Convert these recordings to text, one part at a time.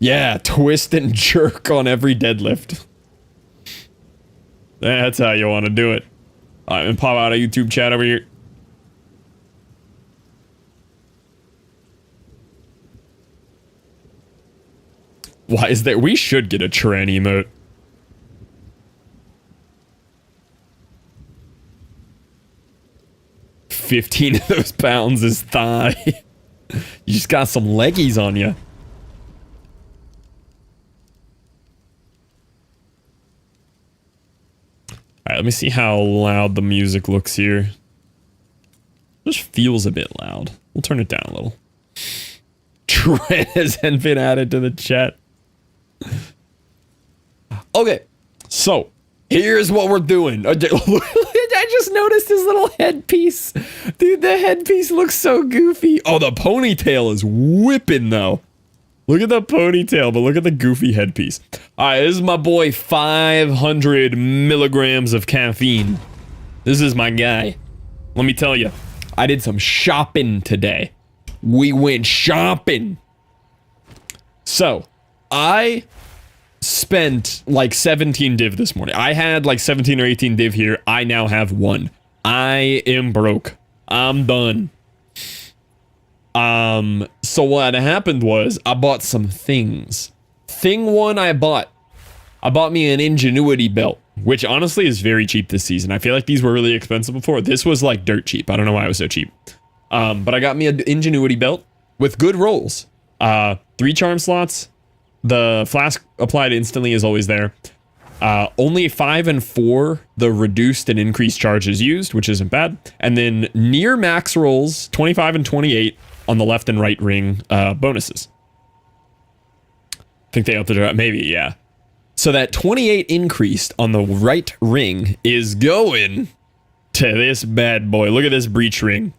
Yeah, twist and jerk on every deadlift. That's how you want to do it. Alright, and pop out a YouTube chat over here. Why is there? We should get a Tran emote. $15 of those pounds is thigh. You just got some leggies on you. Alright, let me see how loud the music looks here. It just feels a bit loud. We'll turn it down a little. Trent hasn't been added to the chat. Okay, so here's what we're doing. I just noticed his little headpiece. Dude, the headpiece looks so goofy. Oh, the ponytail is whipping though. Look at the ponytail, but look at the goofy headpiece. Alright, this is my boy 500 milligrams of caffeine. This is my guy. Let me tell you, I did some shopping today. We went shopping. So, I spent like 17 div this morning. I had like 17 or 18 div here. I now have 1. I am broke. I'm done. So what happened was I bought some things. Thing 1 I bought me an Ingenuity belt, which honestly is very cheap this season. I feel like these were really expensive before. This was like dirt cheap. I don't know why it was so cheap. But I got me an Ingenuity belt with good rolls. 3 charm slots. The flask applied instantly is always there. Only 5 and 4, the reduced and increased charges used, which isn't bad. And then near max rolls, 25 and 28 on the left and right ring bonuses. I think they upped it, maybe, yeah. So that 28 increased on the right ring is going to this bad boy. Look at this breach ring.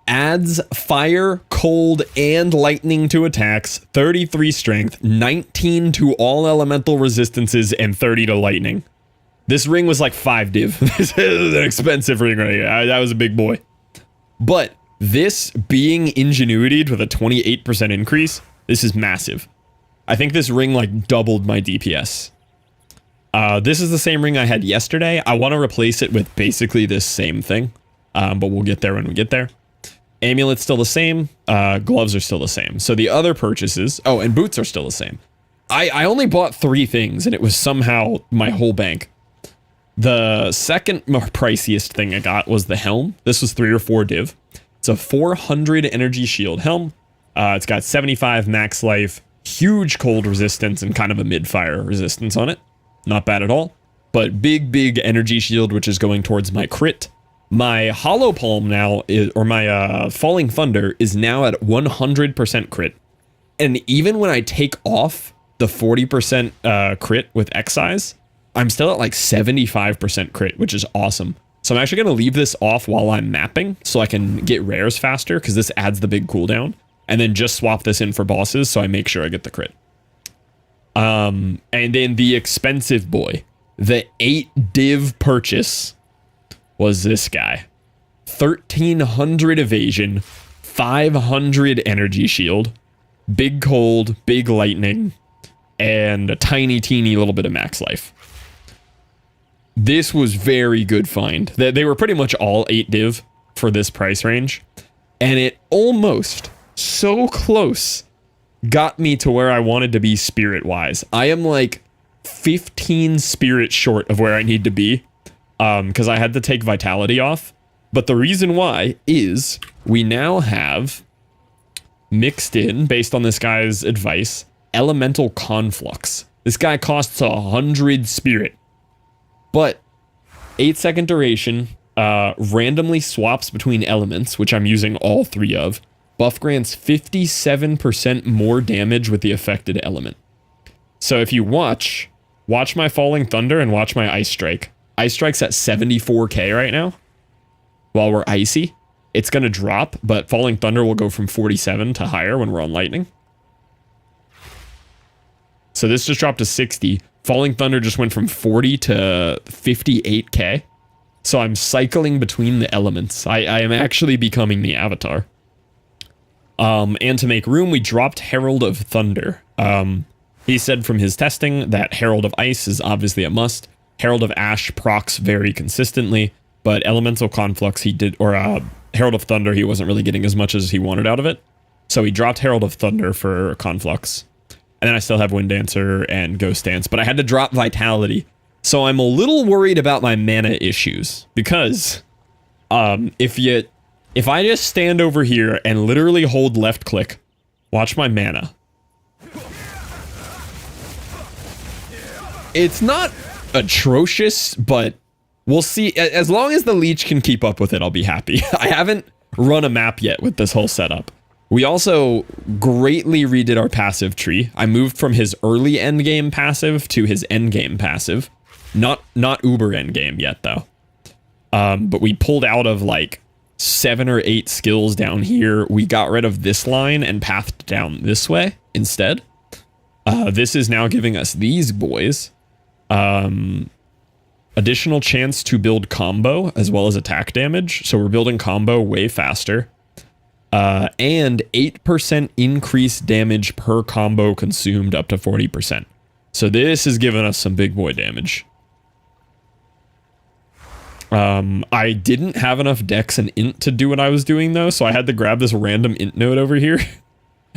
Adds fire, cold, and lightning to attacks, 33 strength, 19 to all elemental resistances, and 30 to lightning. This ring was like 5 div. This is an expensive ring right here. That was a big boy. But this being ingenuitied with a 28% increase, this is massive. I think this ring like doubled my DPS. This is the same ring I had yesterday. I want to replace it with basically this same thing, but we'll get there when we get there. Amulet's still the same. Gloves are still the same. So the other purchases... Oh, and boots are still the same. I only bought 3 things, and it was somehow my whole bank. The second priciest thing I got was the helm. This was 3 or 4 div. It's a 400 energy shield helm. It's got 75 max life, huge cold resistance, and kind of a mid-fire resistance on it. Not bad at all. But big energy shield, which is going towards my crit. My Hollow Palm now, or my Falling Thunder, is now at 100% crit. And even when I take off the 40% crit with Exile, I'm still at like 75% crit, which is awesome. So I'm actually going to leave this off while I'm mapping, so I can get rares faster, because this adds the big cooldown. And then just swap this in for bosses, so I make sure I get the crit. And then the expensive boy, the 8 div purchase... was this guy. 1300 evasion, 500 energy shield, big cold, big lightning, and a teeny little bit of max life. This was very good find. They were pretty much all 8 div for this price range, and it almost, so close, got me to where I wanted to be spirit-wise. I am like 15 spirit short of where I need to be. Because I had to take vitality off. But the reason why is we now have mixed in, based on this guy's advice, elemental conflux. This guy costs 100 spirit. But 8-second duration, randomly swaps between elements, which I'm using all 3 of. Buff grants 57% more damage with the affected element. So if you watch my Falling Thunder and watch my Ice Strike. Ice Strike's at 74k right now. While we're icy, it's going to drop, but Falling Thunder will go from 47 to higher when we're on lightning. So this just dropped to 60. Falling Thunder just went from 40 to 58k. So I'm cycling between the elements. I am actually becoming the Avatar. And to make room, we dropped Herald of Thunder. He said from his testing that Herald of Ice is obviously a must. Herald of Ash procs very consistently, but Elemental Conflux he did, or Herald of Thunder, he wasn't really getting as much as he wanted out of it. So he dropped Herald of Thunder for Conflux. And then I still have Wind Dancer and Ghost Dance, but I had to drop Vitality. So I'm a little worried about my mana issues, because if I just stand over here and literally hold left click, watch my mana. It's not atrocious, but we'll see. As long as the leech can keep up with it, I'll be happy. I haven't run a map yet with this whole setup. We also greatly redid our passive tree. I moved from his early endgame passive to his endgame passive. Not uber endgame yet, though. But we pulled out of like 7 or 8 skills down here. We got rid of this line and pathed down this way instead. This is now giving us these boys. Additional chance to build combo as well as attack damage. So we're building combo way faster. And 8% increased damage per combo consumed up to 40%. So this is giving us some big boy damage. I didn't have enough dex and int to do what I was doing though, so I had to grab this random int node over here.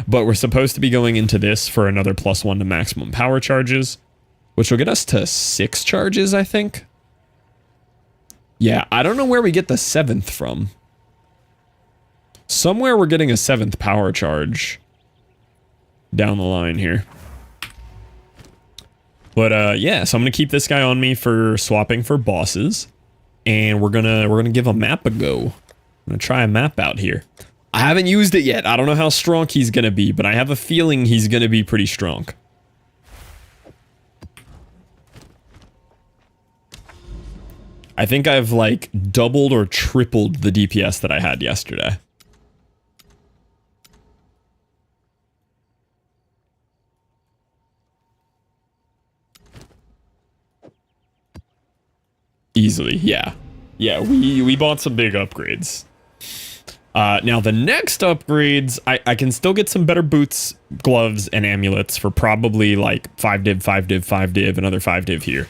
But we're supposed to be going into this for another +1 to maximum power charges, which will get us to 6 charges, I think. Yeah, I don't know where we get the 7th from. Somewhere we're getting a 7th power charge down the line here. But yeah, so I'm gonna keep this guy on me for swapping for bosses, and we're gonna give a map a go. I'm gonna try a map out here. I haven't used it yet. I don't know how strong he's gonna be, but I have a feeling he's gonna be pretty strong. I think I've like doubled or tripled the DPS that I had yesterday. Easily, yeah. Yeah, we bought some big upgrades. Now the next upgrades, I can still get some better boots, gloves, and amulets for probably like 5 div, 5 div, 5 div, another 5 div here.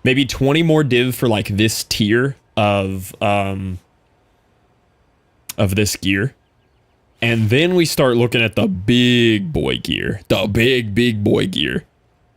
Maybe 20 more div for like this tier of this gear. And then we start looking at the big boy gear. The big boy gear.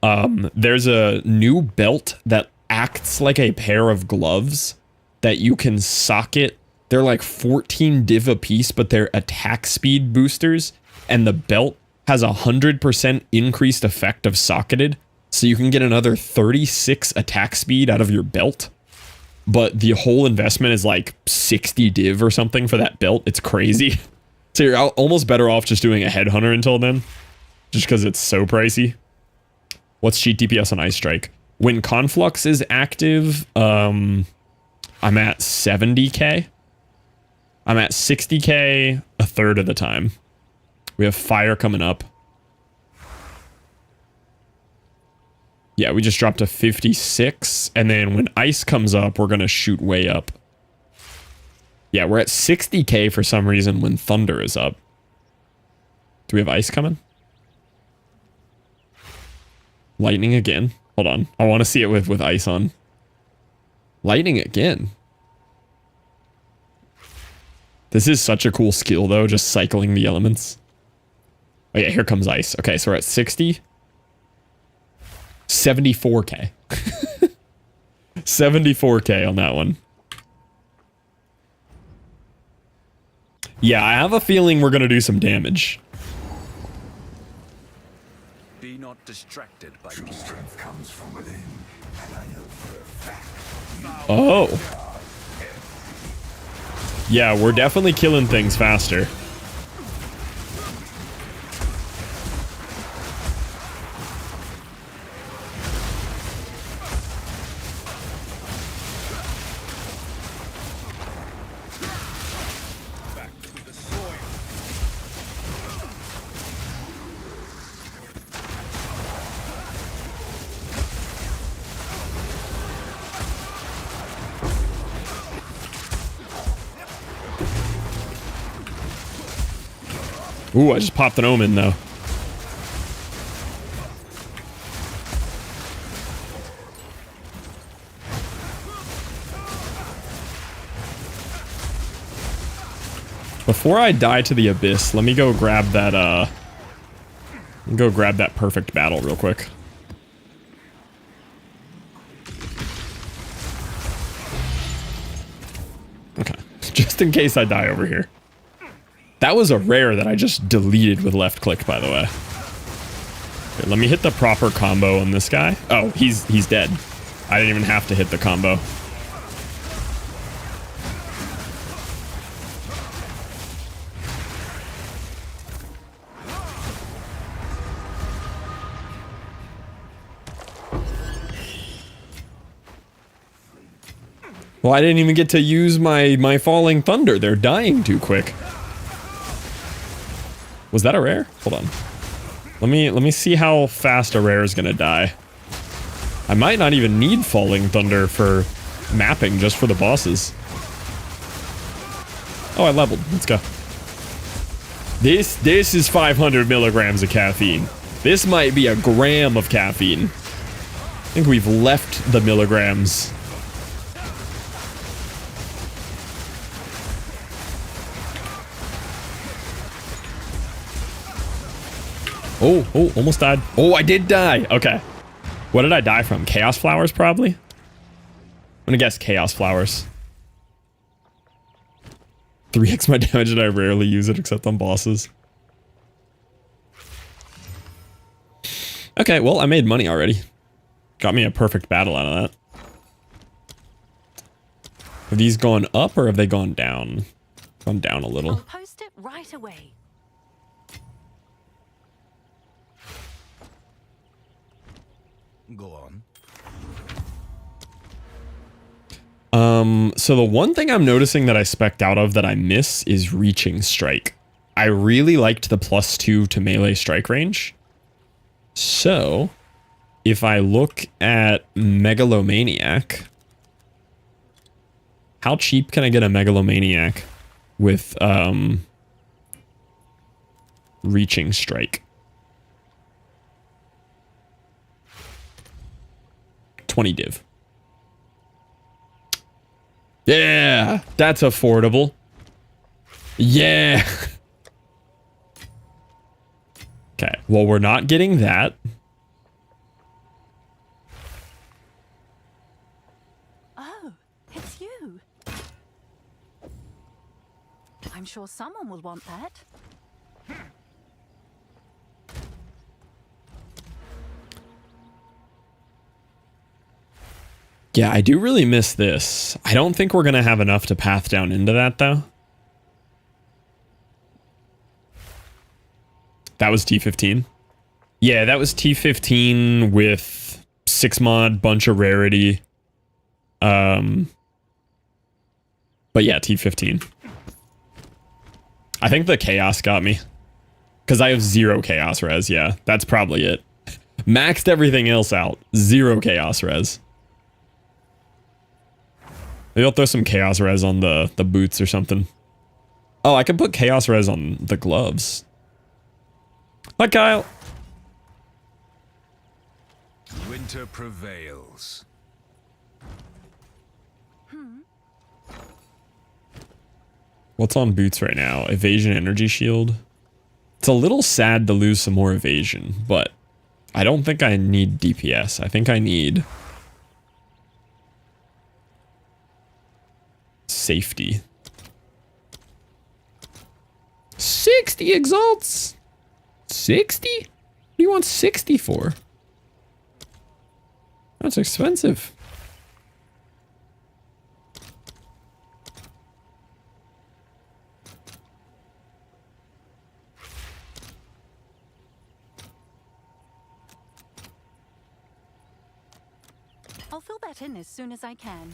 There's a new belt that acts like a pair of gloves that you can socket. They're like 14 div a piece, but they're attack speed boosters, and the belt has 100% increased effect of socketed, so you can get another 36 attack speed out of your belt. But the whole investment is like 60 div or something for that belt. It's crazy. So you're almost better off just doing a headhunter until then, just because it's so pricey. What's cheat DPS on Ice Strike? When Conflux is active, I'm at 70k. I'm at 60k a third of the time. We have fire coming up. Yeah, we just dropped to 56, and then when ice comes up, we're gonna shoot way up. Yeah, we're at 60k for some reason when thunder is up. Do we have ice coming? Lightning again. Hold on. I want to see it with ice on. Lightning again. This is such a cool skill, though, just cycling the elements. Oh, yeah, here comes ice. Okay, so we're at 60. 74k. 74k on that one. Yeah, I have a feeling we're going to do some damage. Be not distracted by True strength comes from within, and I know for a fact. Oh. Yeah, we're definitely killing things faster. Ooh, I just popped an omen though. Before I die to the abyss, let me go grab that perfect battle real quick. Okay, just in case I die over here. That was a rare that I just deleted with left click, by the way. Here, let me hit the proper combo on this guy. Oh, he's dead. I didn't even have to hit the combo. Well, I didn't even get to use my falling thunder. They're dying too quick. Was that a rare? Hold on. Let me see how fast a rare is gonna die. I might not even need falling thunder for mapping, just for the bosses. Oh, I leveled. Let's go. This is 500 milligrams of caffeine. This might be a gram of caffeine. I think we've left the milligrams. Oh, almost died. Oh, I did die. Okay. What did I die from? Chaos flowers, probably? I'm gonna guess chaos flowers. 3x my damage and I rarely use it except on bosses. Okay, well, I made money already. Got me a perfect battle out of that. Have these gone up or have they gone down? Gone down a little. I'll post it right away. Go on. So the one thing I'm noticing that I spec'd out of that I miss is reaching strike. I really liked the +2 to melee strike range. So if I look at Megalomaniac, how cheap can I get a Megalomaniac with reaching strike? 20 div. Yeah, that's affordable. Yeah. Okay, well, we're not getting that. Oh, it's you. I'm sure someone will want that. Yeah, I do really miss this. I don't think we're going to have enough to path down into that, though. That was T15. Yeah, that was T15 with 6 mod, bunch of rarity. But yeah, T15. I think the chaos got me. Because I have 0 chaos res, yeah. That's probably it. Maxed everything else out. 0 chaos res. Maybe I'll throw some chaos res on the boots or something. Oh, I can put chaos res on the gloves. Hi, Kyle. Winter prevails. What's on boots right now? Evasion energy shield. It's a little sad to lose some more evasion, but I don't think I need DPS. I think I need safety. 60 exalts. 60? What do you want 60 for? That's expensive. I'll fill that in as soon as I can.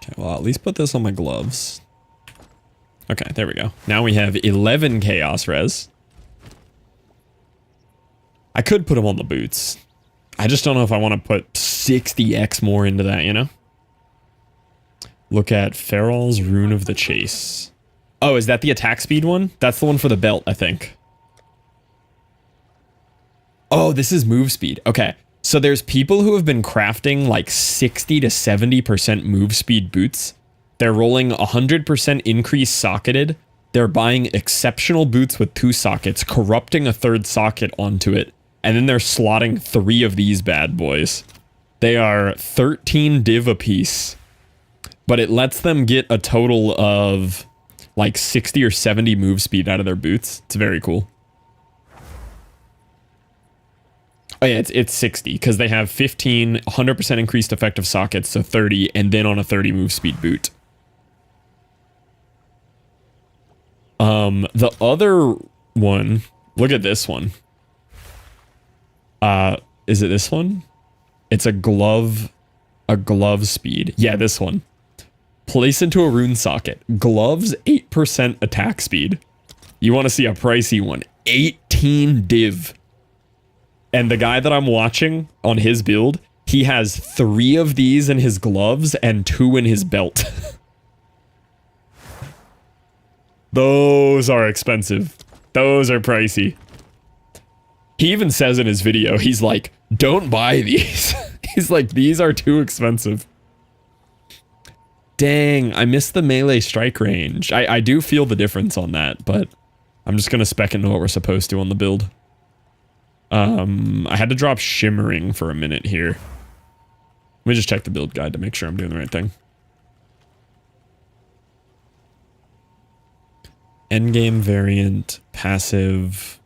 Okay, well, I'll at least put this on my gloves. Okay, there we go. Now we have 11 chaos res. I could put them on the boots. I just don't know if I want to put 60x more into that, you know? Look at Feral's Rune of the Chase. Oh, is that the attack speed one? That's the one for the belt, I think. Oh, this is move speed. Okay. So there's people who have been crafting like 60 to 70% move speed boots. They're rolling 100% increase socketed. They're buying exceptional boots with 2 sockets, corrupting a 3rd socket onto it. And then they're slotting 3 of these bad boys. They are 13 div apiece. But it lets them get a total of like 60 or 70 move speed out of their boots. It's very cool. Oh yeah, it's 60 because they have 15, 100% increased effective sockets, so 30, and then on a 30 move speed boot. The other one, look at this one. Is it this one? It's a glove speed. Yeah, this one. Place into a rune socket. Gloves, 8% attack speed. You want to see a pricey one. 18 div. And the guy that I'm watching on his build, he has 3 of these in his gloves and 2 in his belt. Those are expensive. Those are pricey. He even says in his video, he's like, don't buy these. He's like, these are too expensive. Dang, I missed the melee strike range. I do feel the difference on that, but I'm just going to spec into what we're supposed to on the build. I had to drop shimmering for a minute here. Let me just check the build guide to make sure I'm doing the right thing. Endgame variant, passive.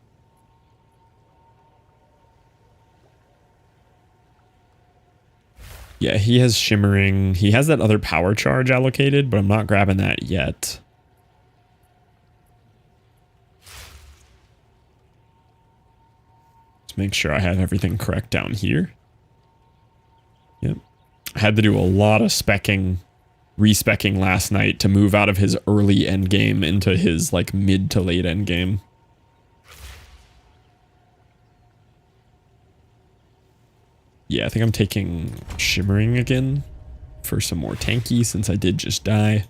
Yeah, he has shimmering. He has that other power charge allocated, but I'm not grabbing that yet. Let's make sure I have everything correct down here. Yep. I had to do a lot of respecking last night to move out of his early endgame into his like mid to late endgame. Yeah, I think I'm taking shimmering again for some more tanky since I did just die.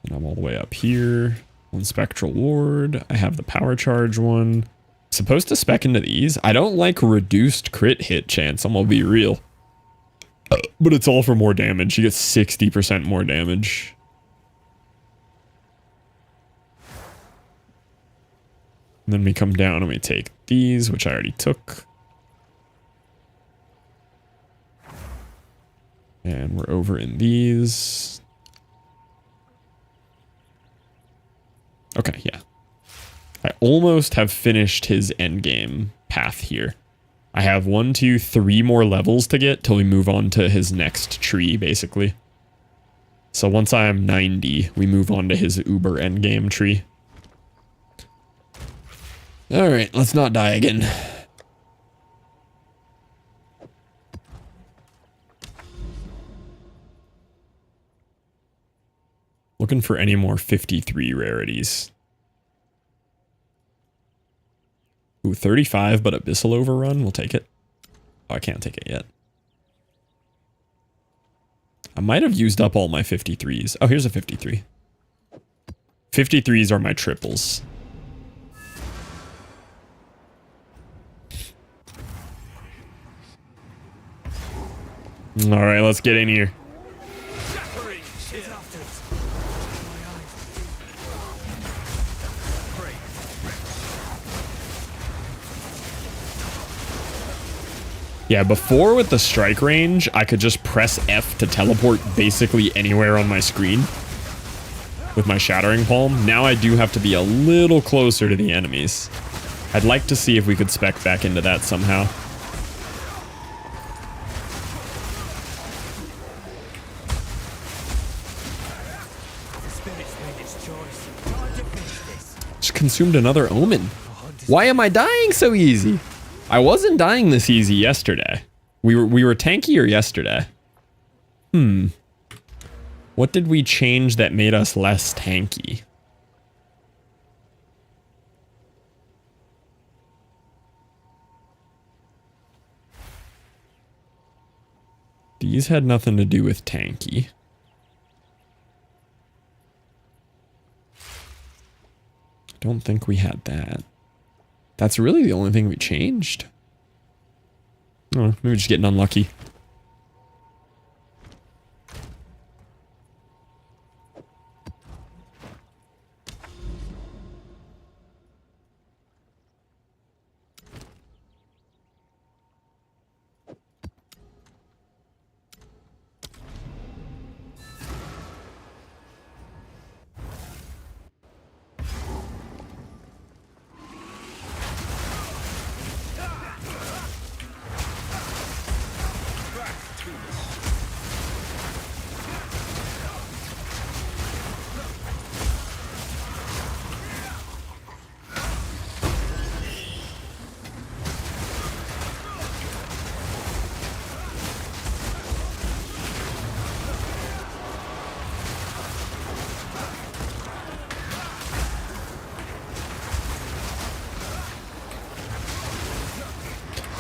And I'm all the way up here on Spectral Ward. I have the power charge one. Supposed to spec into these. I don't like reduced crit hit chance, I'm gonna be real. But it's all for more damage. You get 60% more damage. And then we come down and we take these, which I already took. And we're over in these. Okay, yeah. I almost have finished his endgame path here. I have 1, 2, 3 more levels to get till we move on to his next tree, basically. So once I am 90, we move on to his uber endgame tree. Alright, let's not die again. Looking for any more 53 rarities. Ooh, 35, but Abyssal Overrun. We'll take it. Oh, I can't take it yet. I might have used up all my 53s. Oh, here's a 53. 53s are my triples. Alright, let's get in here. Yeah, before with the strike range, I could just press F to teleport basically anywhere on my screen with my Shattering Palm. Now I do have to be a little closer to the enemies. I'd like to see if we could spec back into that somehow. Just consumed another omen. Why am I dying so easy? I wasn't dying this easy yesterday. We were tankier yesterday. What did we change that made us less tanky? These had nothing to do with tanky. Don't think we had that. That's really the only thing we changed. Oh, maybe just getting unlucky.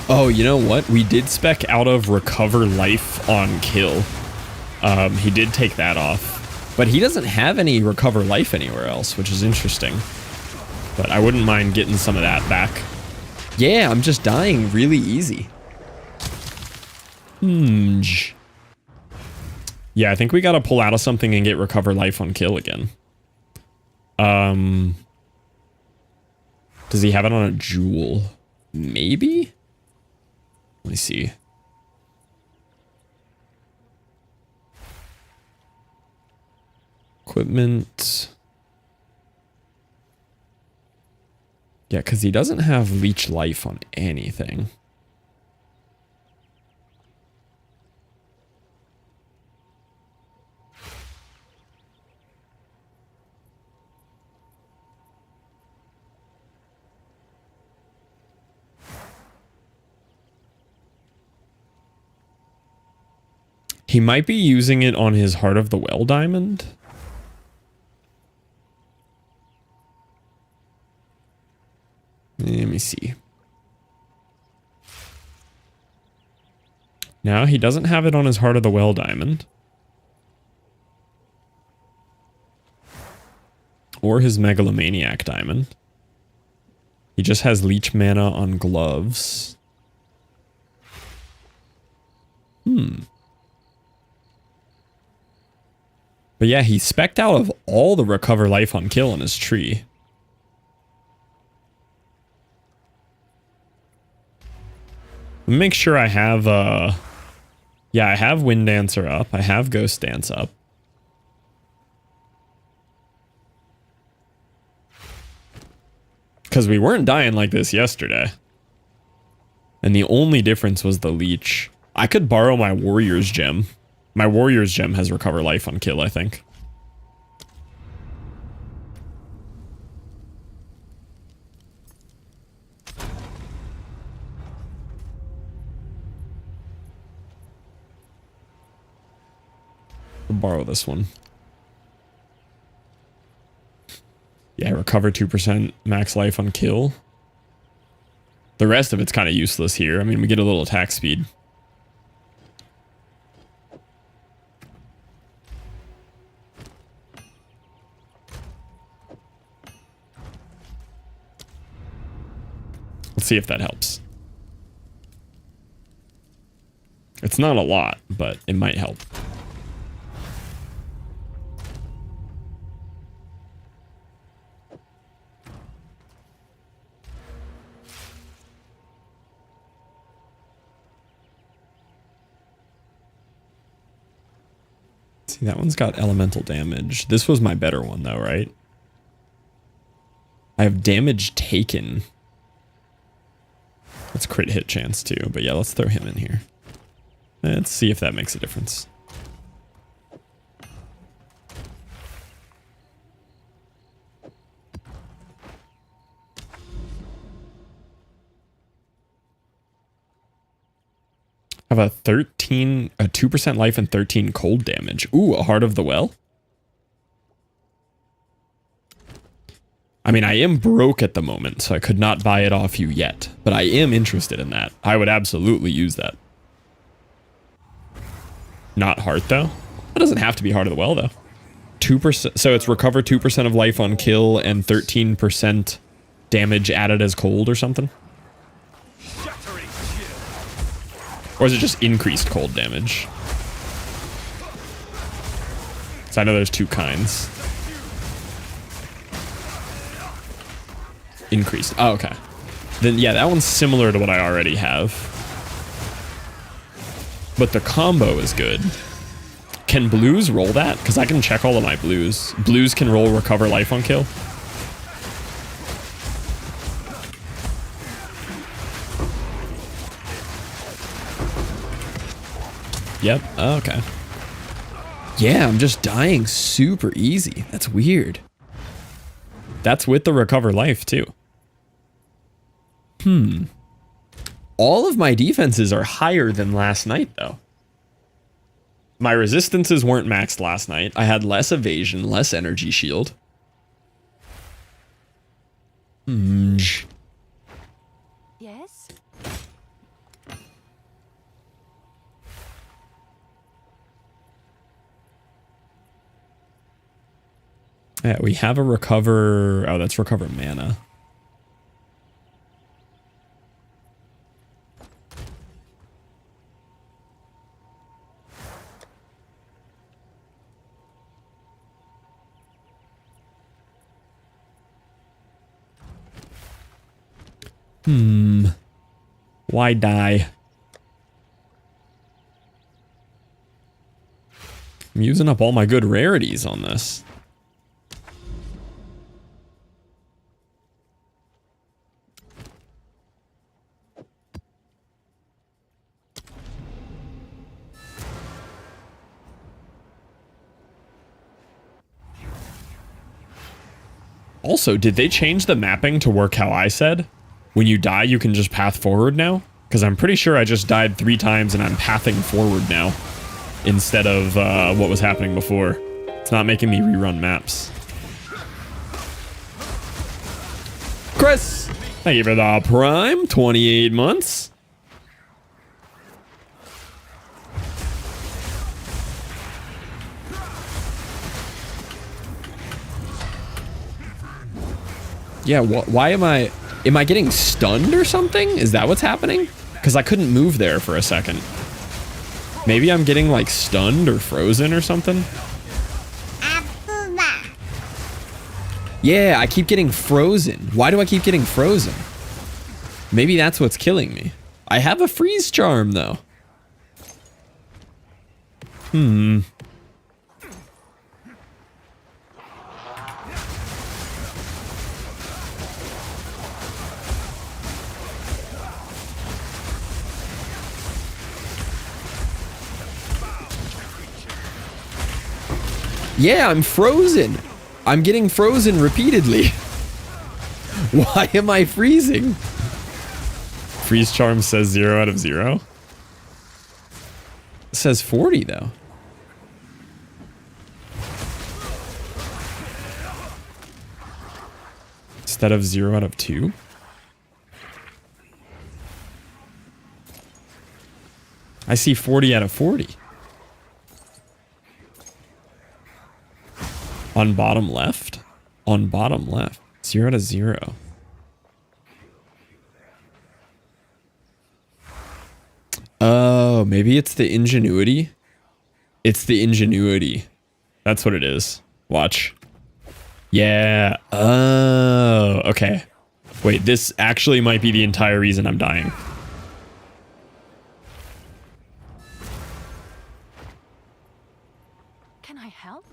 Oh, you know what? We did spec out of recover life on kill. He did take that off. But he doesn't have any recover life anywhere else, which is interesting. But I wouldn't mind getting some of that back. Yeah, I'm just dying really easy. Yeah, I think we gotta pull out of something and get recover life on kill again. Does he have it on a jewel? Maybe? Let me see. Equipment. Yeah, because he doesn't have leech life on anything. He might be using it on his Heart of the Well diamond. Let me see. Now he doesn't have it on his Heart of the Well diamond. Or his Megalomaniac diamond. He just has leech mana on gloves. But yeah, he spec'd out of all the recover life on kill in his tree. Make sure I have, yeah, I have Wind Dancer up. I have Ghost Dance up. Because we weren't dying like this yesterday. And the only difference was the leech. I could borrow my Warrior's Gem. My Warrior's Gem has recover life on kill, I think. I'll borrow this one. Yeah, recover 2% max life on kill. The rest of it's kind of useless here. I mean, we get a little attack speed. Let's see if that helps. It's not a lot, but it might help. See, that one's got elemental damage. This was my better one though, right? I have damage taken. That's crit hit chance too, but yeah, let's throw him in here. Let's see if that makes a difference. I have a 2% life and 13 cold damage. Ooh, a Heart of the Well. I mean, I am broke at the moment, so I could not buy it off you yet. But I am interested in that. I would absolutely use that. Not heart though. That doesn't have to be heart of the well though. 2%. So it's recover 2% of life on kill and 13% damage added as cold or something. Or is it just increased cold damage? So I know there's two kinds. Increased. Oh, okay. Then yeah, that one's similar to what I already have. But the combo is good. Can blues roll that? Because I can check all of my blues. Blues can roll recover life on kill. Yep. Oh, okay. Yeah, I'm just dying super easy. That's weird. That's with the recover life too. All of my defenses are higher than last night though. My resistances weren't maxed last night. I had less evasion, less energy shield. Yes? Yeah, we have a recover. Oh, that's recover mana. Why die? I'm using up all my good rarities on this. Also, did they change the mapping to work how I said? When you die, you can just path forward now? Because I'm pretty sure I just died 3 times and I'm pathing forward now. Instead of what was happening before. It's not making me rerun maps. Chris! Thank you for the Prime. 28 months. Yeah, why am I getting stunned or something? Is that what's happening? Because I couldn't move there for a second. Maybe I'm getting like stunned or frozen or something. Yeah, I keep getting frozen. Why do I keep getting frozen? Maybe that's what's killing me. I have a freeze charm though. Yeah, I'm frozen. I'm getting frozen repeatedly. Why am I freezing? Freeze charm says 0 out of 0. It says 40 though. Instead of 0 out of 2. I see 40 out of 40. On bottom left? On bottom left. 0 to 0. Oh, maybe it's the ingenuity. It's the ingenuity. That's what it is. Watch. Yeah. Oh, okay. Wait, this actually might be the entire reason I'm dying. Can I help?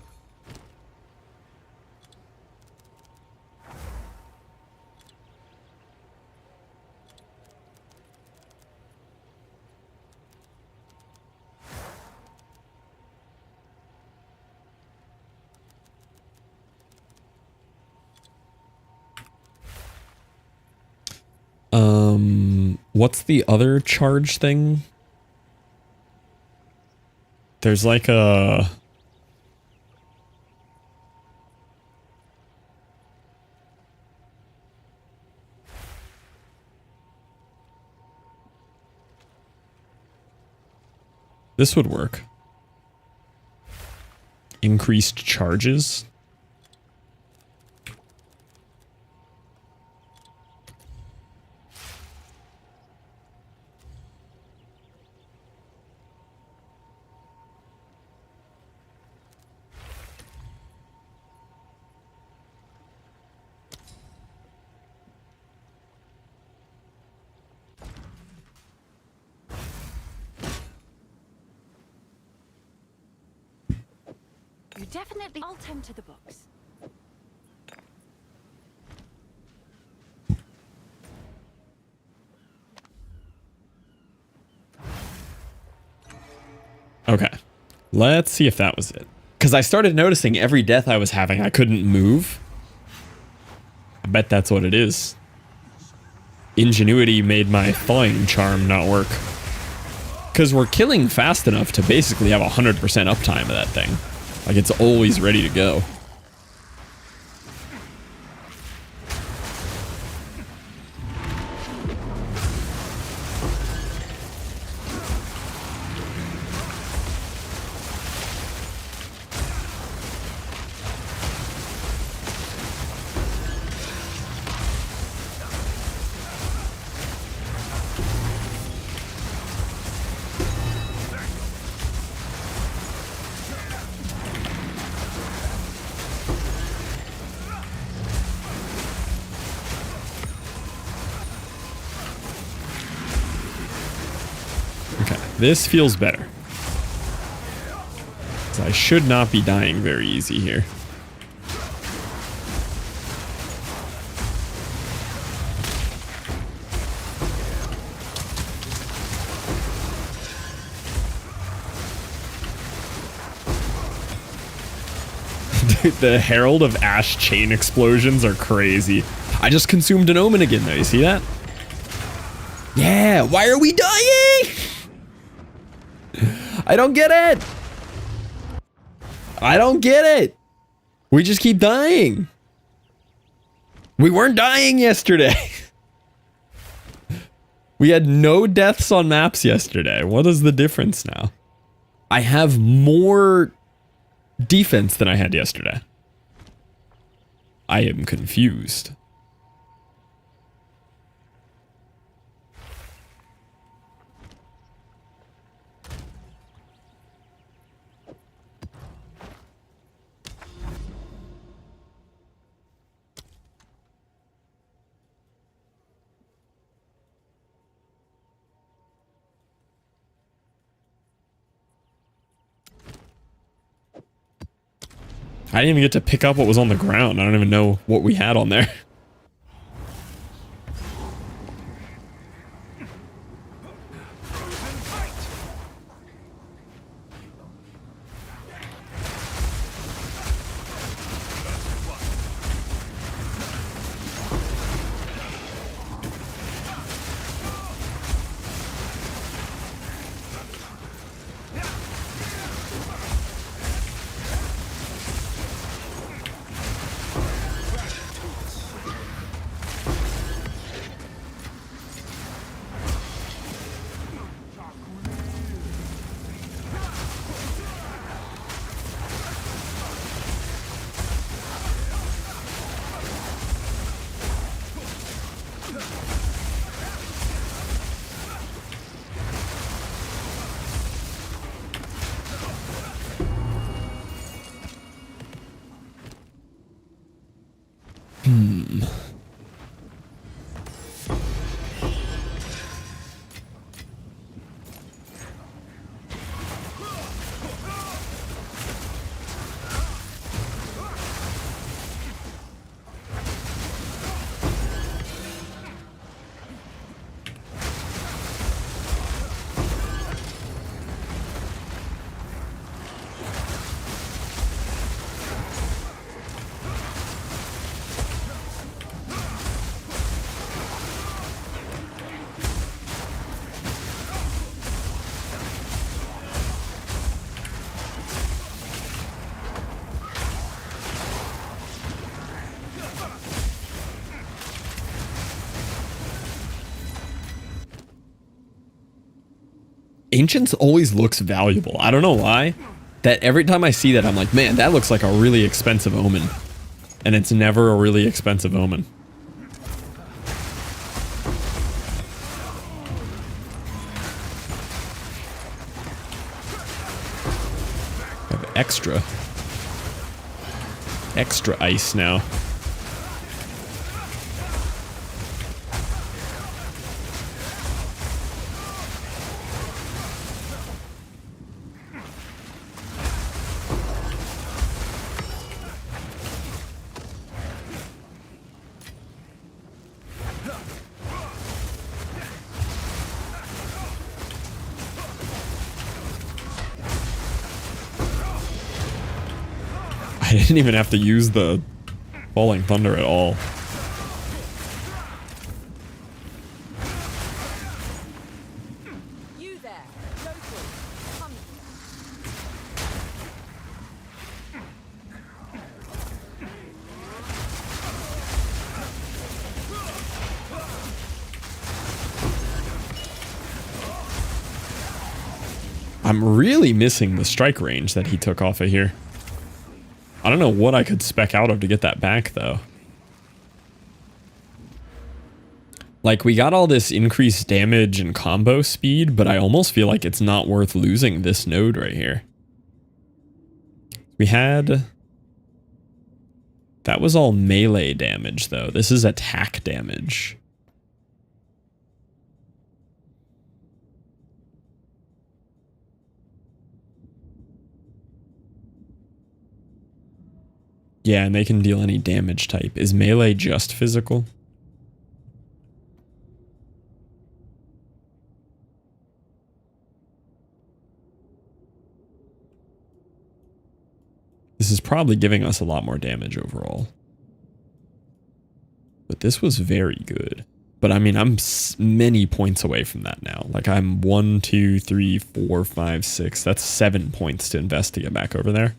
What's the other charge thing? There's like a... This would work. increased charges. You definitely. I'll tend to the books. Okay. Let's see if that was it. Because I started noticing every death I was having, I couldn't move. I bet that's what it is. Ingenuity made my thawing charm not work. Because we're killing fast enough to basically have 100% uptime of that thing. Like, it's always ready to go. Okay, this feels better. So I should not be dying very easy here. Dude, the Herald of Ash chain explosions are crazy. I just consumed an omen again though, you see that? Yeah, why are we dying? I don't get it. I don't get it. We just keep dying. We weren't dying yesterday. We had no deaths on maps yesterday. What is the difference now? I have more defense than I had yesterday. I am confused. I didn't even get to pick up what was on the ground. I don't even know what we had on there. Ancients always looks valuable. I don't know why. That every time I see that, I'm like, man, that looks like a really expensive omen. And it's never a really expensive omen. I have extra ice now. I didn't even have to use the falling thunder at all. You there, local, come I'm really missing the strike range that he took off of here. I don't know what I could spec out of to get that back, though. Like, we got all this increased damage and combo speed, but I almost feel like it's not worth losing this node right here. We had... That was all melee damage, though. This is attack damage. Yeah, and they can deal any damage type. Is melee just physical? This is probably giving us a lot more damage overall. But this was very good. But I mean, I'm many points away from that now. Like I'm 1, 2, 3, 4, 5, 6. That's 7 points to invest to get back over there.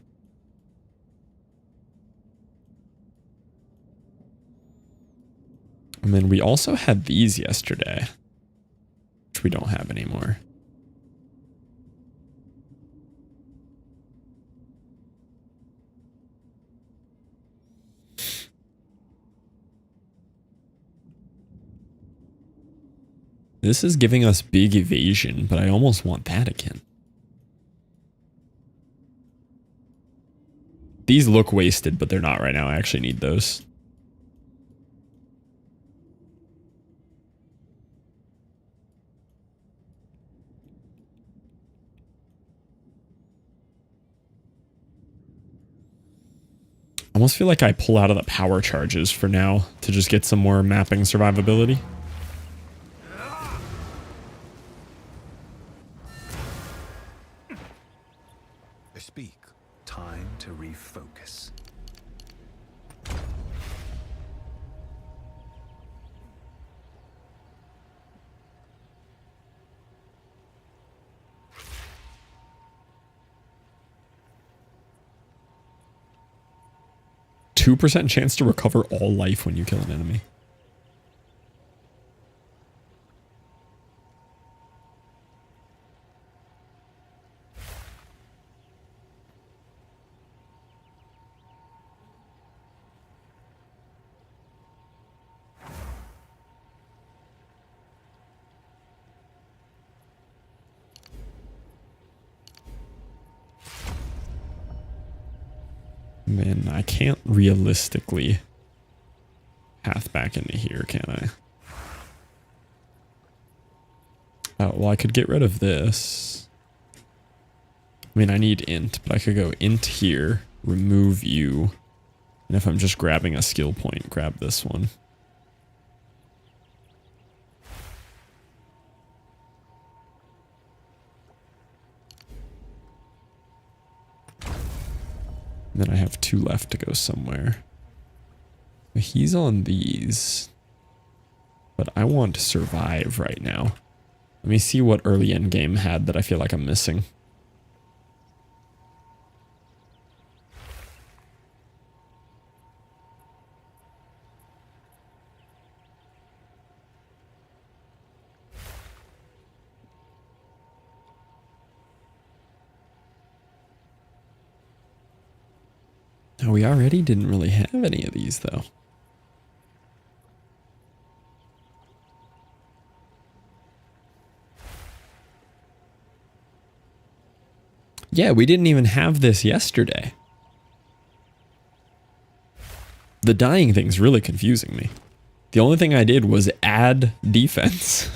And then we also had these yesterday, which we don't have anymore. This is giving us big evasion, but I almost want that again. These look wasted, but they're not right now. I actually need those. I almost feel like I pull out of the power charges for now to just get some more mapping survivability. Speak. Time to refocus. %2 chance to recover all life when you kill an enemy. Man, I can't realistically path back into here, can I? Oh, well, I could get rid of this. I mean, I need int, but I could go int here, remove you, and if I'm just grabbing a skill point, grab this one. And then I have 2 left to go somewhere. He's on these. But I want to survive right now. Let me see what early end game had that I feel like I'm missing. Oh, we already didn't really have any of these though. Yeah, we didn't even have this yesterday. The dying thing's really confusing me. The only thing I did was add defense.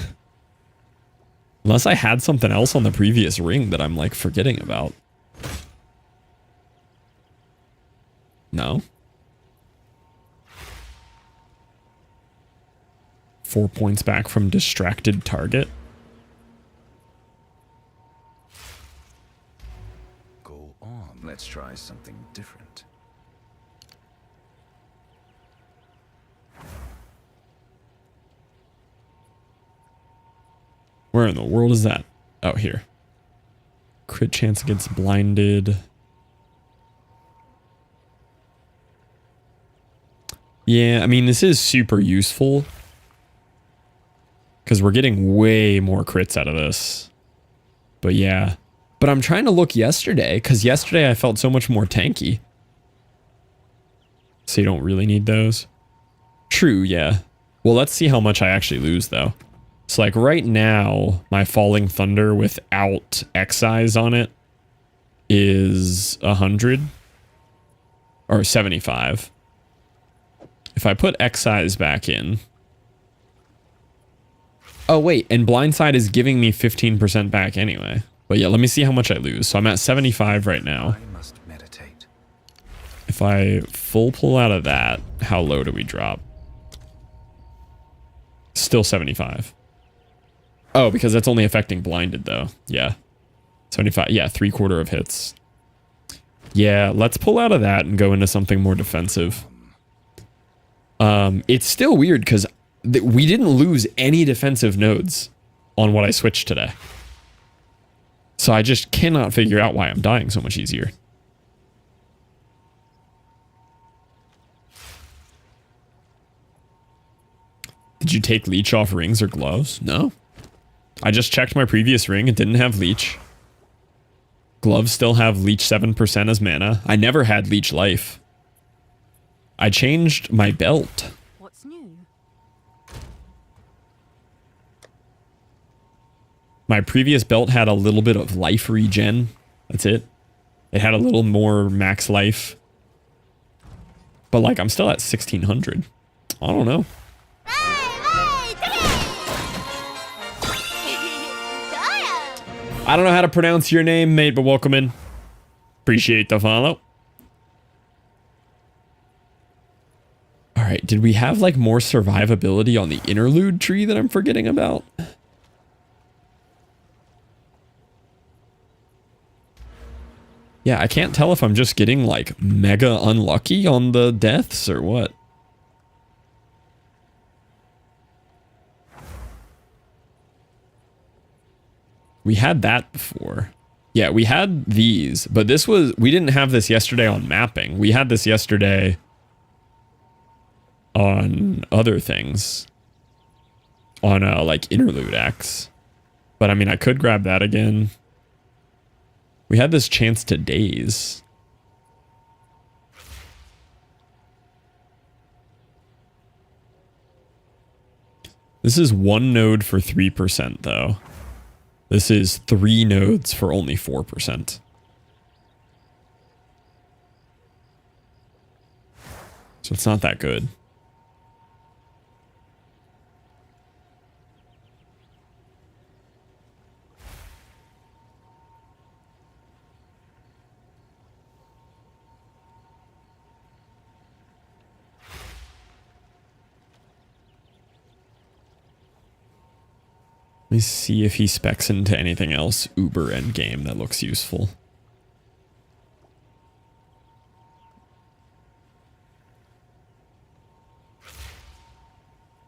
Unless I had something else on the previous ring that I'm like forgetting about. No. 4 points back from distracted target. Go on. Let's try something different. Where in the world is that? Oh, here. Crit chance against blinded. Yeah, I mean, this is super useful. Because we're getting way more crits out of this. But yeah. But I'm trying to look yesterday, because yesterday I felt so much more tanky. So you don't really need those. True, yeah. Well, let's see how much I actually lose, though. So, like, right now, my Falling Thunder without Excise on it is 100. Or 75. If I put Excise back in... Oh, wait, and Blindside is giving me 15% back anyway. But yeah, let me see how much I lose. So I'm at 75 right now. I must meditate. If I full pull out of that, how low do we drop? Still 75. Oh, because that's only affecting blinded though. Yeah. 75. Yeah, 3/4 of hits. Yeah, let's pull out of that and go into something more defensive. It's still weird because we didn't lose any defensive nodes on what I switched today. So I just cannot figure out why I'm dying so much easier. Did you take leech off rings or gloves? No. I just checked my previous ring. It didn't have leech. Gloves still have leech 7% as mana. I never had leech life. I changed my belt. What's new? My previous belt had a little bit of life regen. That's it. It had a little more max life. But like, I'm still at 1600. I don't know. I don't know how to pronounce your name, mate, but welcome in. Appreciate the follow. Alright, did we have like more survivability on the interlude tree that I'm forgetting about? Yeah, I can't tell if I'm just getting like mega unlucky on the deaths or what. We had that before. Yeah, we had these, but this was, we didn't have this yesterday on mapping. We had this yesterday on other things. On like interlude X. But I mean, I could grab that again. We had this chance to daze. This is 1 node for 3% though. This is 3 nodes for only 4%. So it's not that good. Let me see if he specs into anything else uber endgame that looks useful.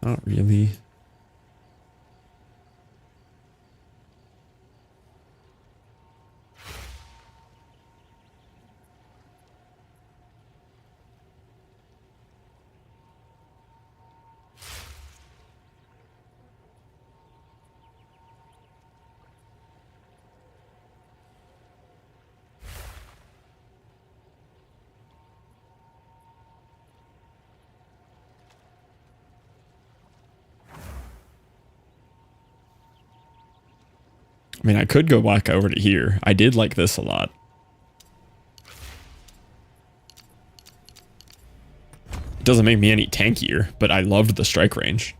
Not really. I mean, I could go back over to here. I did like this a lot. It doesn't make me any tankier, but I loved the strike range.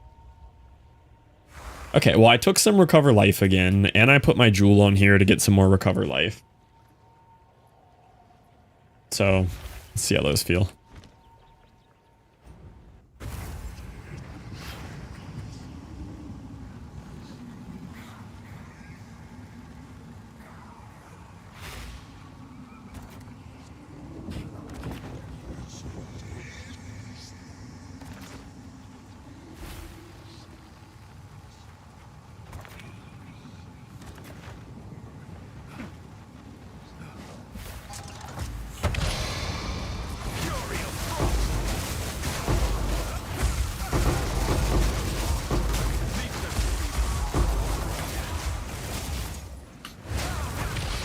Okay, well, I took some recover life again, and I put my jewel on here to get some more recover life. So, let's see how those feel.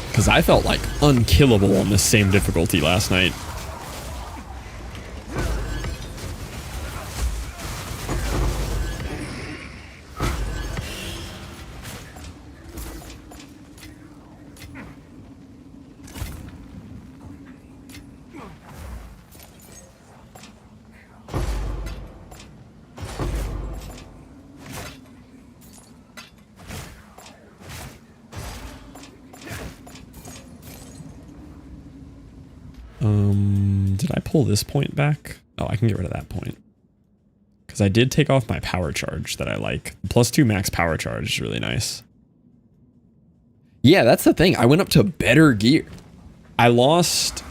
Because I felt like unkillable on this same difficulty last night. Did I pull this point back? Oh, I can get rid of that point. Because I did take off my power charge that I like. +2 max power charge is really nice. Yeah, that's the thing. I went up to better gear. I lost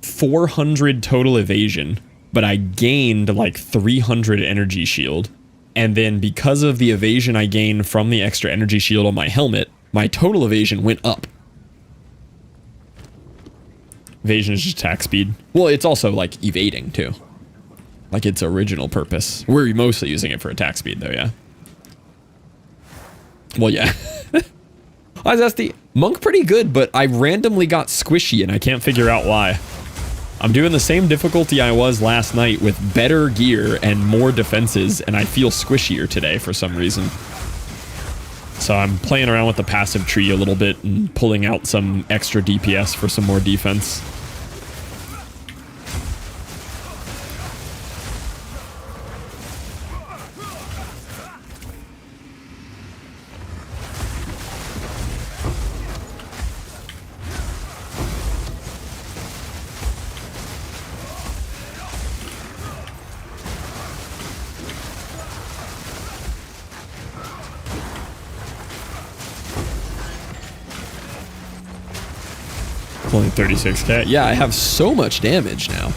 400 total evasion, but I gained like 300 energy shield. And then because of the evasion I gained from the extra energy shield on my helmet, my total evasion went up. Evasion is just attack speed. Well, it's also like evading too. Like its original purpose. We're mostly using it for attack speed though, yeah. Well, yeah. Hi, Zesty. Monk pretty good, but I randomly got squishy and I can't figure out why. I'm doing the same difficulty I was last night with better gear and more defenses, and I feel squishier today for some reason. So I'm playing around with the passive tree a little bit and pulling out some extra DPS for some more defense. Only 36k. Yeah, I have so much damage now.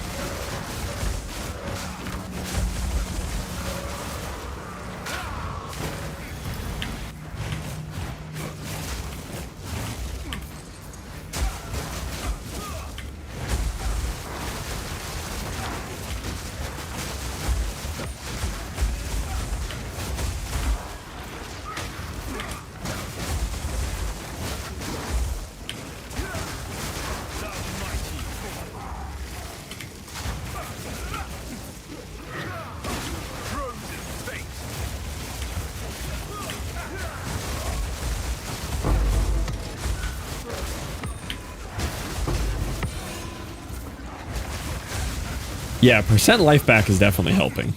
Yeah, percent life back is definitely helping.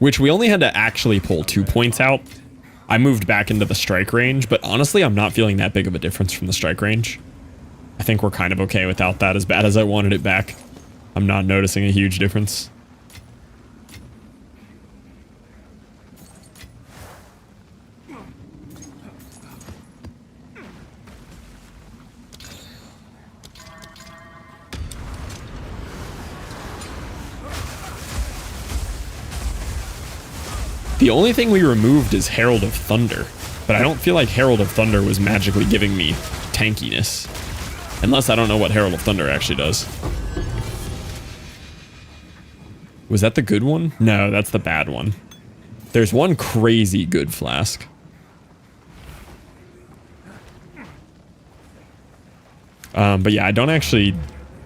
Which we only had to actually pull 2 points out. I moved back into the strike range, but honestly, I'm not feeling that big of a difference from the strike range. I think we're kind of okay without that, as bad as I wanted it back. I'm not noticing a huge difference. The only thing we removed is Herald of Thunder, but I don't feel like Herald of Thunder was magically giving me tankiness. Unless I don't know what Herald of Thunder actually does. Was that the good one? No, that's the bad one. There's one crazy good flask. But yeah, I don't actually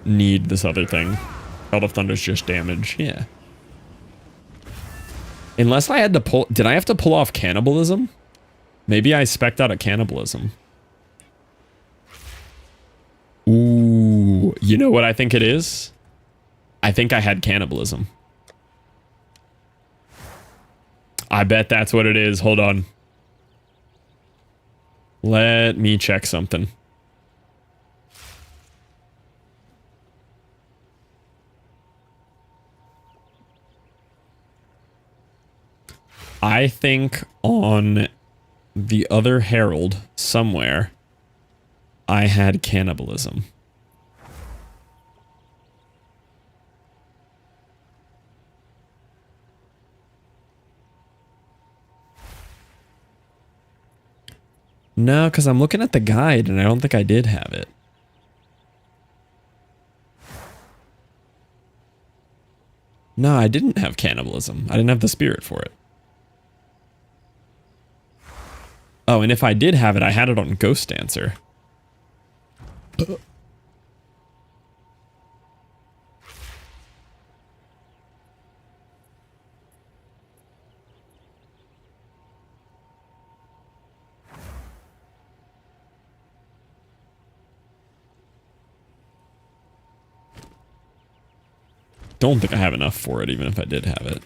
need this other thing. Herald of Thunder's just damage, yeah. Unless I had to pull... Did I have to pull off cannibalism? Maybe I spec'd out a cannibalism. Ooh, you know what I think it is? I think I had cannibalism. I bet that's what it is. Hold on. Let me check something. I think on the other herald somewhere, I had cannibalism. No, because I'm looking at the guide and I don't think I did have it. No, I didn't have cannibalism. I didn't have the spirit for it. Oh, and if I did have it, I had it on Ghost Dancer. Don't think I have enough for it, even if I did have it.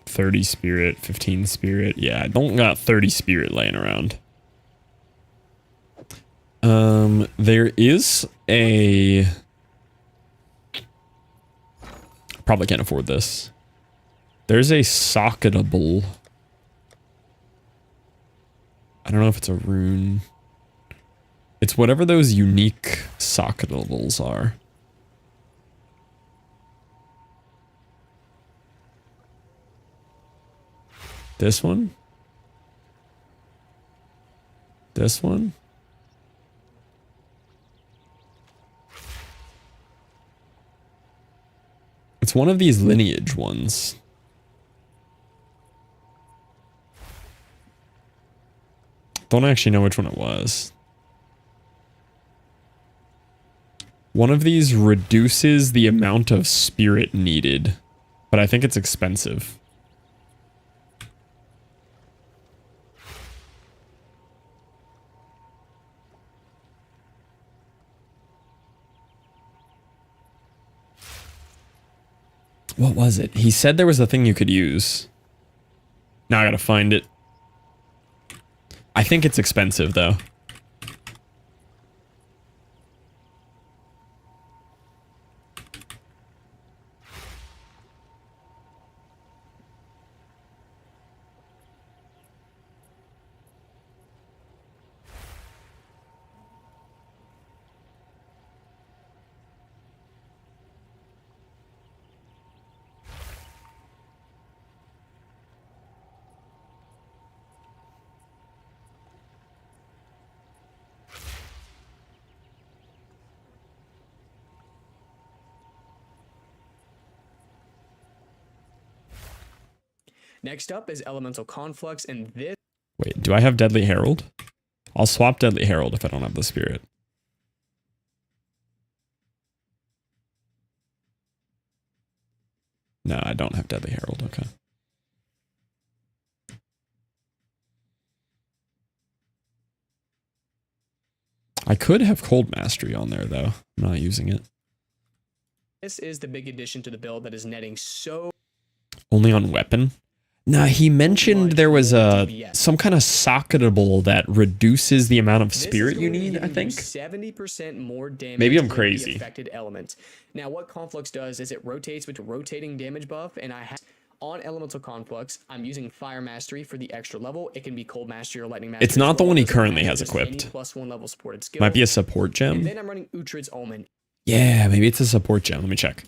$30 spirit, 15 spirit. Yeah, I don't got 30 spirit laying around. There is a... Probably can't afford this. There's a socketable. I don't know if it's a rune. It's whatever those unique socketables are. This one? This one? It's one of these lineage ones. Don't actually know which one it was. One of these reduces the amount of spirit needed, but I think it's expensive. What was it? He said there was a thing you could use. Now I gotta find it. I think it's expensive though. Next up is Elemental Conflux, and this... Wait, do I have Deadly Herald? I'll swap Deadly Herald if I don't have the spirit. No, I don't have Deadly Herald, okay. I could have Cold Mastery on there though. I'm not using it. This is the big addition to the build that is netting so... Only on weapon? Nah, he mentioned there was some kind of socketable that reduces the amount of spirit you need, I think. 70% more damage. Maybe I'm with crazy. the affected element. Now, what Conflux does is it rotates with a rotating damage buff, and I have on Elemental Conflux, I'm using Fire Mastery for the extra level. It can be Cold Mastery or Lightning Mastery. It's not the one he Doesn't matter, currently has just any equipped. +1 level supported skill. Might be a support gem. And then I'm running Uhtred's Omen. Yeah, maybe it's a support gem. Let me check.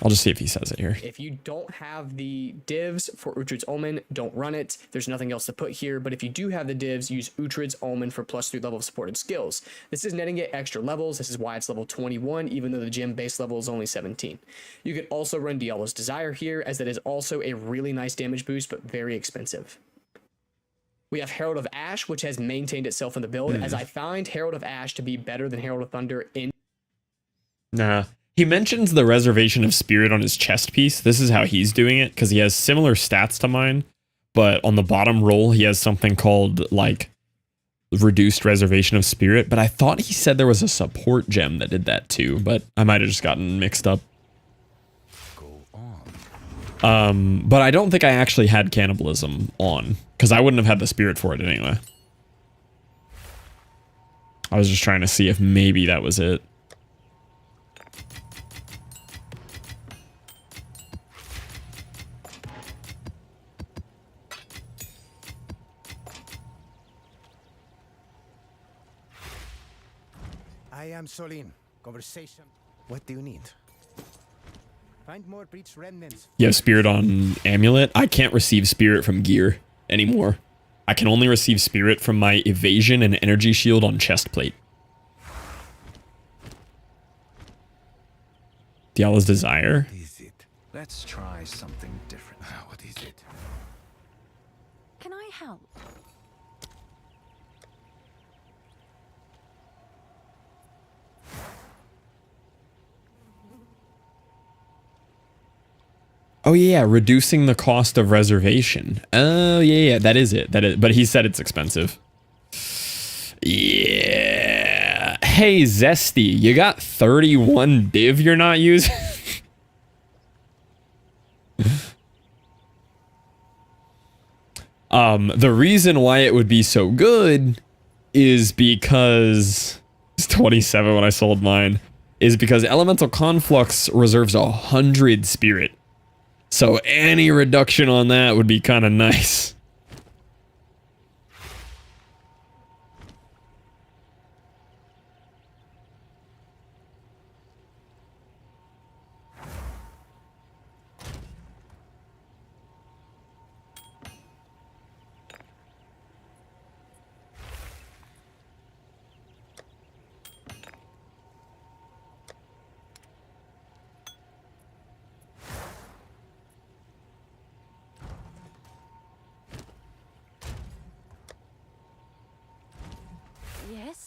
I'll just see if he says it here. If you don't have the divs for Uhtred's Omen, don't run it. There's nothing else to put here, but if you do have the divs, use Uhtred's Omen for +3 level of supported skills. This is netting it extra levels. This is why it's level 21, even though the gym base level is only 17. You could also run Diablo's Desire here, as that is also a really nice damage boost, but very expensive. We have Herald of Ash, which has maintained itself in the build, as I find Herald of Ash to be better than Herald of Thunder in... Nah. He mentions the reservation of spirit on his chest piece. This is how he's doing it, because he has similar stats to mine, but on the bottom roll, he has something called, like, reduced reservation of spirit, but I thought he said there was a support gem that did that too, but I might have just gotten mixed up. But I don't think I actually had cannibalism on, because I wouldn't have had the spirit for it anyway. I was just trying to see if maybe that was it. I am Solin. Conversation. What do you need? Find more breach remnants. You have spirit on amulet? I can't receive spirit from gear anymore. I can only receive spirit from my evasion and energy shield on chest plate. Diablo's Desire? What is it? Let's try something different. What is it? Can I help? Oh yeah, reducing the cost of reservation. Oh yeah, that is it. That is, but he said it's expensive. Yeah. Hey Zesty, you got 31 div you're not using? The reason why it would be so good is because it's 27 when I sold mine. Is because Elemental Conflux reserves 100 spirit. So any reduction on that would be kind of nice. Yes?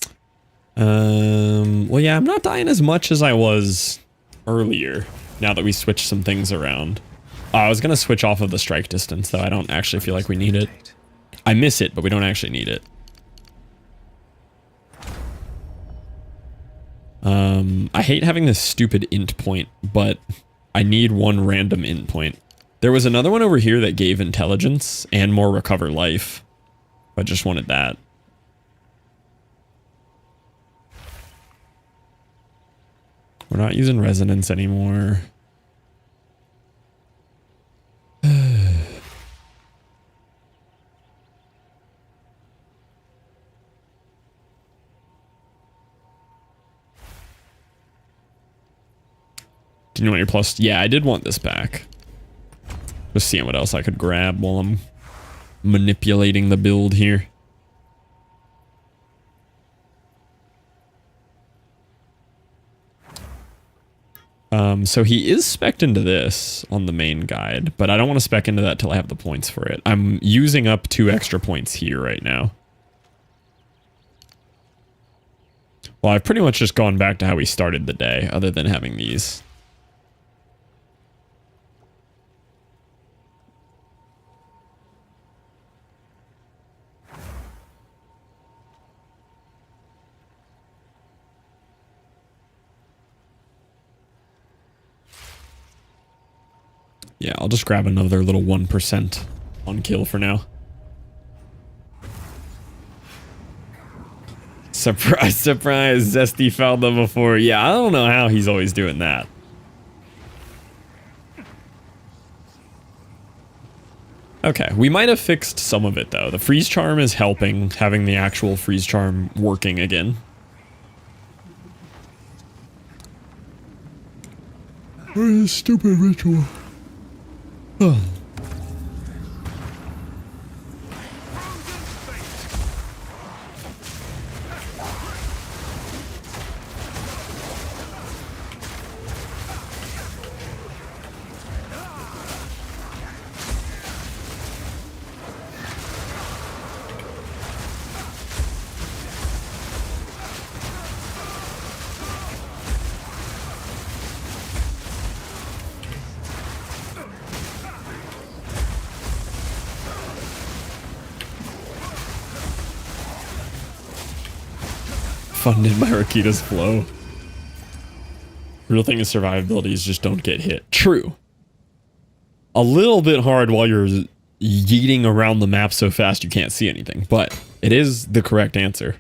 Well, yeah, I'm not dying as much as I was earlier, now that we switched some things around. I was going to switch off of the strike distance, though I don't actually feel like we need it. I miss it, but we don't actually need it. I hate having this stupid int point, but I need one random int point. There was another one over here that gave intelligence and more recover life. I just wanted that. We're not using resonance anymore. Do you want your plus? Yeah, I did want this back. Just seeing what else I could grab while I'm manipulating the build here. So he is spec'd into this on the main guide, but I don't want to spec into that till I have the points for it. I'm using up 2 extra points here right now. Well, I've pretty much just gone back to how we started the day, other than having these. Yeah, I'll just grab another little 1% on kill for now. Surprise, surprise, Zesty found them before. Yeah, I don't know how he's always doing that. Okay, we might have fixed some of it though. The freeze charm is helping, having the actual freeze charm working again. Stupid ritual. Oh. Funded by Rakita's flow. Real thing is survivability is just don't get hit. True. A little bit hard while you're yeeting around the map so fast you can't see anything, but it is the correct answer.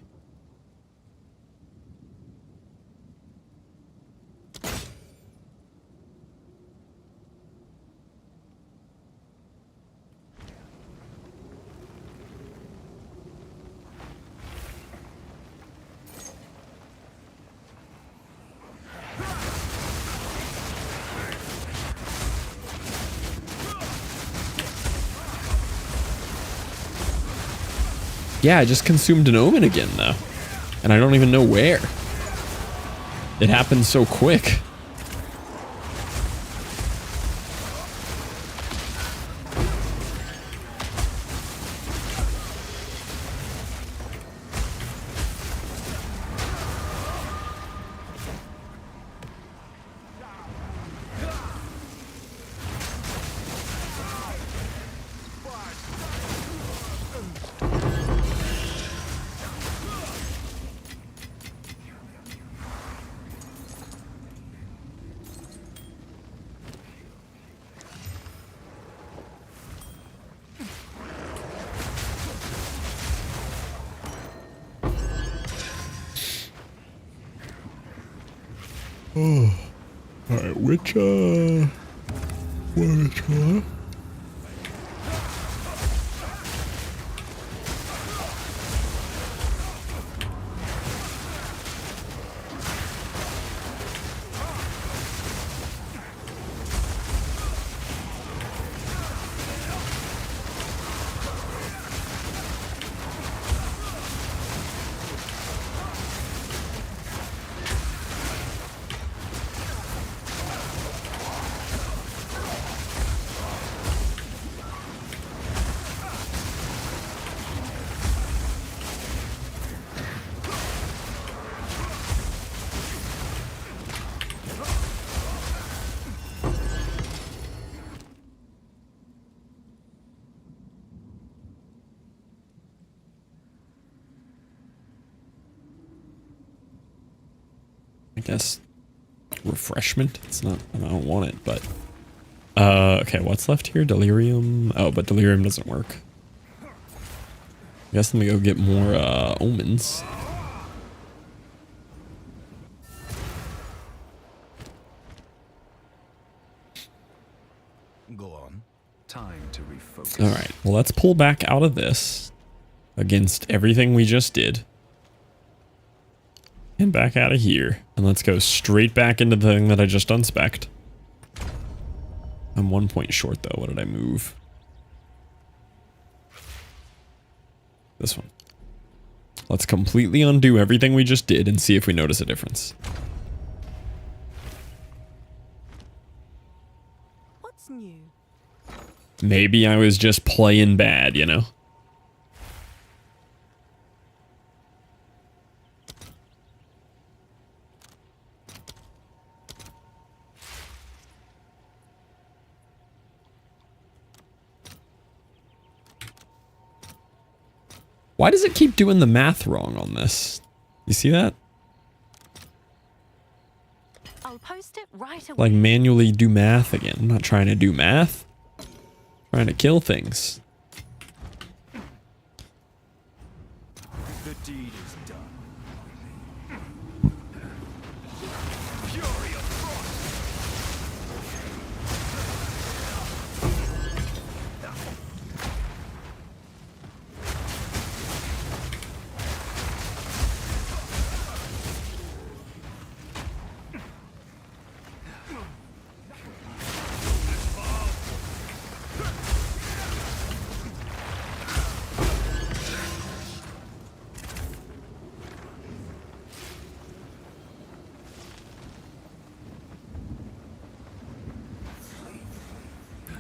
Yeah, I just consumed an omen again, though. And I don't even know where. It happened so quick. Oh, all right. Which one? I guess refreshment. It's not. I don't want it, but okay. What's left here? Delirium. Oh, but delirium doesn't work. I guess let me go get more omens. Go on. Time to refocus. All right. Well, let's pull back out of this against everything we just did. And back out of here. And let's go straight back into the thing that I just unspec'd. I'm 1 point short though. What did I move? This one. Let's completely undo everything we just did and see if we notice a difference. What's new? Maybe I was just playing bad, you know? Why does it keep doing the math wrong on this? You see that? I'll post it right away. Like manually do math again. I'm not trying to do math. I'm trying to kill things. The deed is done.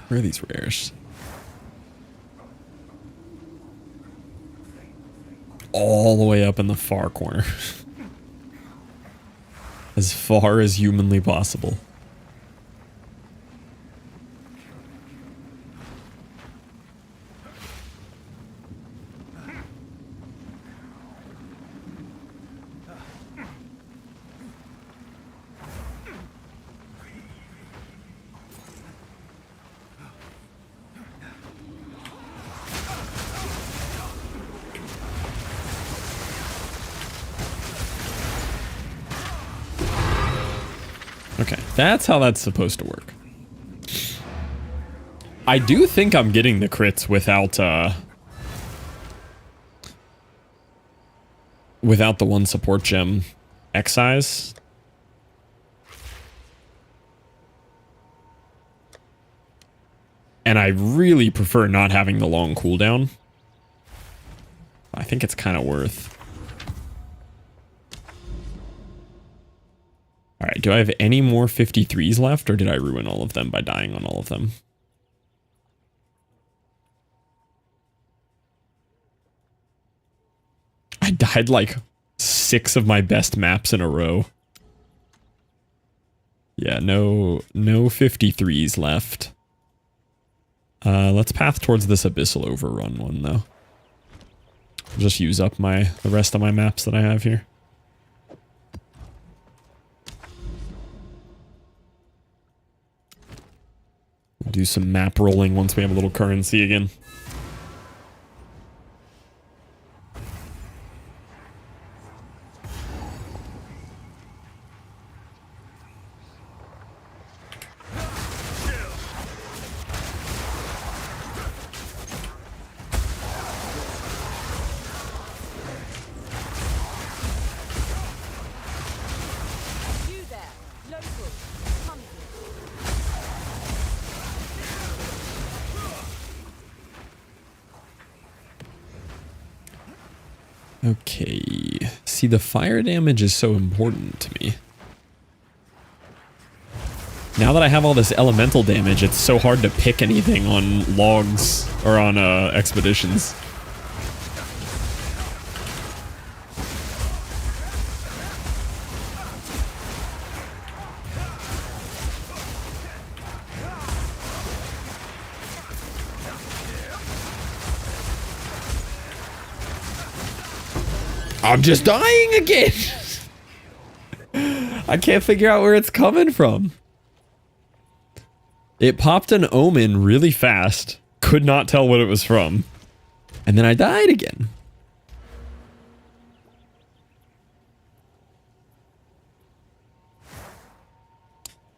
Where are these rares? All the way up in the far corner. As far as humanly possible. Okay, that's how that's supposed to work. I do think I'm getting the crits without without the one support gem excise. And I really prefer not having the long cooldown. I think it's kind of worth. All right, do I have any more 53s left, or did I ruin all of them by dying on all of them? I died like 6 of my best maps in a row. Yeah, no 53s left. Let's path towards this Abyssal Overrun one, though. I'll just use up the rest of my maps that I have here. We'll do some map rolling once we have a little currency again. You there, local. Come here. Okay. See, the fire damage is so important to me. Now that I have all this elemental damage, it's so hard to pick anything on logs or on expeditions. I'm just dying again. I can't figure out where it's coming from. It popped an omen really fast. Could not tell what it was from. And then I died again.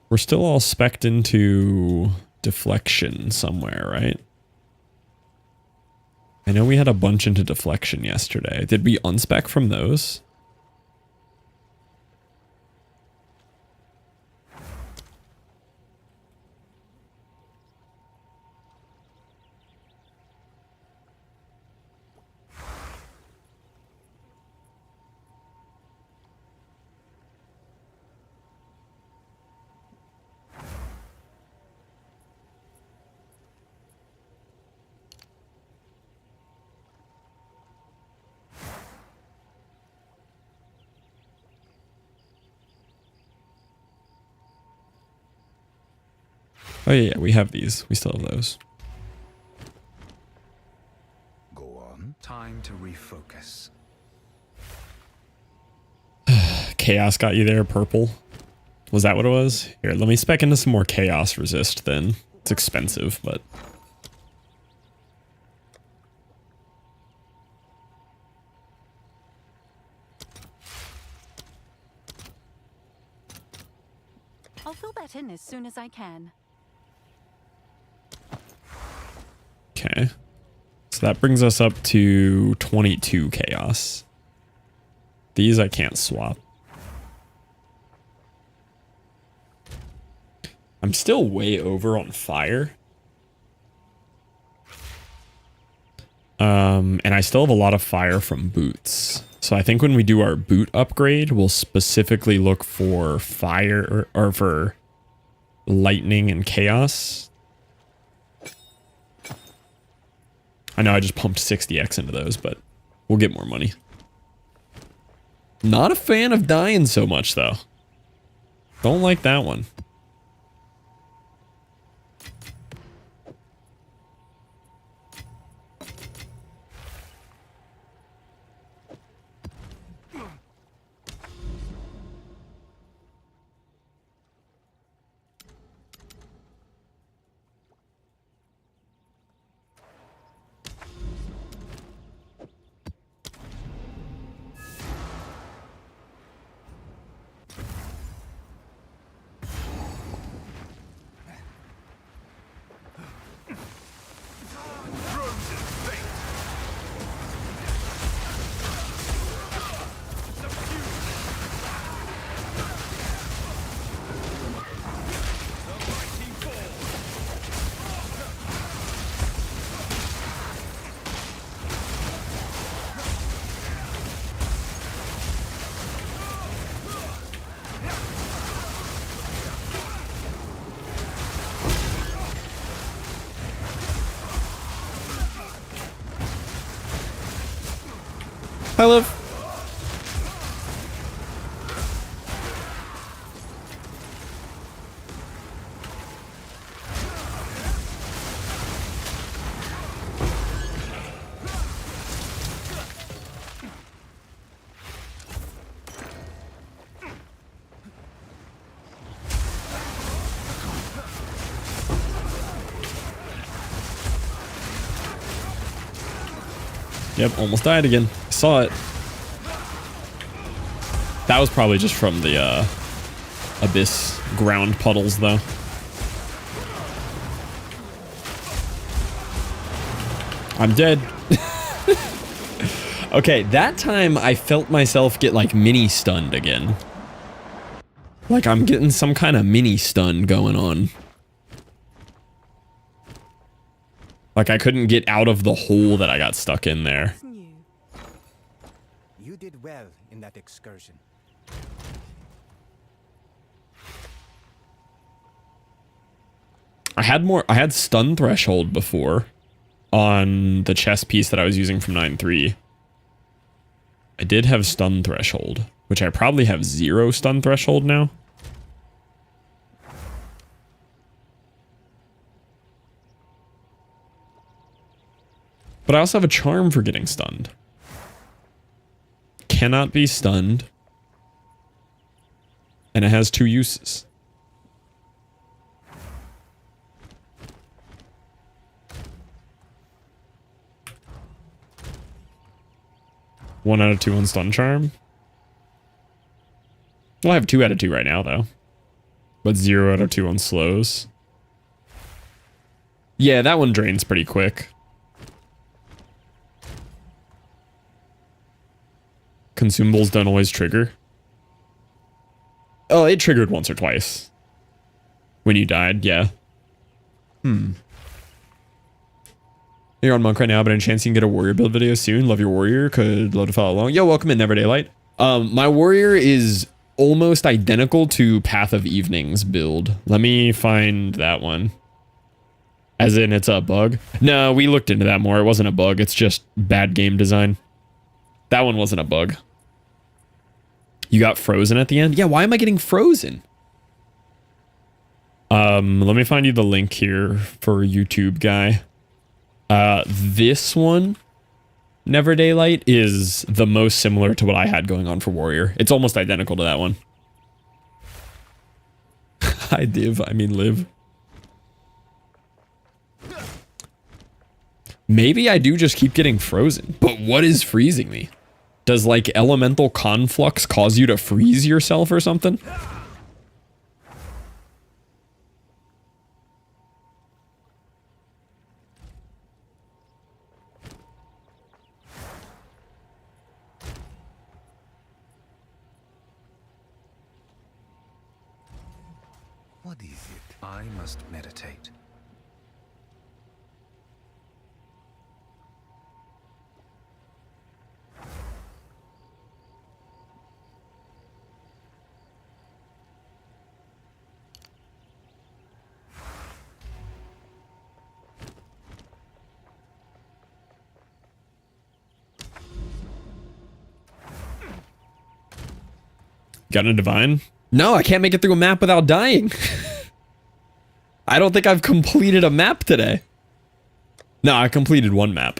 We're still all specced into deflection somewhere, right? I know we had a bunch into deflection yesterday. Did we unspec from those? Oh yeah, we have these. We still have those. Go on. Time to refocus. Chaos got you there, purple. Was that what it was? Here, let me spec into some more chaos resist then. It's expensive, but... I'll fill that in as soon as I can. Okay. So that brings us up to 22 chaos. These I can't swap. I'm still way over on fire. And I still have a lot of fire from boots. So I think when we do our boot upgrade, we'll specifically look for fire or for lightning and chaos. I know I just pumped 60x into those, but we'll get more money. Not a fan of dying so much, though. Don't like that one. Hi, Liv. Yep, almost died again. I saw it. That was probably just from the abyss ground puddles, though. I'm dead. Okay, that time I felt myself get like mini stunned again. Like I'm getting some kind of mini stun going on. Like I couldn't get out of the hole that I got stuck in there. You did well in that excursion. I had stun threshold before on the chest piece that I was using from 9.3. I did have stun threshold, which I probably have 0 stun threshold now. But I also have a charm for getting stunned. Cannot be stunned. And it has 2 uses. One out of 2 on stun charm. Well, I have 2 out of 2 right now, though. But 0 out of 2 on slows. Yeah, that one drains pretty quick. Consumables don't always trigger. Oh, it triggered once or twice. When you died, yeah. You're on Monk right now, but any chance you can get a warrior build video soon? Love your warrior. Could love to follow along. Yo, welcome in Never Daylight. My warrior is almost identical to Path of Evenings build. Let me find that one. As in, it's a bug? No, we looked into that more. It wasn't a bug. It's just bad game design. That one wasn't a bug. You got frozen at the end? Yeah, why am I getting frozen? Let me find you the link here for YouTube guy. This one, Never Daylight, is the most similar to what I had going on for Warrior. It's almost identical to that one. Hi, Div. I mean, Liv. Maybe I do just keep getting frozen. But what is freezing me? Does, like, elemental conflux cause you to freeze yourself or something? What is it? I must meditate. Got a divine? No, I can't make it through a map without dying. I don't think I've completed a map today. No, I completed one map.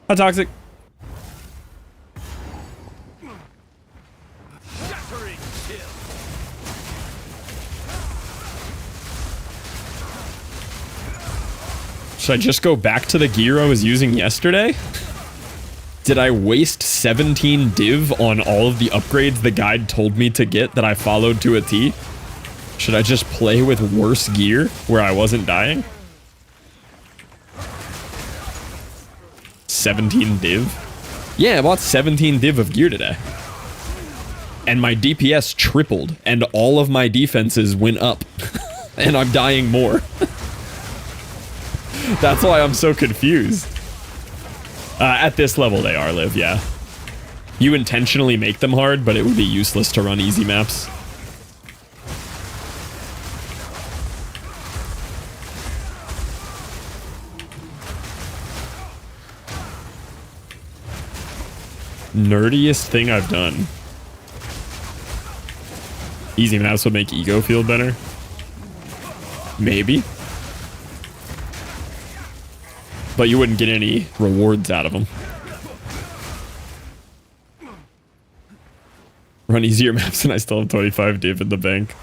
Hi, Toxic. Should I just go back to the gear I was using yesterday? Did I waste 17 div on all of the upgrades the guide told me to get that I followed to a T? Should I just play with worse gear where I wasn't dying? 17 div? Yeah, I bought 17 div of gear today. And my DPS tripled, and all of my defenses went up. And I'm dying more. That's why I'm so confused. At this level they are, Liv, yeah. You intentionally make them hard, but it would be useless to run easy maps. Nerdiest thing I've done. Easy maps would make ego feel better. Maybe. But you wouldn't get any rewards out of them. Run easier maps and I still have 25 div in the bank.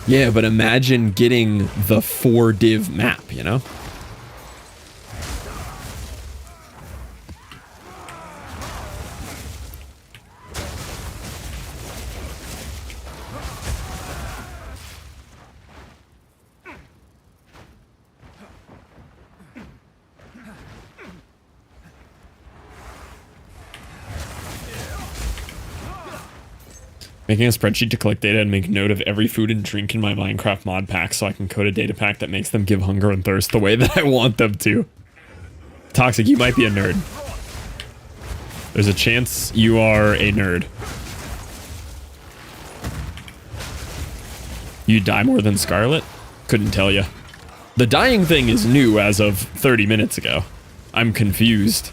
Yeah, but imagine getting the 4 div map, you know? Making a spreadsheet to collect data and make note of every food and drink in my Minecraft mod pack so I can code a data pack that makes them give hunger and thirst the way that I want them to. Toxic, you might be a nerd. There's a chance you are a nerd. You die more than Scarlet? Couldn't tell you. The dying thing is new as of 30 minutes ago. I'm confused.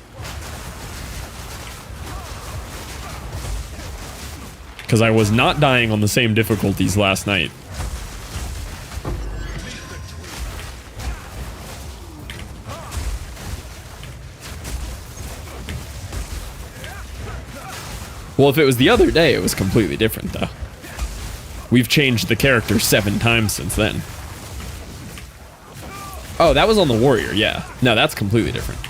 Because I was not dying on the same difficulties last night. Well, if it was the other day, it was completely different, though. We've changed the character 7 times since then. Oh, that was on the warrior, yeah. No, that's completely different.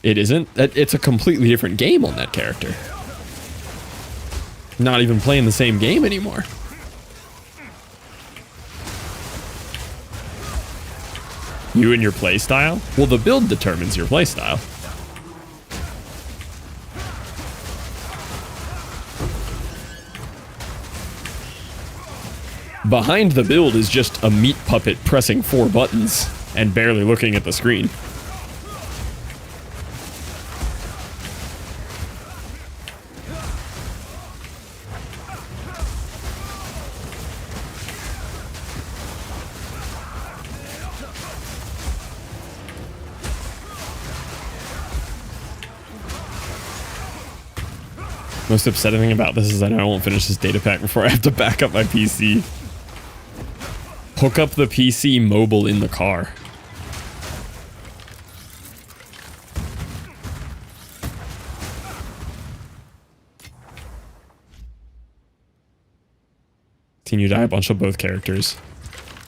It isn't. It's a completely different game on that character. Not even playing the same game anymore. You and your playstyle? Well, the build determines your playstyle. Behind the build is just a meat puppet pressing 4 buttons and barely looking at the screen. Most upsetting thing about this is I know I won't finish this data pack before I have to back up my PC. Hook up the PC mobile in the car. Continue to die a bunch of both characters.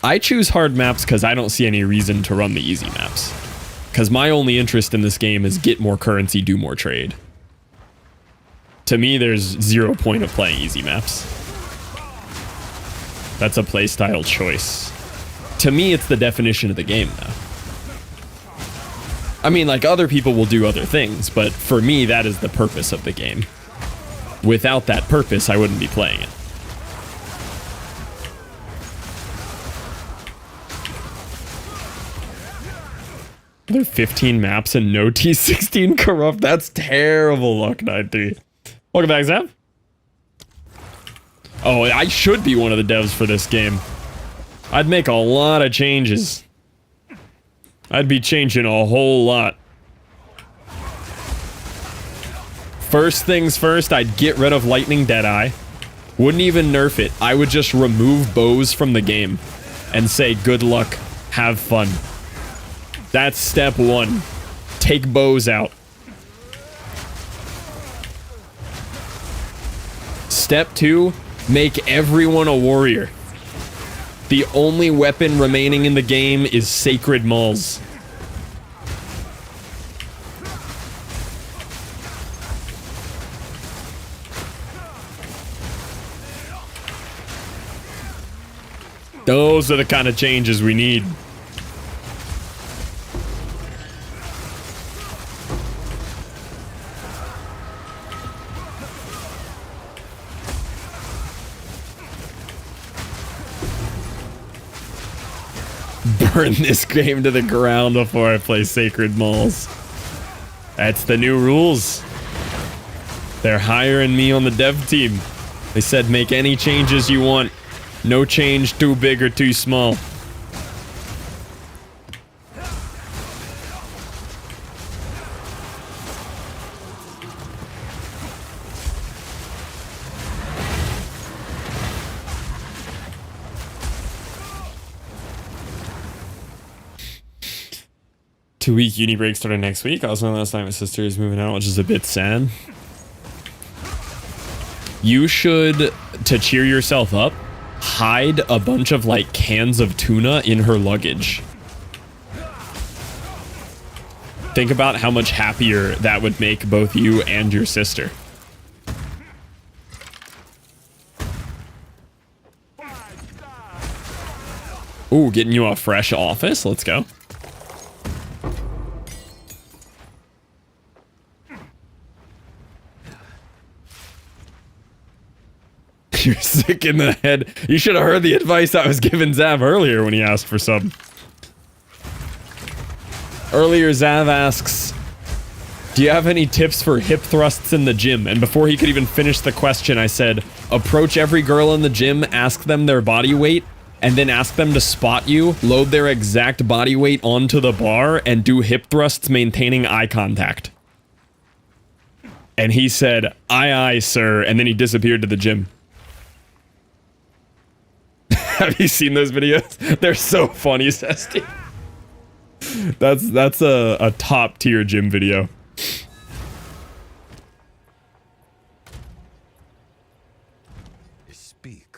I choose hard maps because I don't see any reason to run the easy maps. Because my only interest in this game is get more currency, do more trade. To me, there's 0 point of playing easy maps. That's a playstyle choice. To me, it's the definition of the game, though. I mean, like, other people will do other things, but for me, that is the purpose of the game. Without that purpose, I wouldn't be playing it. There are 15 maps and no T16 corrupt. That's terrible luck, 9-3. Welcome back, Zap. Oh, I should be one of the devs for this game. I'd make a lot of changes. I'd be changing a whole lot. First things first, I'd get rid of Lightning Deadeye. Wouldn't even nerf it. I would just remove bows from the game and say, good luck, have fun. That's step one. Take bows out. Step two, make everyone a warrior. The only weapon remaining in the game is Sacred Mauls. Those are the kind of changes we need. Burn this game to the ground before I play Sacred Mauls. That's the new rules. They're hiring me on the dev team. They said make any changes you want. No change too big or too small. Two-week uni break starting next week. Also, last night my sister is moving out, which is a bit sad. You should, to cheer yourself up, hide a bunch of like cans of tuna in her luggage. Think about how much happier that would make both you and your sister. Ooh, getting you a fresh office. Let's go. You're sick in the head. You should have heard the advice I was giving Zav earlier when he asked for sub. Earlier, Zav asks, do you have any tips for hip thrusts in the gym? And before he could even finish the question, I said, approach every girl in the gym, ask them their body weight, and then ask them to spot you, load their exact body weight onto the bar, and do hip thrusts maintaining eye contact. And he said, aye, aye, sir, and then he disappeared to the gym. Have you seen those videos? They're so funny, Sesty. That's a top tier gym video. Speak.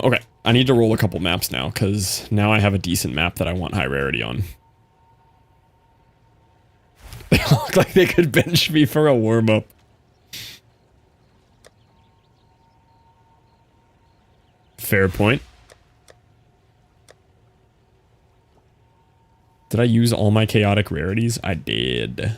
Okay. I need to roll a couple maps now, because now I have a decent map that I want high rarity on. They look like they could bench me for a warm-up. Fair point. Did I use all my chaotic rarities? I did.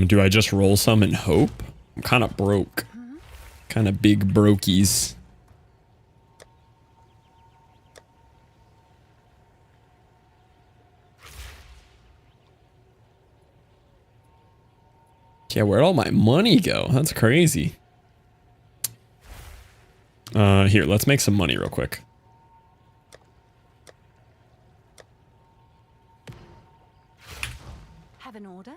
Do I just roll some and hope? I'm kind of broke. Kind of big brokies. Yeah, where'd all my money go? That's crazy. Here, let's make some money real quick. Have an order?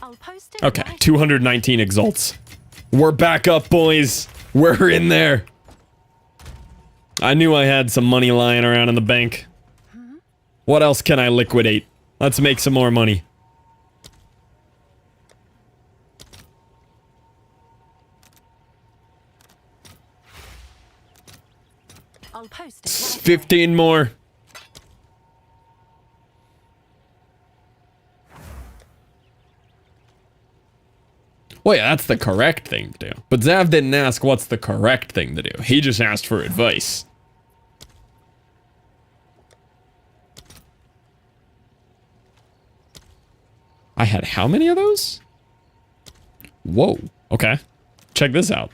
I'll post it. Okay, right 219 exalts. We're back up, boys. We're in there. I knew I had some money lying around in the bank. What else can I liquidate? Let's make some more money. I'll post it. Right 15 more. Well, yeah, that's the correct thing to do. But Zav didn't ask what's the correct thing to do. He just asked for advice. I had how many of those? Whoa. Okay. Check this out.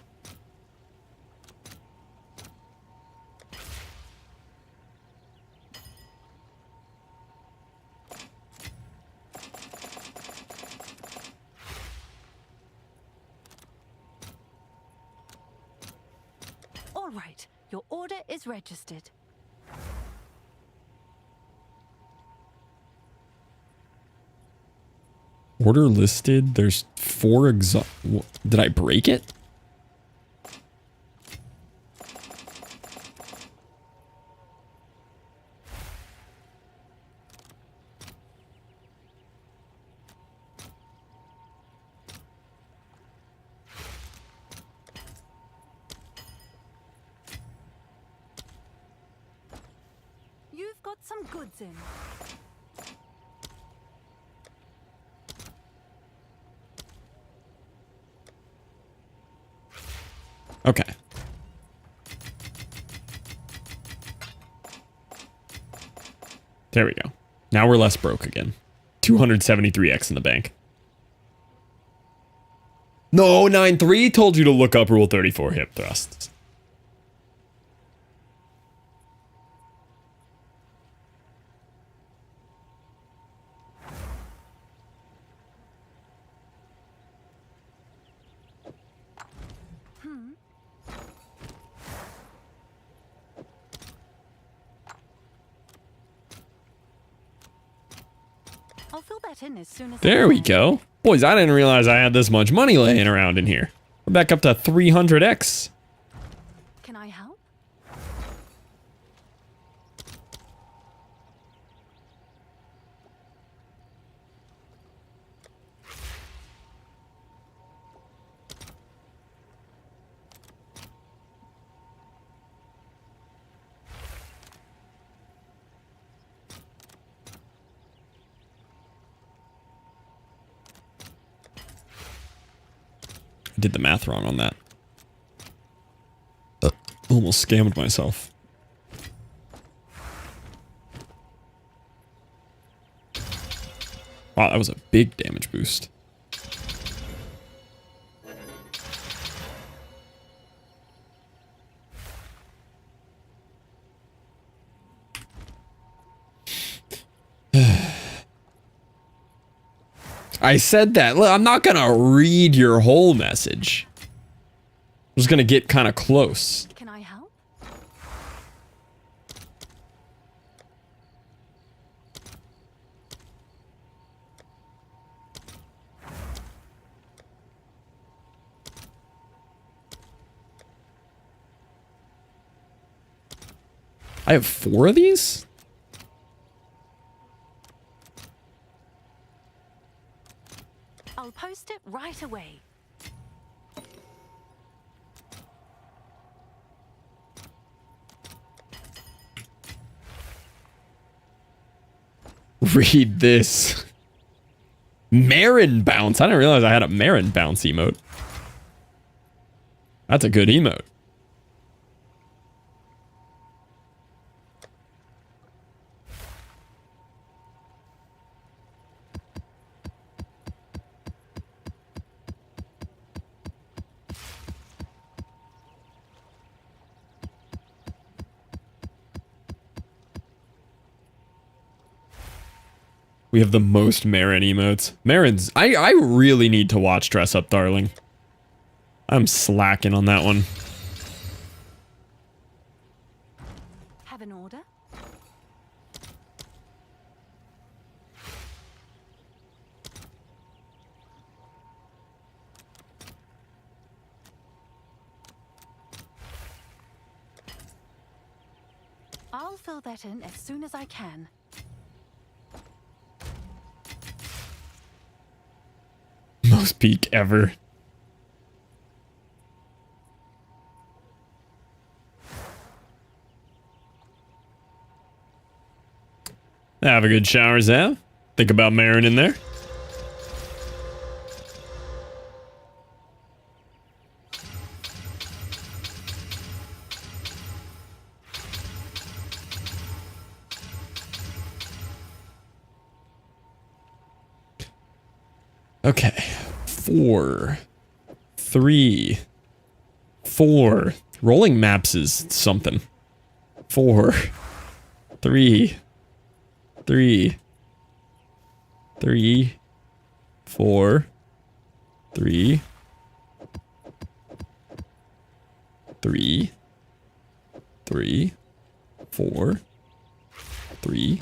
All right. Your order is registered. Order listed. There's 4 exalt. Did I break it? You've got some goods in. Okay. There we go. Now we're less broke again. 273x in the bank. No, 9-3 told you to look up Rule 34 hip thrusts. I'll fill that in as soon as There we go. Boys, I didn't realize I had this much money laying around in here. We're back up to 300x. Can I help? I did the math wrong on that. Almost scammed myself. Wow, that was a big damage boost. I said that. Look, I'm not gonna read your whole message. I'm just gonna get kind of close. Can I help? I have 4 of these? I'll post it right away. Read this. Marin bounce. I didn't realize I had a Marin bounce emote. That's a good emote. We have the most Marin emotes. Marin's... I really need to watch Dress Up Darling. I'm slacking on that one. Have an order? I'll fill that in as soon as I can. Most peak ever. Have a good shower, Zav. Think about Marin in there. Okay. 4, 3, 4. Rolling maps is something. 4, 3, 3, 3, 4, 3, 3, 3, 4, 3,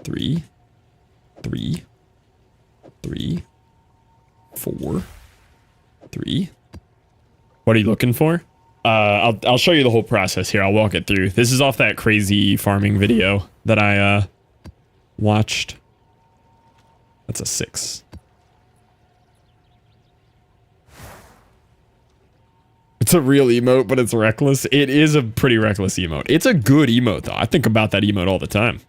3, 3, 3, 4, 3. What are you looking for? I'll show you the whole process here. I'll walk it through. This is off that crazy farming video that I watched. That's a 6. It's a real emote, but it's reckless. It is a pretty reckless emote. It's a good emote, though. I think about that emote all the time.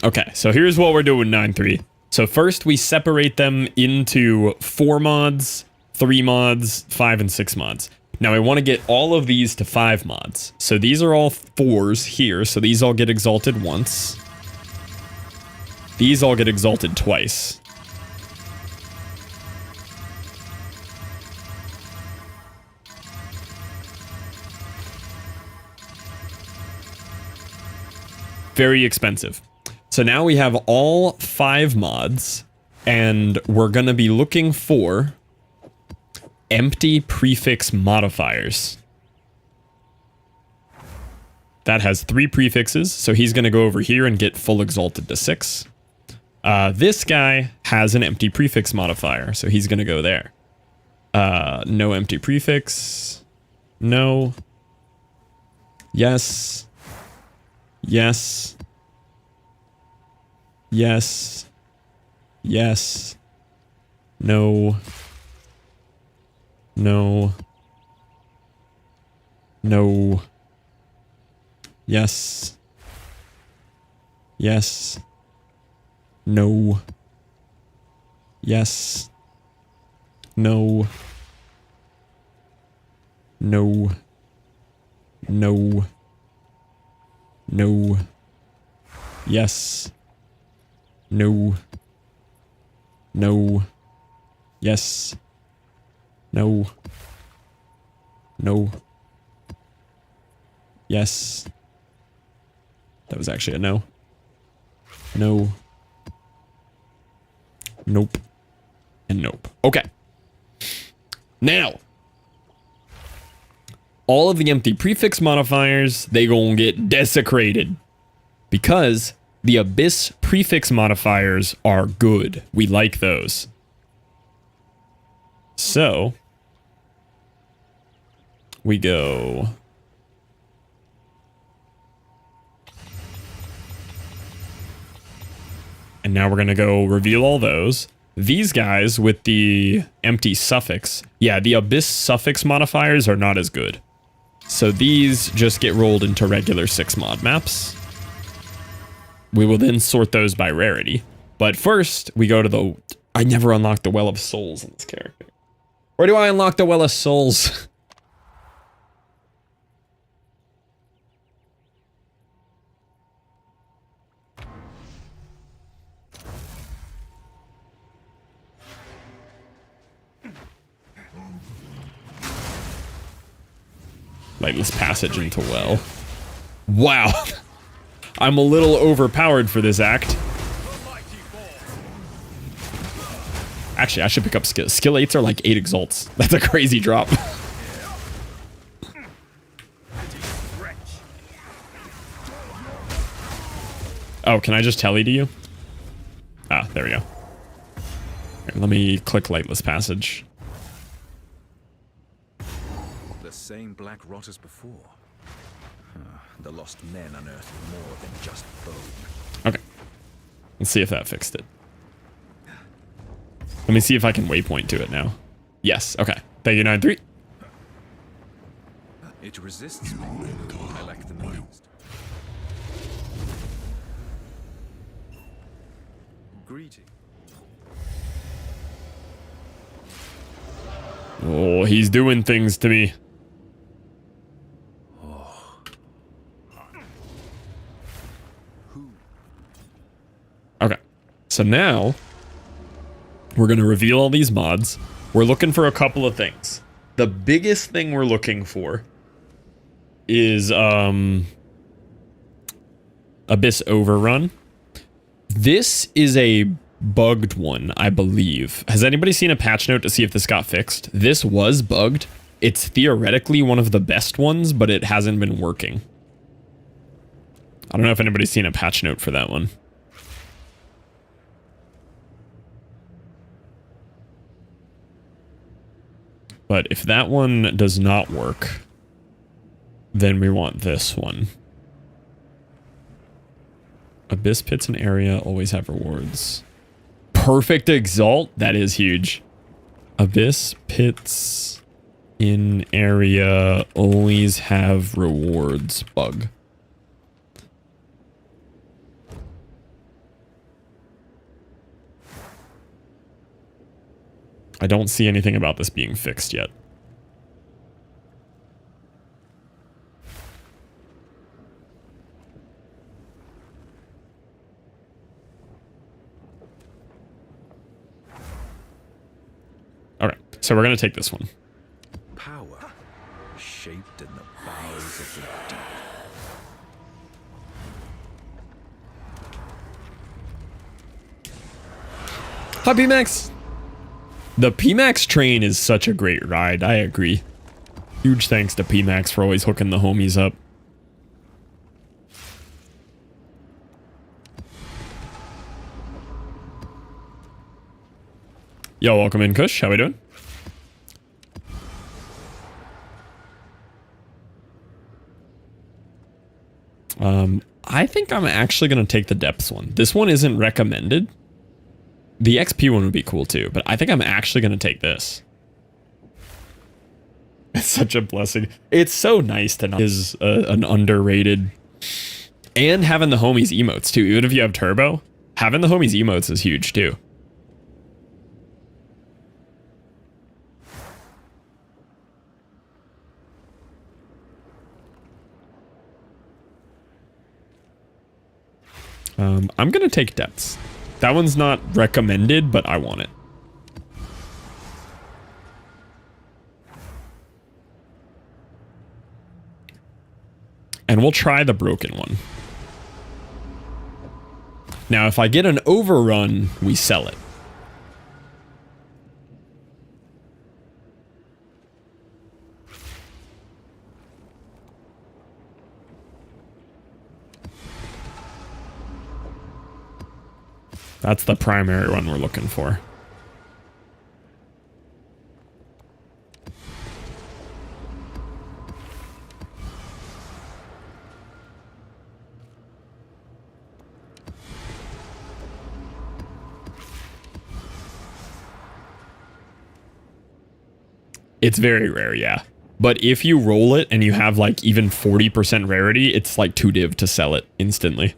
Okay, so here's what we're doing 9.3. So first we separate them into 4 mods, 3 mods, 5 and 6 mods. Now I want to get all of these to 5 mods. So these are all 4s here, so these all get exalted once. These all get exalted twice. Very expensive. So now we have all 5 mods, and we're going to be looking for empty prefix modifiers. That has 3 prefixes, so he's going to go over here and get full exalted to 6. This guy has an empty prefix modifier, so he's going to go there. No empty prefix. No. Yes. Yes. Yes. Yes. No. No. No. Yes. Yes. No. Yes. No. No. No. No. Yes. No. No. Yes. No. No. Yes. That was actually a no. No. Nope. And nope. Okay. Now, all of the empty prefix modifiers, they gonna get desecrated. Because the Abyss prefix modifiers are good. We like those. So, we go... And now we're going to go reveal all those. These guys with the empty suffix. Yeah, the Abyss suffix modifiers are not as good. So these just get rolled into regular 6 mod maps. We will then sort those by rarity. But first, we go to the... I never unlocked the Well of Souls in this character. Where do I unlock the Well of Souls? Lightless passage into well. Wow. I'm a little overpowered for this act. Actually, I should pick up skill. Skill 8s are like 8 exalts. That's a crazy drop. Oh, can I just tele to you? Ah, there we go. Here, let me click Lightless Passage. The same black rot as before. The lost men unearthed more than just bone. Okay. Let's see if that fixed it. Let me see if I can waypoint to it now. Yes, okay. Thank you, 9-3. It resists me. I lack the means. Greeting. Oh, he's doing things to me. Okay. So now we're going to reveal all these mods. We're looking for a couple of things. The biggest thing we're looking for is Abyss Overrun. This is a bugged one, I believe. Has anybody seen a patch note to see if this got fixed? This was bugged. It's theoretically one of the best ones, but it hasn't been working. I don't know if anybody's seen a patch note for that one. But if that one does not work, then we want this one. Abyss pits in area always have rewards. Perfect Exalt? That is huge. Abyss pits in area always have rewards bug. I don't see anything about this being fixed yet. Okay, so we're going to take this one. Power shaped in the bowels of the deep. Hi, PMax! The PMax train is such a great ride, I agree. Huge thanks to PMax for always hooking the homies up. Yo, welcome in, Kush. How we doing? I think I'm actually going to take the depths one. This one isn't recommended. The XP one would be cool too, but I think I'm actually going to take this. It's such a blessing. It's so nice to not is an underrated, and having the homies emotes too. Even if you have turbo, having the homies emotes is huge too. I'm going to take depths. That one's not recommended, but I want it. And we'll try the broken one. Now, if I get an overrun, we sell it. That's the primary one we're looking for. It's very rare, yeah. But if you roll it and you have like even 40% rarity, it's like 2 div to sell it instantly.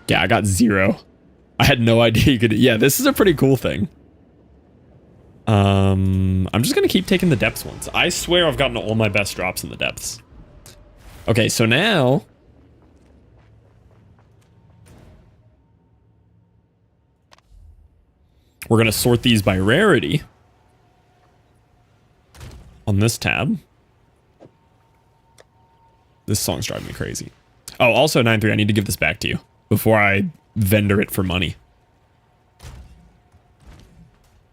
Yeah, I got 0. I had no idea you could. Yeah, this is a pretty cool thing. I'm just gonna keep taking the depths ones. I swear I've gotten all my best drops in the depths. Okay, so now we're gonna sort these by rarity on this tab. This song's driving me crazy. Oh, also 9-3, I need to give this back to you before I vendor it for money.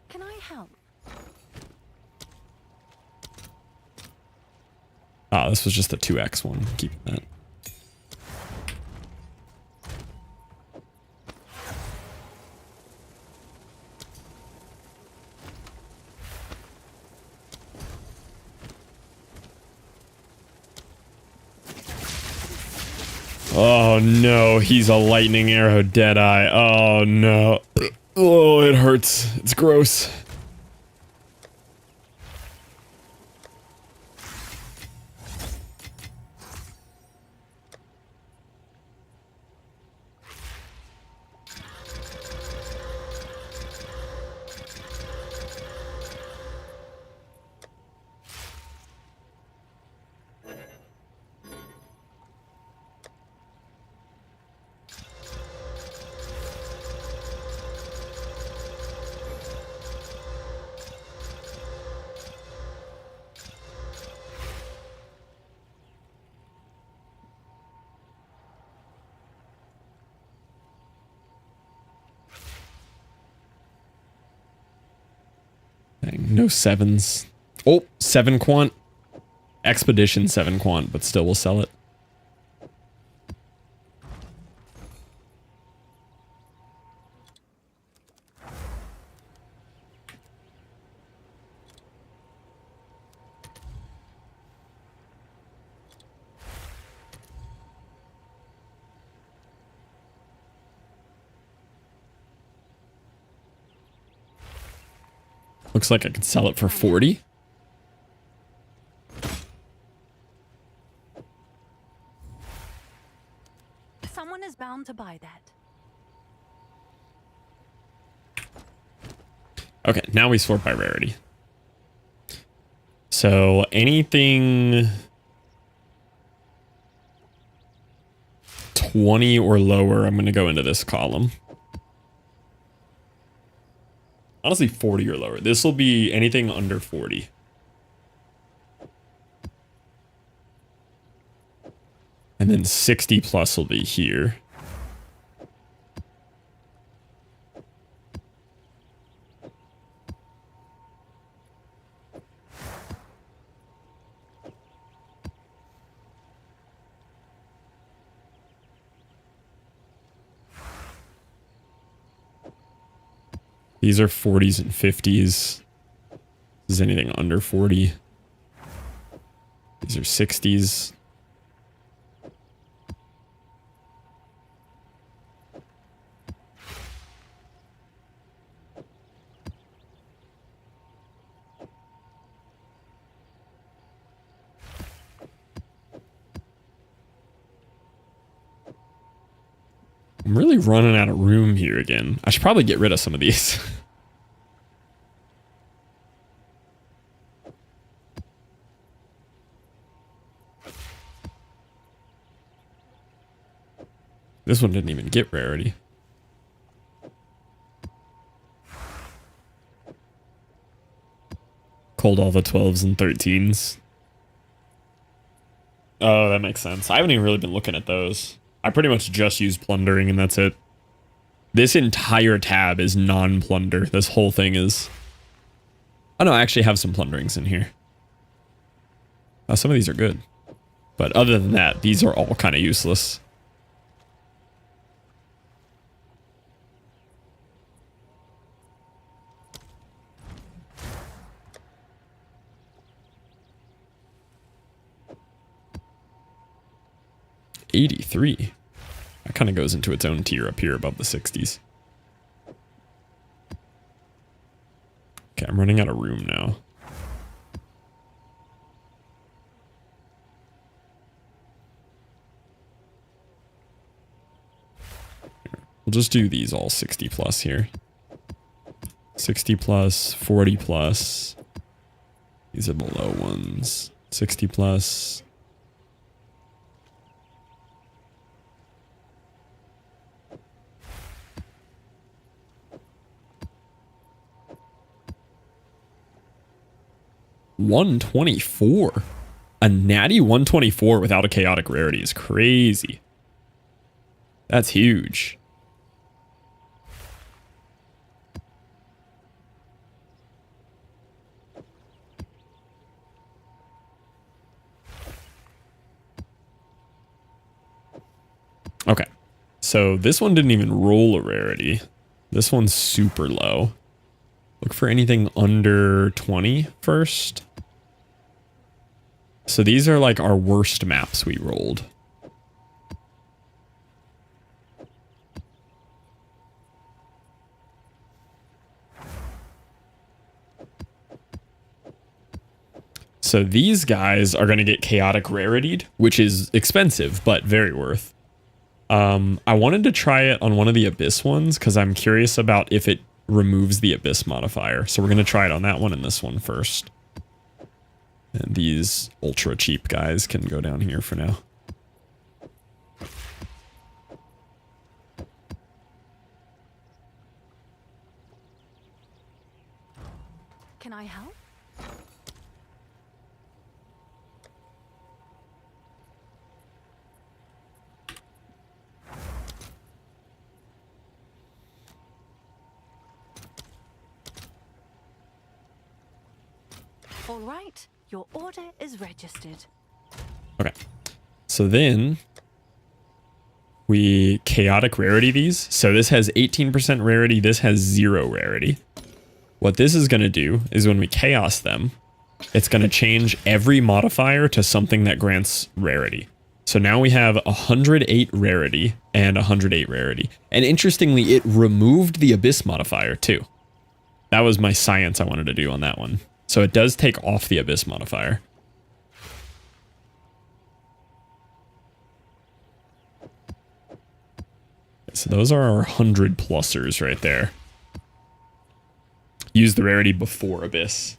Can I help? Ah, this was just a 2x one. Keep that. Oh no, he's a lightning arrow deadeye. Oh no. Oh, it hurts. It's gross. Dang, no 7s. Oh, 7 quant. Expedition 7 quant, but still we'll sell it. Looks like I could sell it for 40. Someone is bound to buy that. Okay, now we sort by rarity. So anything 20 or lower, I'm going to go into this column. Honestly, 40 or lower. This will be anything under 40. And then 60 plus will be here. These are 40s and 50s. Is anything under 40? These are 60s. I'm really running out of room here again. I should probably get rid of some of these. This one didn't even get rarity. Culled all the 12s and 13s. Oh, that makes sense. I haven't even really been looking at those. I pretty much just use plundering and that's it. This entire tab is non-plunder. This whole thing is... Oh no, I actually have some plunderings in here. Oh, some of these are good. But other than that, these are all kind of useless. $83. That kind of goes into its own tier up here above the 60s. Okay, I'm running out of room now. We'll just do these all 60 plus here. 60 plus, 40 plus. These are the low ones. 60 plus. $124. A natty 124 without a chaotic rarity is crazy. That's huge. Okay. So this one didn't even roll a rarity. This one's super low. Look for anything under 20 first. So these are like our worst maps we rolled. So these guys are going to get chaotic raritied, which is expensive, but very worth. I wanted to try it on one of the Abyss ones because I'm curious about if it removes the Abyss modifier. So we're going to try it on that one and this one first. And these ultra cheap guys can go down here for now. Can I help? All right, your order is registered. Okay. So then we chaotic rarity these. So this has 18% rarity. This has 0 rarity. What this is going to do is when we chaos them, it's going to change every modifier to something that grants rarity. So now we have 108 rarity and 108 rarity. And interestingly, it removed the Abyss modifier too. That was my science I wanted to do on that one. So it does take off the Abyss modifier. So those are our 100 plussers right there. Use the rarity before Abyss.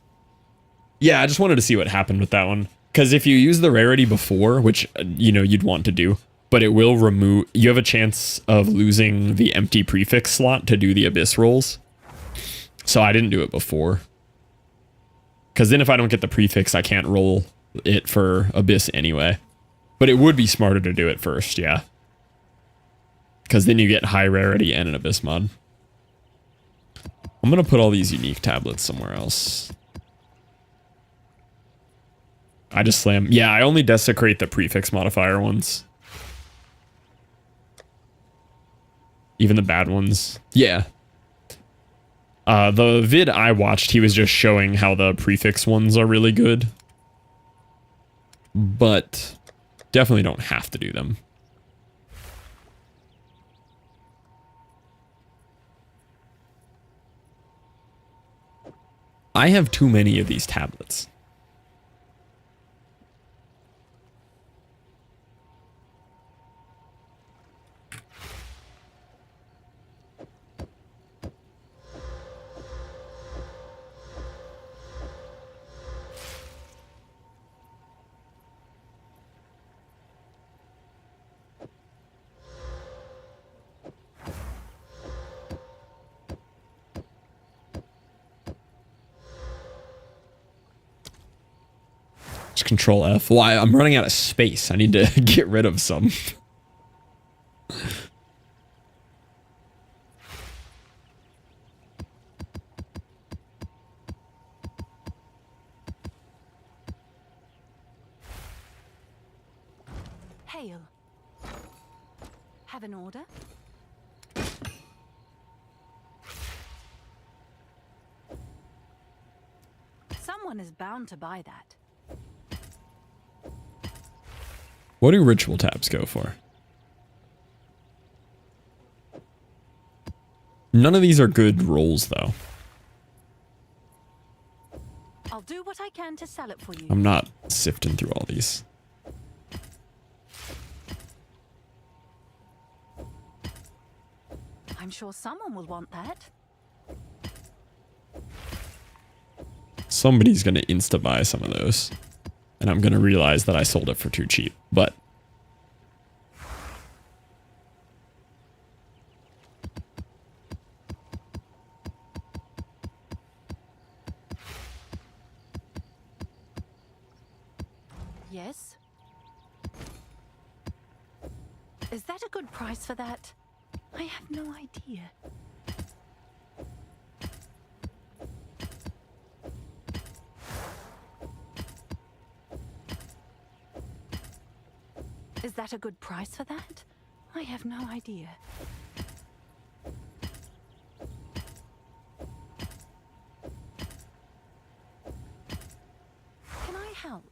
Yeah, I just wanted to see what happened with that one. Because if you use the rarity before, which, you know, you'd want to do, but it will remove... You have a chance of losing the empty prefix slot to do the Abyss rolls. So I didn't do it before. Because then if I don't get the prefix, I can't roll it for Abyss anyway. But it would be smarter to do it first, yeah. Because then you get high rarity and an Abyss mod. I'm going to put all these unique tablets somewhere else. I just slam... Yeah, I only desecrate the prefix modifier ones. Even the bad ones. Yeah. The vid I watched, he was just showing how the prefix ones are really good. But definitely don't have to do them. I have too many of these tablets. Just Control F. Well, I'm running out of space. I need to get rid of some. Hail. Have an order? Someone is bound to buy that. What do ritual tabs go for? None of these are good rolls, though. I'll do what I can to sell it for you. I'm not sifting through all these. I'm sure someone will want that. Somebody's going to insta-buy some of those. And I'm going to realize that I sold it for too cheap. But Yes. Is that a good price for that? I have no idea. Is that a good price for that? I have no idea. Can I help?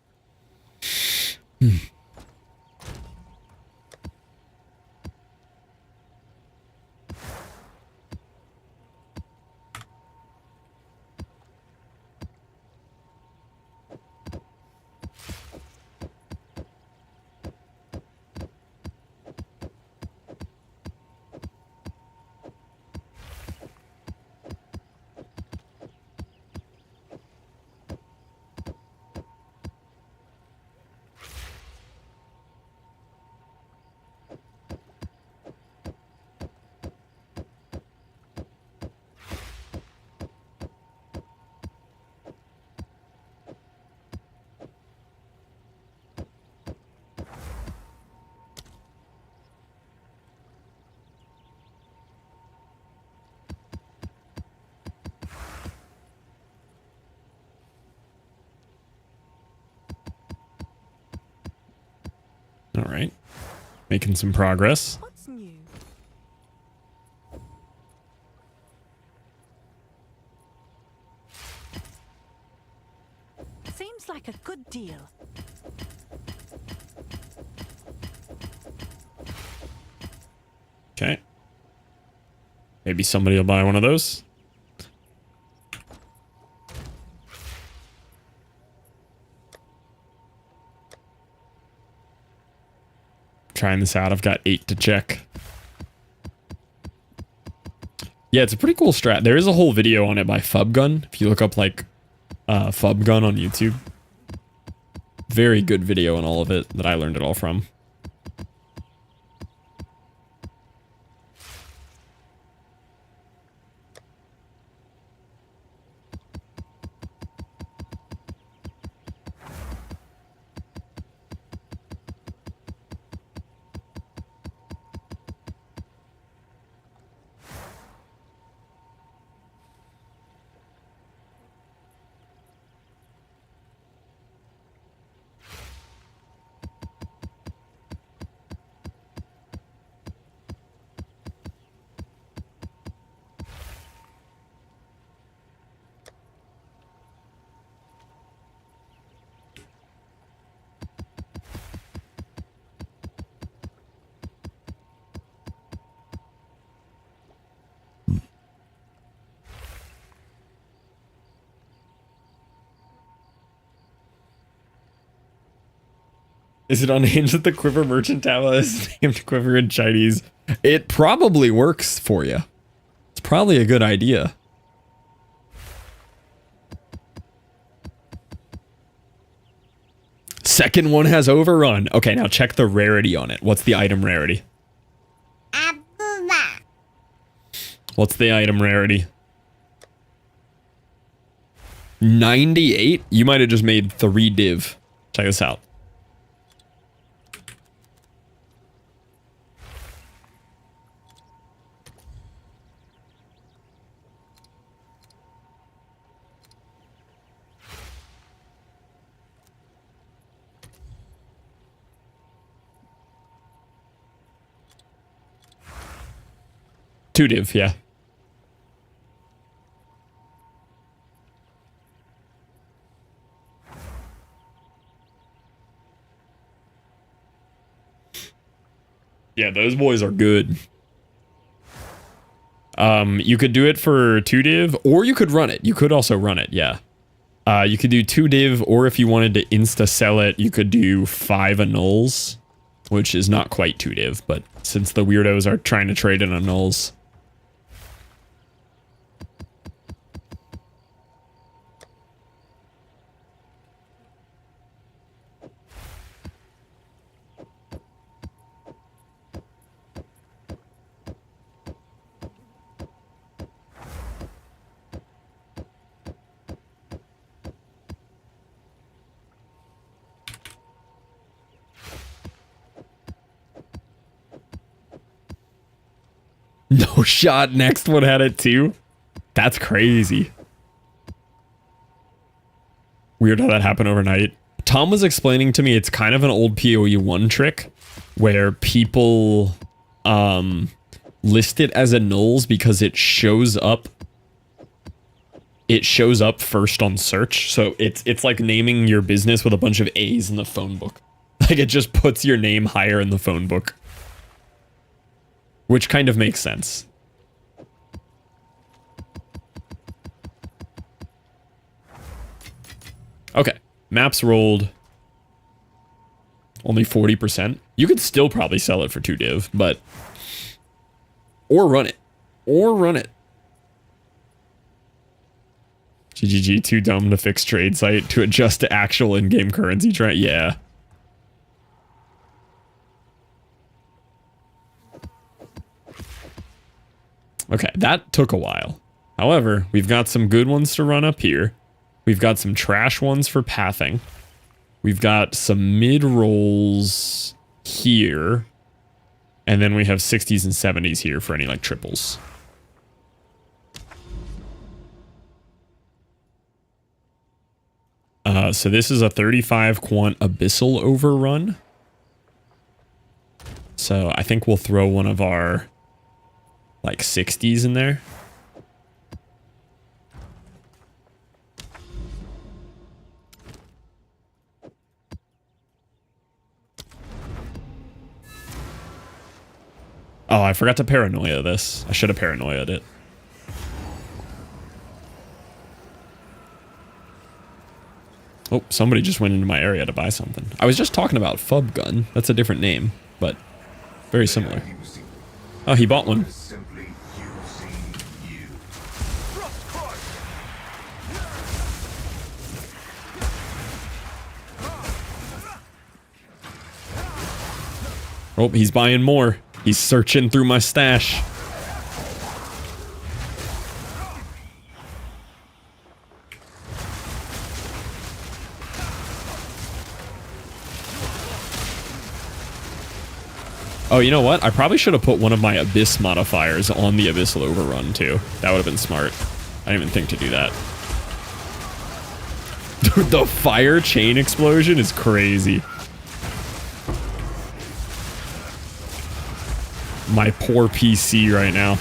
All right. Making some progress. What's new? Seems like a good deal. Okay. Maybe somebody will buy one of those. Trying this out. I've got 8 to check. Yeah, it's a pretty cool strat. There is a whole video on it by Fubgun. If you look up like Fubgun on YouTube. Very good video on all of it that I learned it all from. Is it unhinged that the Quiver Merchant Tower is named Quiver in Chinese? It probably works for you. It's probably a good idea. Second one has overrun. Okay, now check the rarity on it. What's the item rarity? What's the item rarity? 98? You might have just made 3 div. Check this out. Two div, yeah. Yeah, those boys are good. You could do it for 2 div, or you could run it. You could also run it, yeah. You could do 2 div, or if you wanted to insta sell it, you could do 5 annuls, which is not quite 2 div, but since the weirdos are trying to trade in annuls. No shot. Next one had it too. That's crazy. Weird how that happened overnight. Tom was explaining to me it's kind of an old POE1 trick where people list it as a nulls because it shows up first on search. So it's like naming your business with a bunch of A's in the phone book. Like it just puts your name higher in the phone book. Which kind of makes sense. Okay, maps rolled. Only 40%. You could still probably sell it for 2 div, but... Or run it. Or run it. GGG, too dumb to fix trade site to adjust to actual in-game currency trend. Yeah. Okay, that took a while. However, we've got some good ones to run up here. We've got some trash ones for pathing. We've got some mid rolls here. And then we have 60s and 70s here for any like triples. So this is a 35 quant abyssal overrun. So I think we'll throw one of our like 60s in there. Oh, I forgot to paranoia this. I should have paranoia'd it. Oh, somebody just went into my area to buy something. I was just talking about Fub Gun. That's a different name, but very similar. Oh, he bought one. Simply using you. Oh, he's buying more. He's searching through my stash. Oh, you know what? I probably should have put one of my Abyss modifiers on the Abyssal Overrun, too. That would have been smart. I didn't even think to do that. Dude, the fire chain explosion is crazy. My poor PC right now.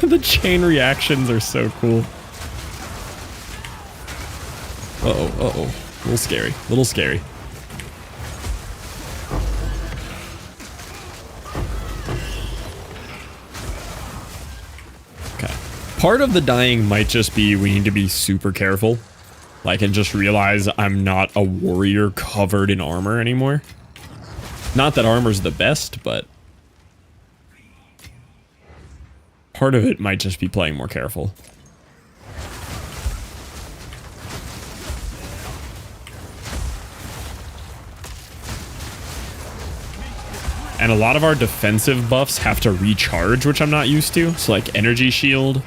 The chain reactions are so cool. Uh-oh, uh-oh. A little scary. A little scary. Okay. Part of the dying might just be we need to be super careful. Like, and just realize I'm not a warrior covered in armor anymore. Not that armor's the best, but... part of it might just be playing more careful. And a lot of our defensive buffs have to recharge, which I'm not used to. So like energy shield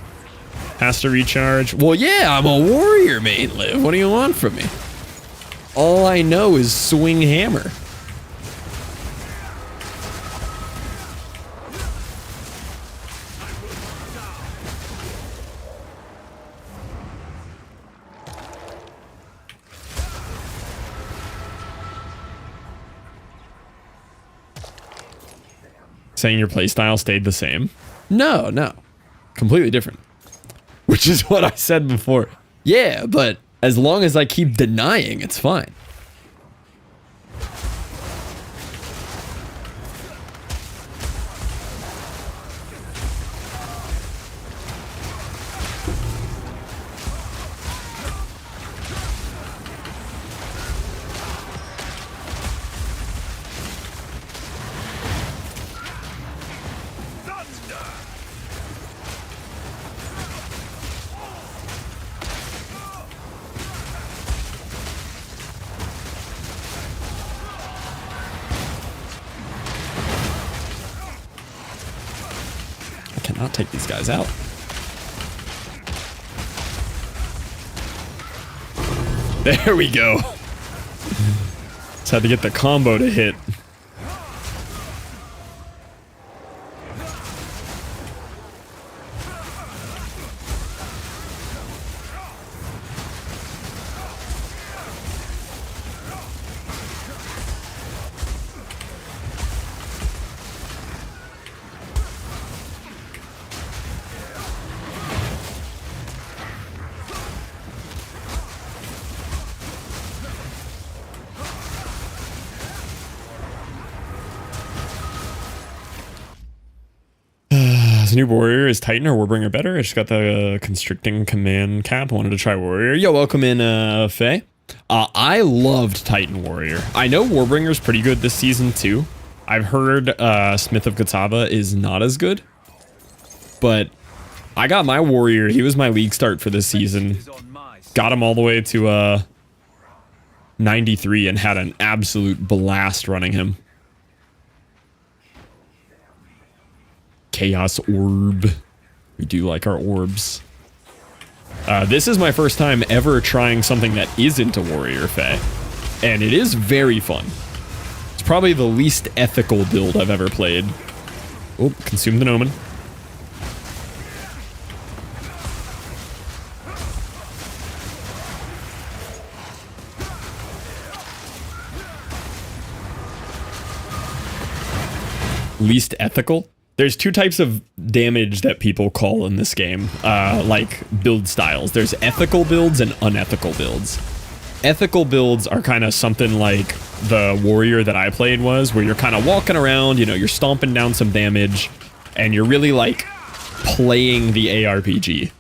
has to recharge. Well, yeah, I'm a warrior, mate, Liv. What do you want from me? All I know is swing hammer. Saying your playstyle stayed the same? No, no. Completely different. Which is what I said before. Yeah, but as long as I keep denying, it's fine. Cannot take these guys out. There we go. Just had to get the combo to hit. As a new warrior, is Titan or Warbringer better? I just got the constricting command cap. I wanted to try warrior. Yo, welcome in, Faye. I loved Titan warrior. I know Warbringer's pretty good this season too. I've heard Smith of Katava is not as good, but I got my warrior. He was my league start for this season. Got him all the way to 93 and had an absolute blast running him. Chaos orb. We do like our orbs. This is my first time ever trying something that isn't a warrior Fae, and it is very fun. It's probably the least ethical build I've ever played. Oh, consume the Nomen. Least ethical? There's two types of damage that people call in this game, like build styles. There's ethical builds and unethical builds. Ethical builds are kind of something like the warrior that I played was, where you're kind of walking around, you know, you're stomping down some damage, and you're really like playing the ARPG.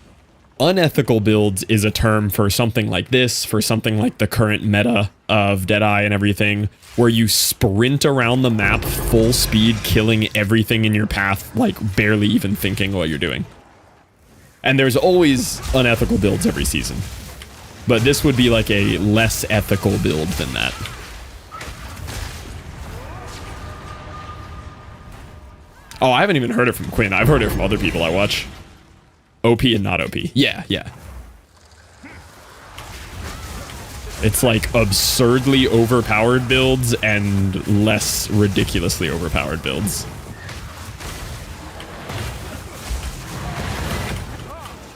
Unethical builds is a term for something like this, for something like the current meta of Deadeye and everything, where you sprint around the map full speed, killing everything in your path, like barely even thinking what you're doing. And there's always unethical builds every season, but this would be like a less ethical build than that. Oh, I haven't even heard it from Quinn. I've heard it from other people I watch. OP and not OP. Yeah, yeah. It's like absurdly overpowered builds and less ridiculously overpowered builds.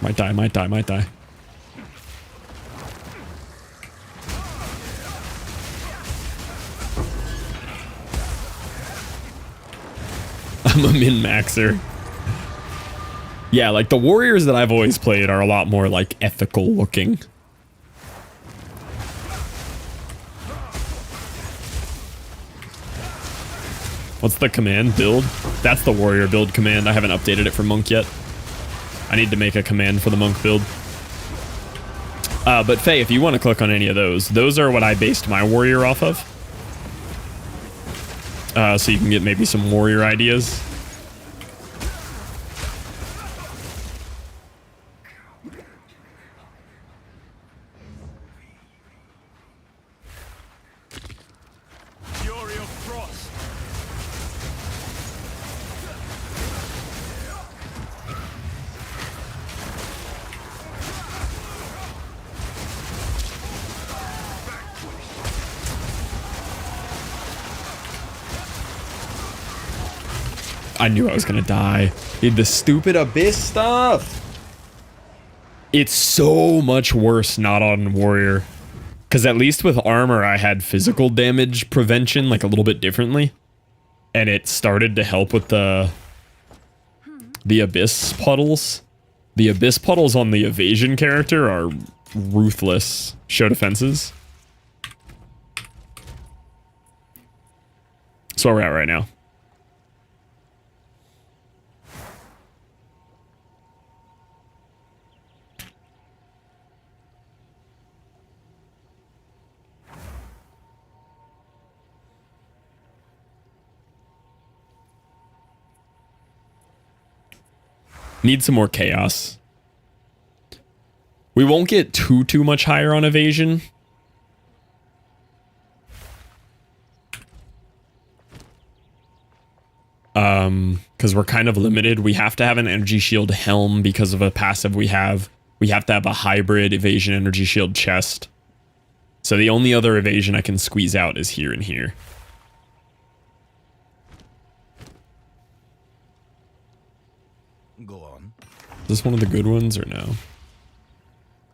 Might die, might die, might die. I'm a min-maxer. Yeah, like the warriors that I've always played are a lot more like ethical looking. What's the command build? That's the warrior build command. I haven't updated it for monk yet. I need to make a command for the monk build. But Faye, if you want to click on any of those are what I based my warrior off of. So you can get maybe some warrior ideas. I knew I was gonna die. Dude, the stupid abyss stuff. It's so much worse not on warrior. Because at least with armor, I had physical damage prevention like a little bit differently. and it started to help with the abyss puddles. The abyss puddles on the evasion character are ruthless show defenses. That's where we're at right now. Need some more chaos. We won't get too much higher on evasion. Because we're kind of limited. We have to have an energy shield helm because of a passive we have. We have to have a hybrid evasion energy shield chest. So the only other evasion I can squeeze out is here and here. Go on. Is this one of the good ones or no?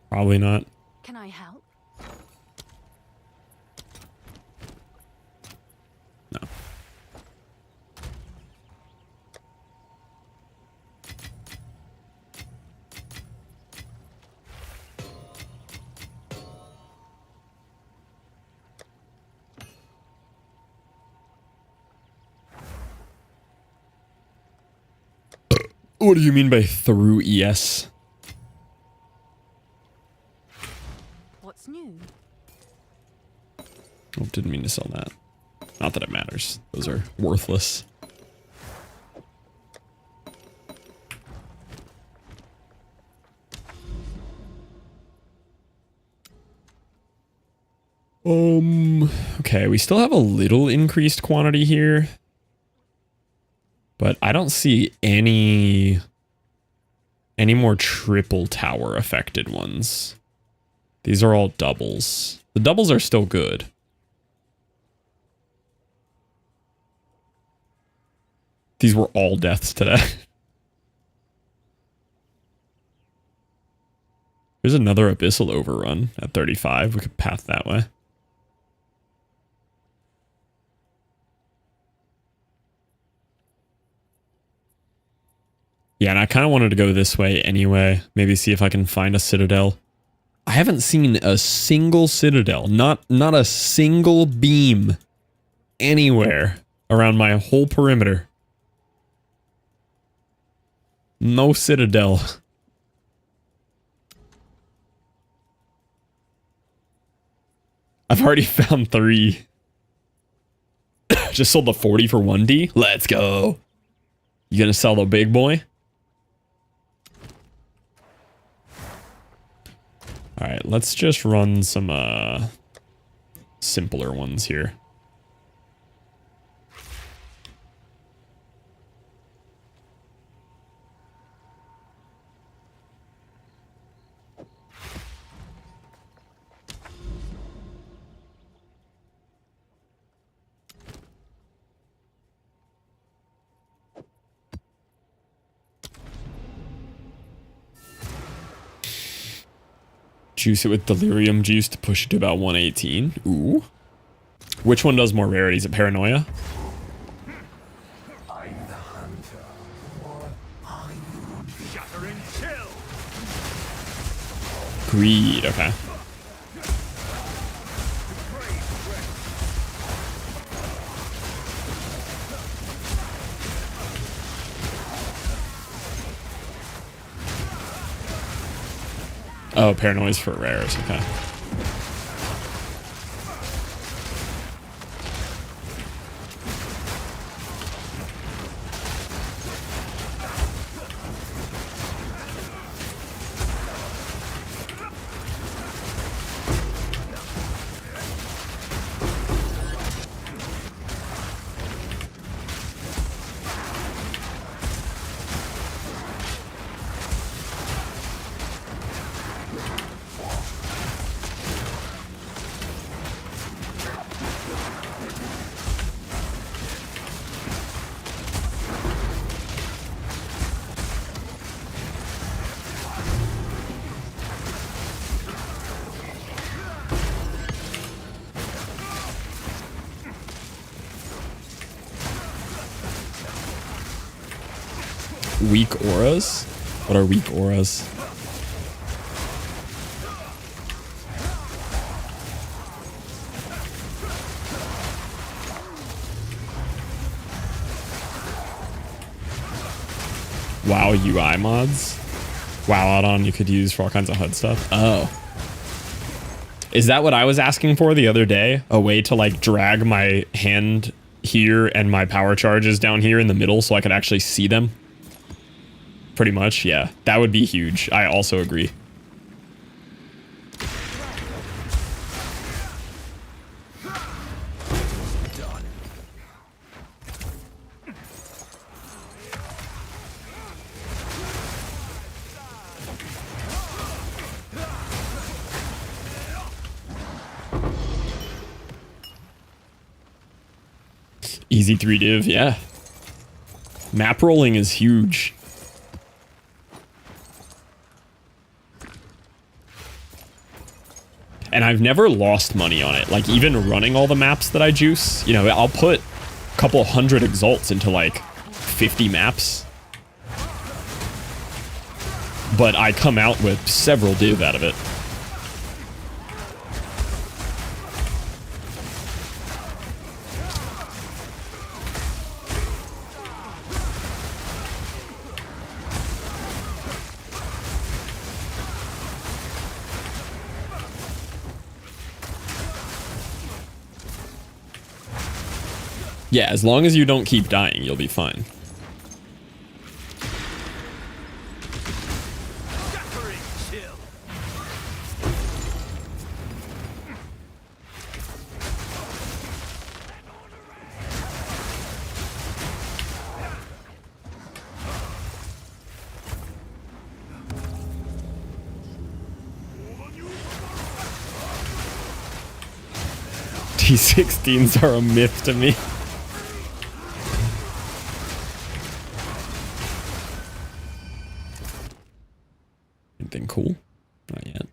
Probably not. Can I help? No. What do you mean by through ES? What's new? Oh, didn't mean to sell that. Not that it matters. Those are worthless. Okay, we still have a little increased quantity here. But I don't see any more triple tower affected ones. These are all doubles. The doubles are still good. These were all deaths today. There's another abyssal overrun at 35. We could path that way. Yeah, and I kind of wanted to go this way anyway. Maybe see if I can find a citadel. I haven't seen a single citadel. Not a single beam anywhere around my whole perimeter. No citadel. I've already found 3. Just sold the 40 for 1D. Let's go. You gonna sell the big boy? All right, let's just run some simpler ones here. Juice it with delirium juice to push it to about 118. Ooh. Which one does more rarities? Is it paranoia? I'm the hunter. Or are you? Shattering chill. Greed, okay. Oh, paranoia's for rares, okay. weak auras? What are weak auras? WoW UI mods? WoW add-on you could use for all kinds of HUD stuff? Oh. Is that what I was asking for the other day? A way to like drag my hand here and my power charges down here in the middle so I could actually see them? Pretty much, yeah. That would be huge. I also agree. Easy 3 div, yeah. Map rolling is huge. And I've never lost money on it. Like, even running all the maps that I juice, you know, I'll put a couple hundred exalts into like 50 maps. But I come out with several div out of it. Yeah, as long as you don't keep dying, you'll be fine. T16s are a myth to me. Anything cool? Not yet.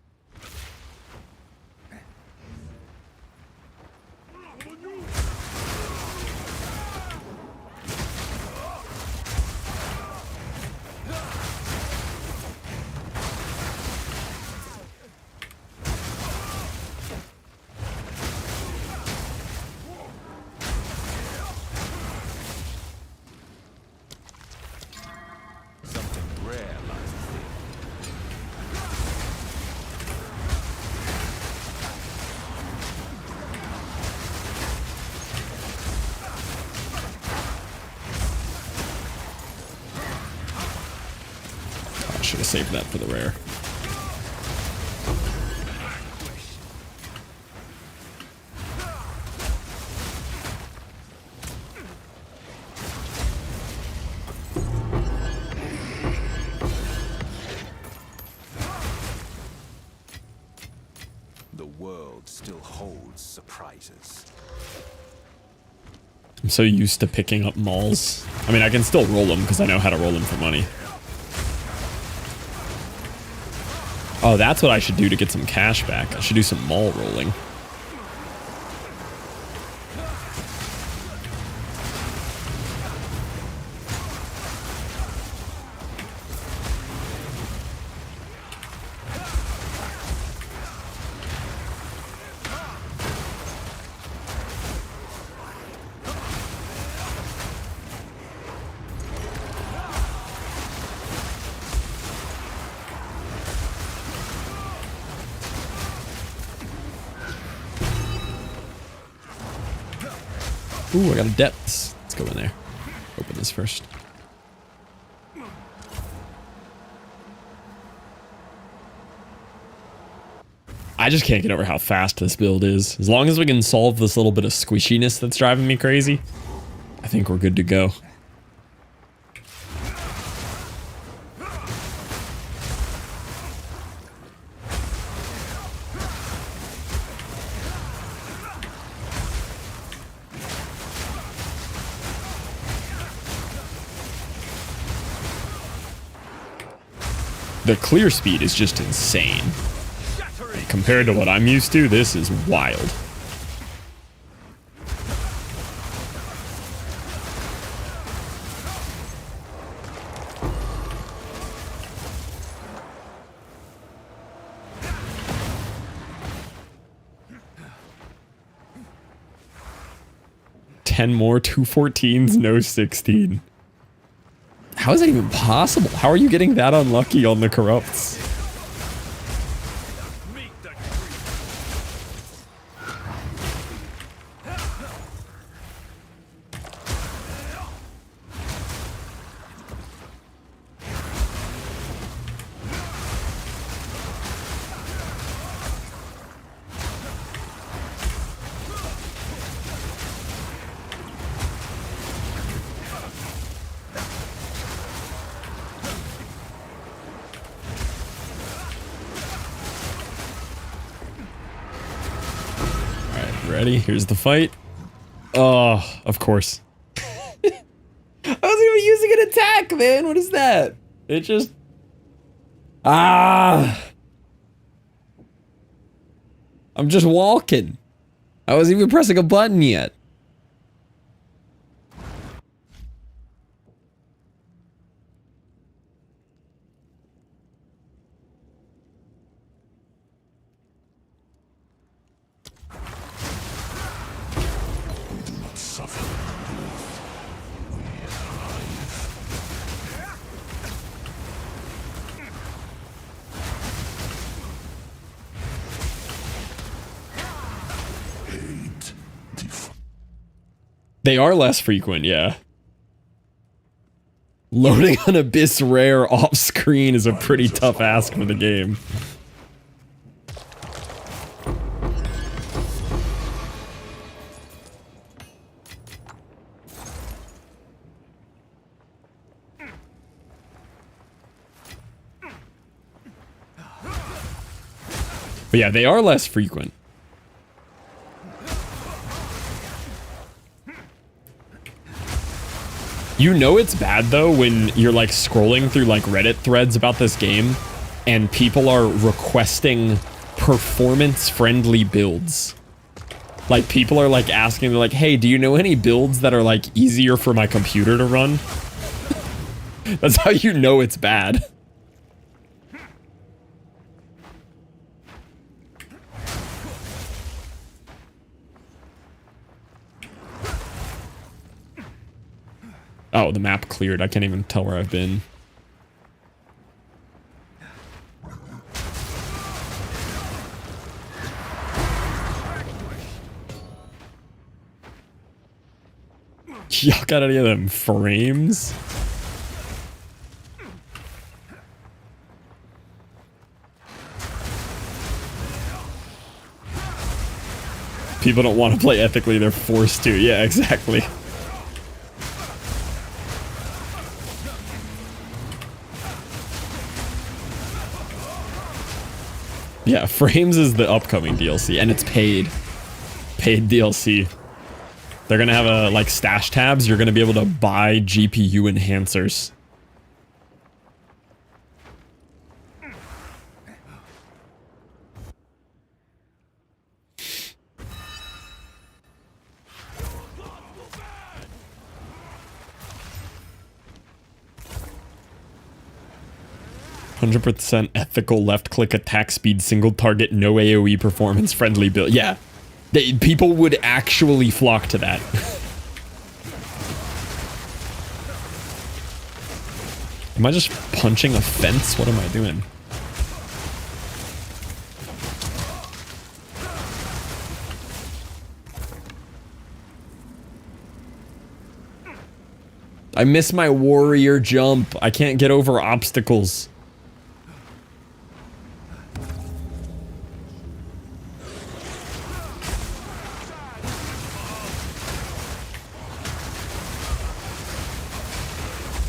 Something rare lies within. I should have saved that for the rare. The world still holds surprises. I'm so used to picking up mauls. I mean, I can still roll them because I know how to roll them for money. Oh, that's what I should do to get some cash back. I should do some maul rolling. Ooh, I got a depths. Let's go in there. Open this first. I just can't get over how fast this build is. As long as we can solve this little bit of squishiness that's driving me crazy, I think we're good to go. The clear speed is just insane. Compared to what I'm used to, this is wild. 10 more, 2 14s, no 16. How is that even possible? How are you getting that unlucky on the corrupts? Ready? Here's the fight. Oh, of course. I wasn't even using an attack, man. What is that? It just... Ah! I'm just walking. I wasn't even pressing a button yet. They are less frequent, yeah. Loading an Abyss Rare off screen is a pretty tough ask for the game. But yeah, they are less frequent. You know it's bad though when you're like scrolling through like Reddit threads about this game and people are requesting performance-friendly builds. Like people are like asking, they're like, hey, do you know any builds that are like easier for my computer to run? That's how you know it's bad. Oh, the map cleared. I can't even tell where I've been. Y'all got any of them frames? People don't want to play ethically, they're forced to. Yeah, exactly. Yeah, Frames is the upcoming DLC, and it's paid. Paid DLC. They're gonna have a, like, stash tabs. You're gonna be able to buy GPU enhancers. %, ethical left-click attack speed, single target, no AoE performance, friendly build. Yeah, people would actually flock to that. Am I just punching a fence? What am I doing? I miss my warrior jump. I can't get over obstacles.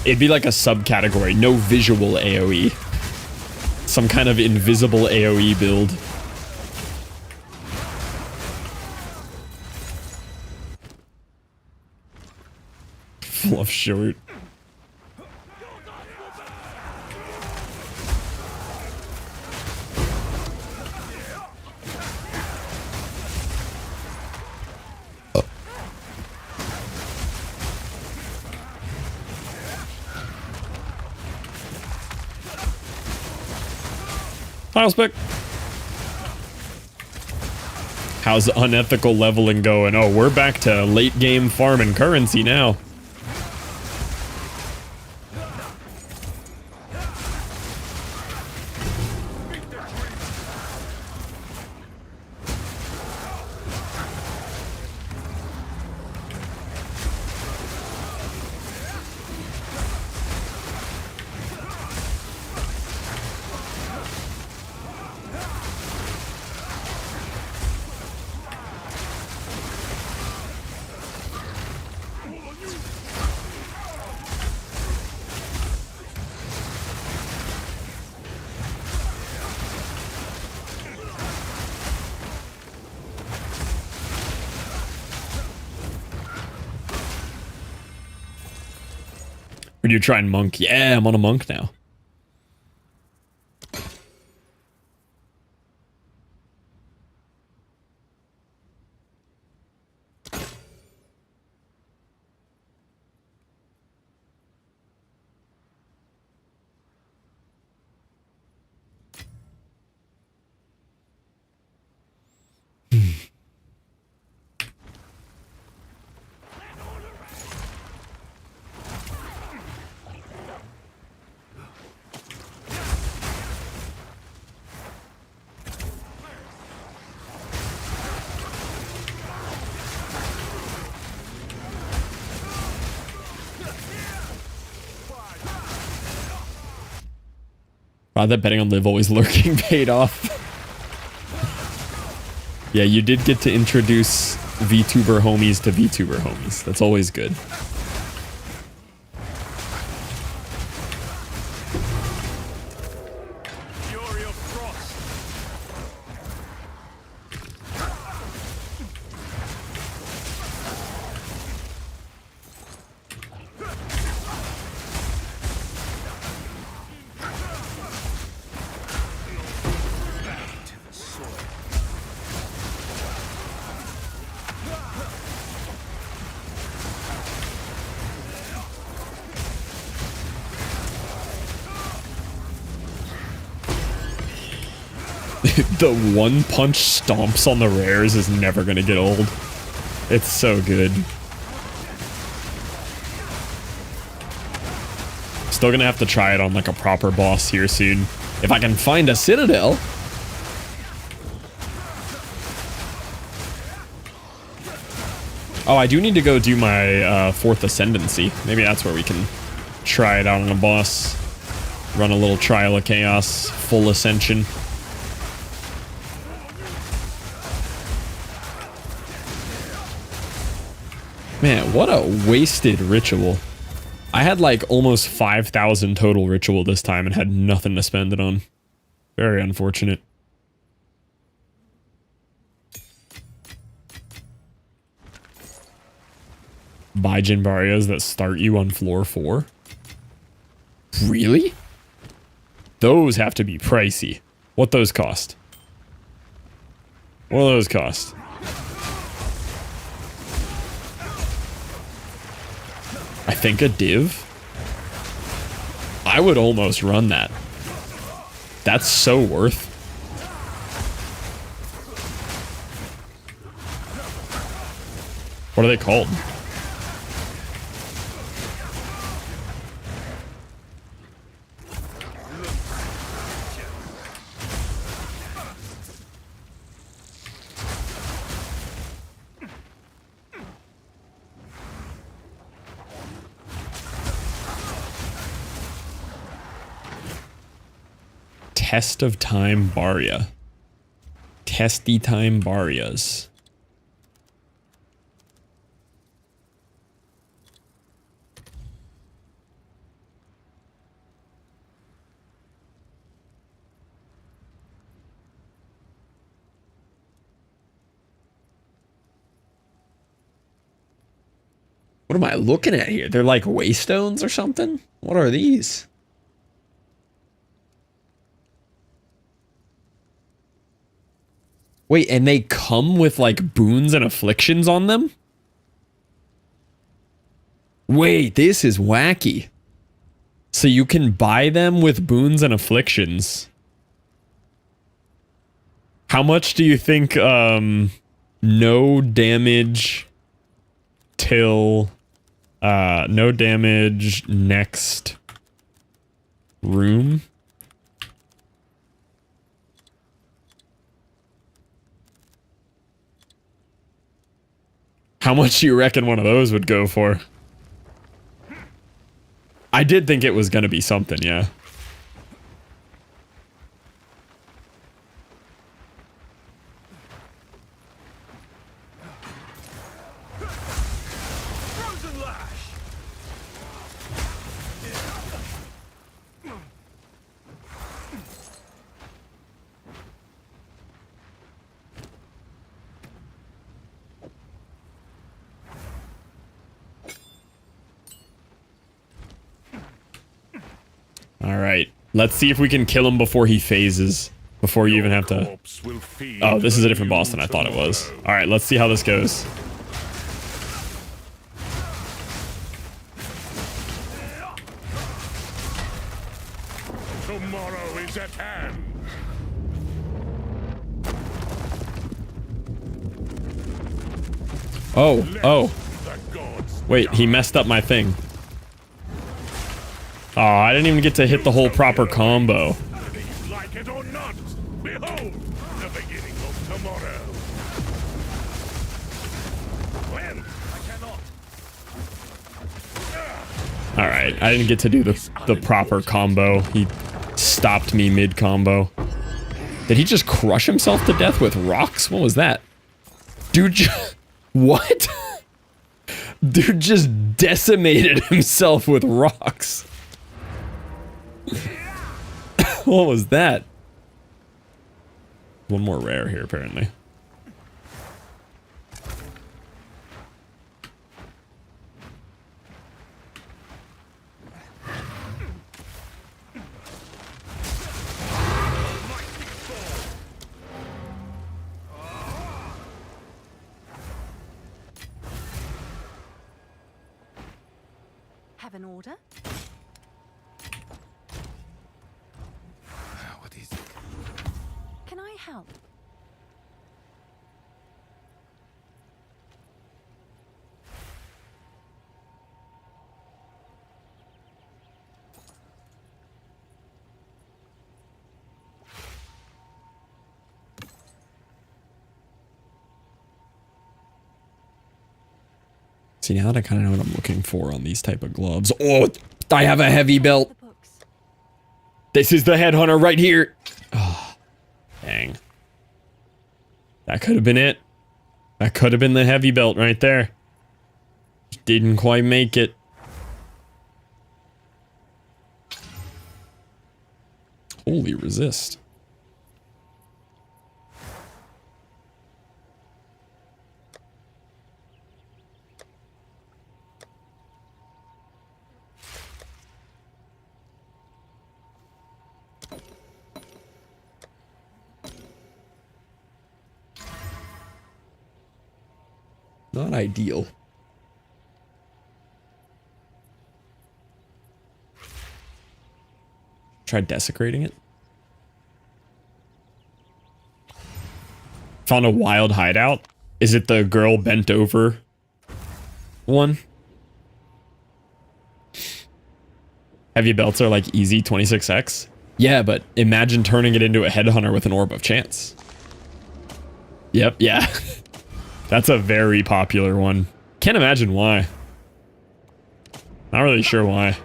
It'd be like a subcategory, no visual AoE. Some kind of invisible AoE build. Fluff short. Final spec. How's unethical leveling going? Oh, we're back to late game farm and currency now. Or do you try and monk? Yeah, I'm on a monk now. Wow, that betting on live always lurking paid off. Yeah, you did get to introduce VTuber homies to VTuber homies. That's always good. The one punch stomps on the rares is never gonna get old. It's so good. Still gonna have to try it on like a proper boss here soon. If I can find a citadel. Oh, I do need to go do my fourth ascendancy. Maybe that's where we can try it out on a boss. Run a little trial of chaos, full ascension. Man, what a wasted ritual. I had like almost 5,000 total ritual this time and had nothing to spend it on. Very unfortunate. Buy Jinbarias that start you on floor 4? Really? Those have to be pricey. What those cost? What do those cost? I think a div? I would almost run that. That's so worth. What are they called? Test of Time Baria. Testy Time Barias. What am I looking at here? They're like waystones or something? What are these? Wait, and they come with like boons and afflictions on them? Wait, this is wacky. So you can buy them with boons and afflictions. How much do you think no damage till no damage next room. How much do you reckon one of those would go for? I did think it was gonna be something, yeah. Frozen lash. All right, let's see if we can kill him before he phases. Before you even have to. Oh, this is a different boss than I thought it was. All right, let's see how this goes. Tomorrow is at hand. Oh. Wait, he messed up my thing. Oh, I didn't even get to hit the whole proper combo. Whether you like it or not, behold the beginning of tomorrow. When? I cannot. All right, I didn't get to do the proper combo. He stopped me mid-combo. Did he just crush himself to death with rocks? What was that? Dude, what? Dude just decimated himself with rocks. What was that? One more rare here, apparently. Have an order? What is it? Can I help? See, now that I kind of know what I'm looking for on these type of gloves. Oh, I have a heavy belt. The books. This is the headhunter right here. Oh, dang. That could have been it. That could have been the heavy belt right there. Didn't quite make it. Holy resist. Not ideal. Try desecrating it. Found a wild hideout. Is it the girl bent over one? Heavy belts are like easy 26x. Yeah, but imagine turning it into a headhunter with an orb of chance. Yep, yeah. That's a very popular one. Can't imagine why. Not really sure why.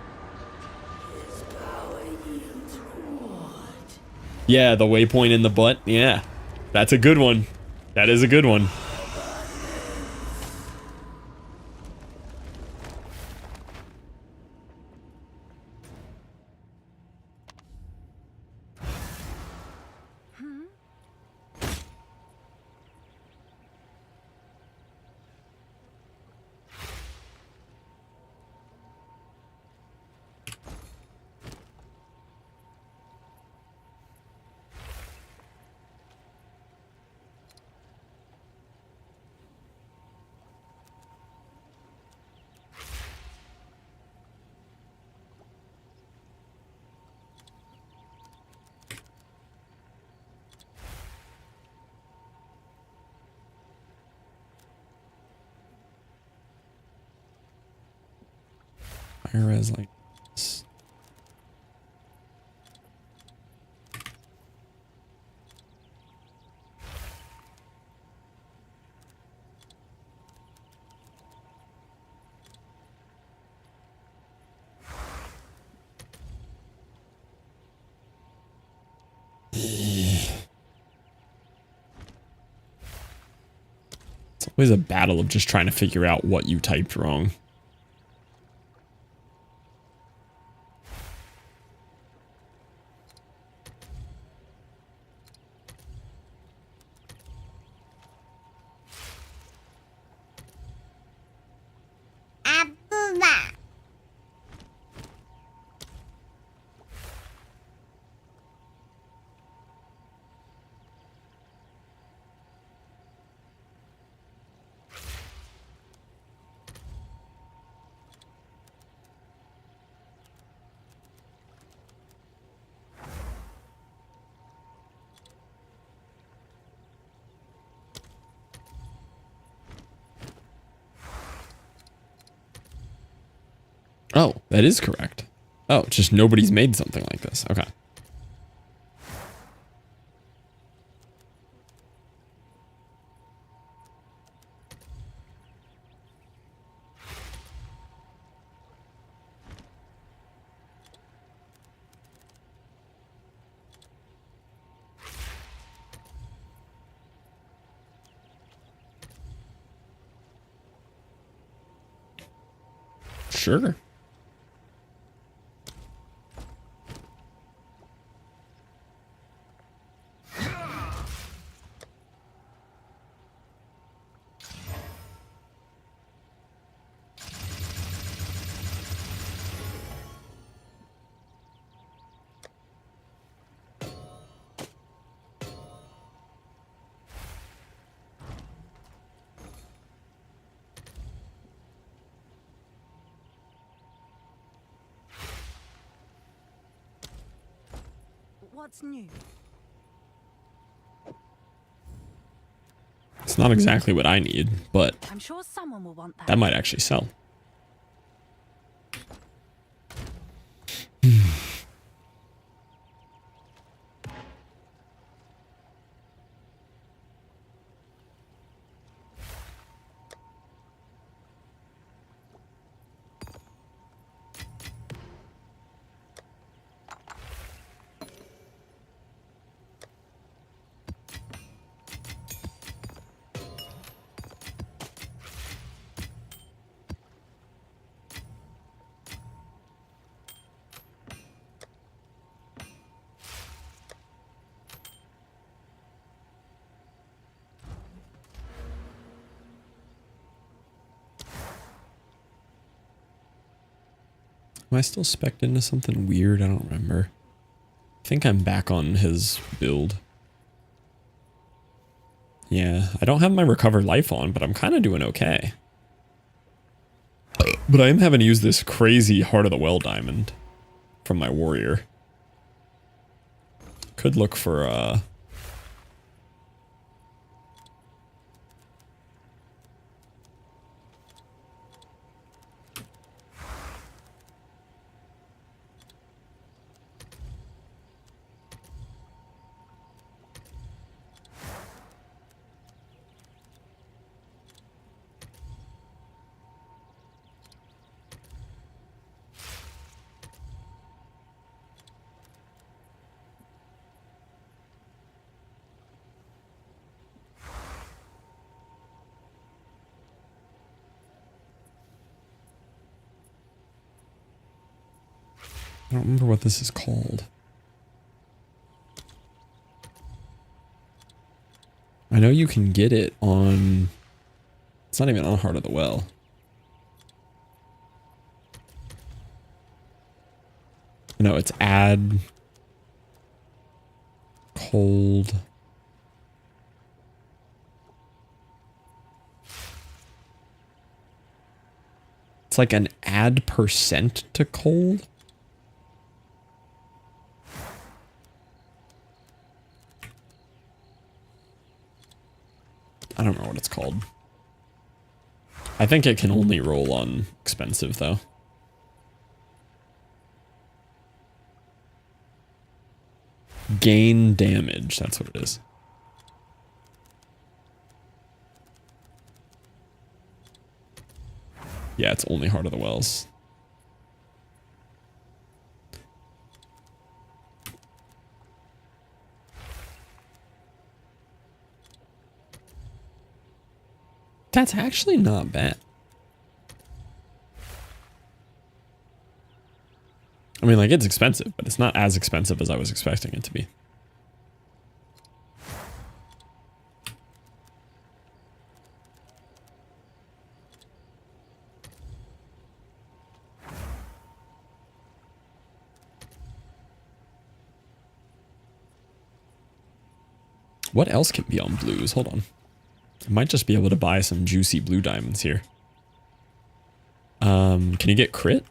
Yeah, the waypoint in the butt. Yeah, that's a good one. That is a good one. Whereas like this. It's always a battle of just trying to figure out what you typed wrong. Oh, that is correct. Oh, just nobody's made something like this. Okay. Sure. What's new? It's not exactly what I need, but I'm sure someone will want that. that might actually sell. Am I still spec'd into something weird? I don't remember. I think I'm back on his build. Yeah, I don't have my recover life on, but I'm kind of doing okay. But I am having to use this crazy Heart of the Well diamond from my warrior. Could look for I don't remember what this is called. I know you can get it on... It's not even on Heart of the Well. No, it's add... Cold... It's like an add percent to cold. I don't know what it's called. I think it can only roll on expensive though. Gain damage. That's what it is. Yeah, it's only Heart of the Wells. That's actually not bad. I mean, like, it's expensive, but it's not as expensive as I was expecting it to be. What else can be on blues? Hold on. I might just be able to buy some juicy blue diamonds here. Can you get crit?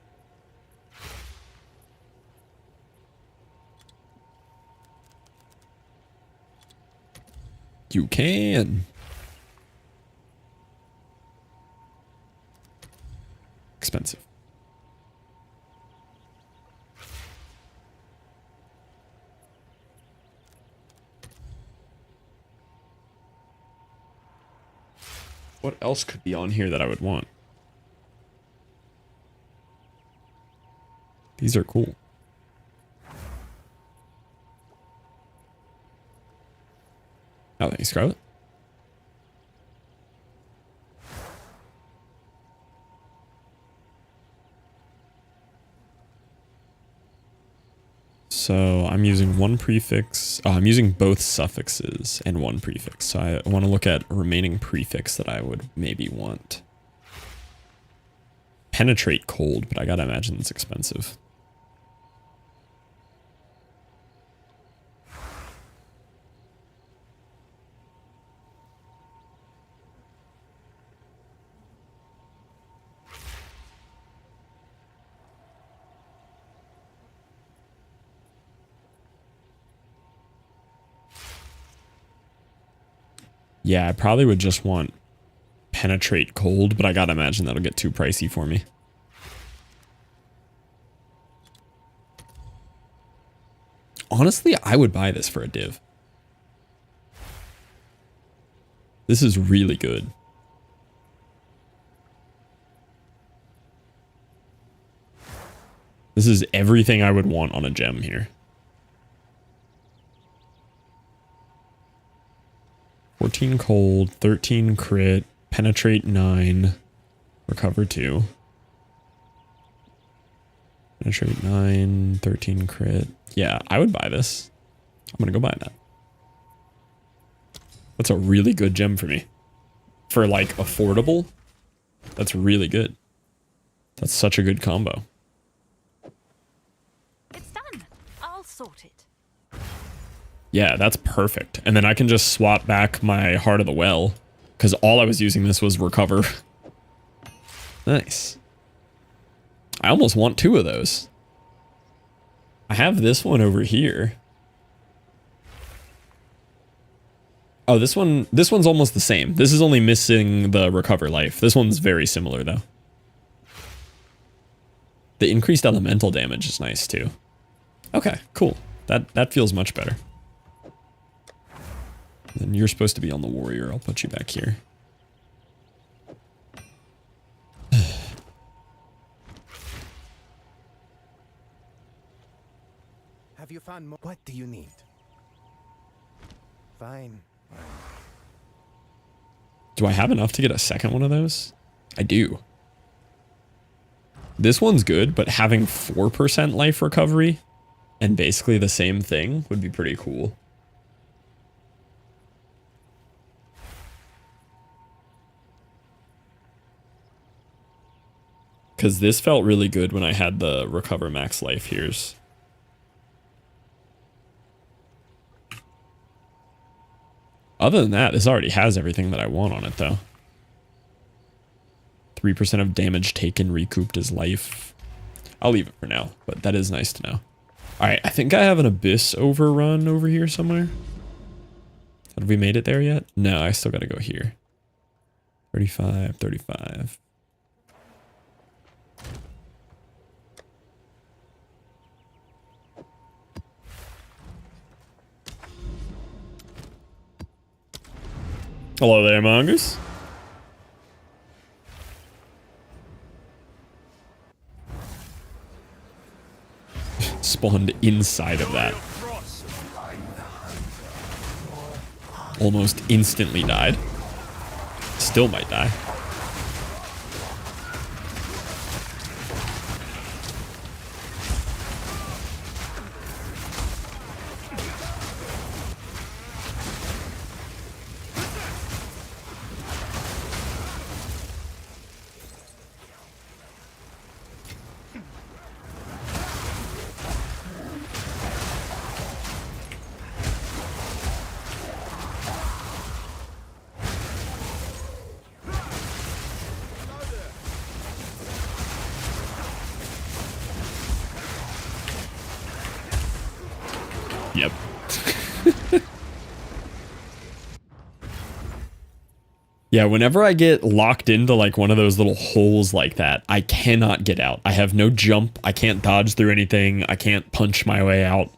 You can. Expensive. What else could be on here that I would want? These are cool. Oh, thanks, Scarlet. So I'm using one prefix. I'm using both suffixes and one prefix. So I want to look at remaining prefix that I would maybe want. Penetrate cold, but I gotta imagine it's expensive. Yeah, I probably would just want penetrate cold, but I gotta imagine that'll get too pricey for me. Honestly, I would buy this for a div. This is really good. This is everything I would want on a gem here. 14 cold, 13 crit, penetrate 9, recover 2. Penetrate 9, 13 crit. Yeah, I would buy this. I'm gonna go buy that. That's a really good gem for me. For like affordable, that's really good. That's such a good combo. It's done. I'll sort it. Yeah, that's perfect. And then I can just swap back my Heart of the Well, because all I was using this was recover. Nice. I almost want 2 of those. I have this one over here. Oh, this one's almost the same. This is only missing the recover life. This one's very similar though. The increased elemental damage is nice too. Okay, cool. That feels much better. Then you're supposed to be on the warrior. I'll put you back here. Have you found more? What do you need? Fine. Do I have enough to get a second one of those? I do. This one's good, but having 4% life recovery and basically the same thing would be pretty cool. Because this felt really good when I had the recover max life here's. Other than that, this already has everything that I want on it, though. 3% of damage taken recouped as life. I'll leave it for now, but that is nice to know. Alright, I think I have an Abyss overrun over here somewhere. Have we made it there yet? No, I still gotta go here. 35, 35. Hello there, Mongoose. Spawned inside of that. Almost instantly died. Still might die. Yep. Yeah, whenever I get locked into like one of those little holes like that, I cannot get out. I have no jump. I can't dodge through anything. I can't punch my way out.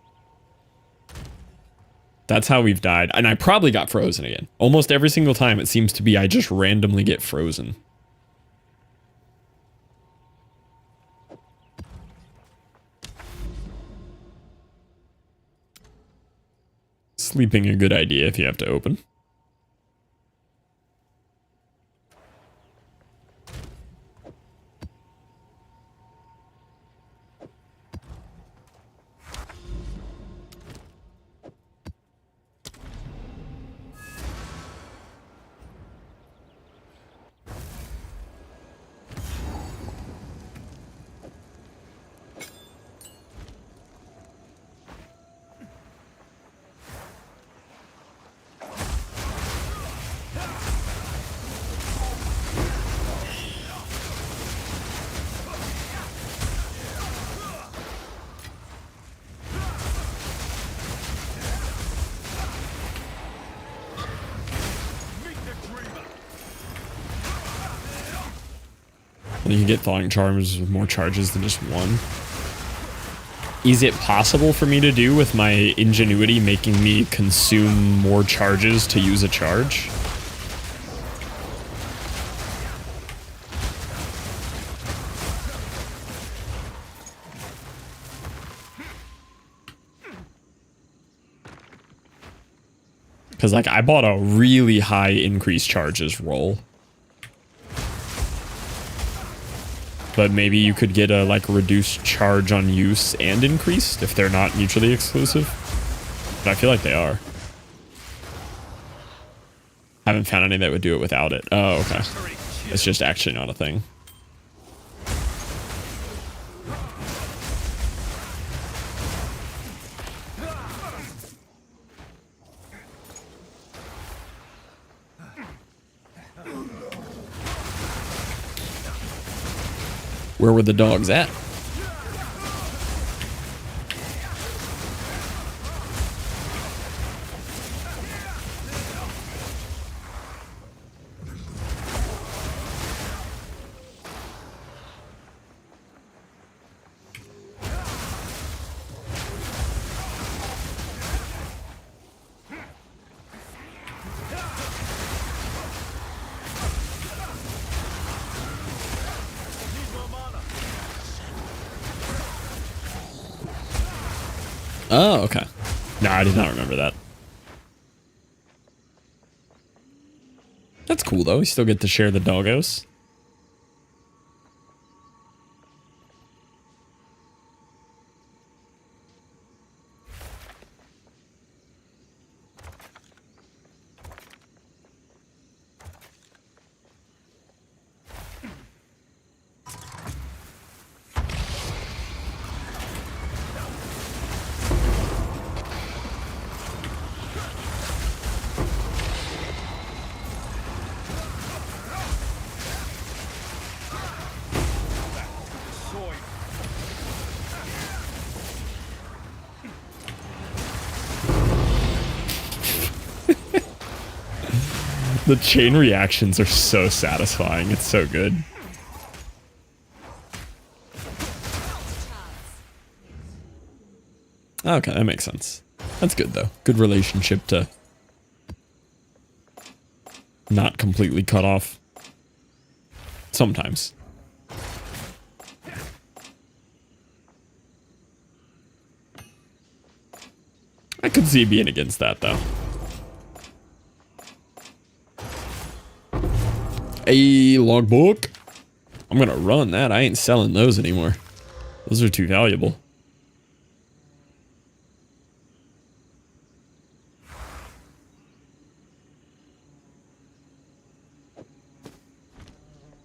That's how we've died. And I probably got frozen again. Almost every single time it seems to be I just randomly get frozen. Sleeping a good idea if you have to open. And you can get Thawing Charms with more charges than just one. Is it possible for me to do with my ingenuity making me consume more charges to use a charge? Because like I bought a really high increase charges roll. But maybe you could get a like reduced charge on use and increased if they're not mutually exclusive. But I feel like they are. I haven't found any that would do it without it. Oh, okay. It's just actually not a thing. Where were the dogs at? Oh, okay. No, I did not remember that. That's cool, though. You still get to share the doggos. The chain reactions are so satisfying. It's so good. Okay, that makes sense. That's good, though. Good relationship to not completely cut off. Sometimes. I could see being against that, though. A logbook. I'm gonna run that. I ain't selling those anymore. Those are too valuable.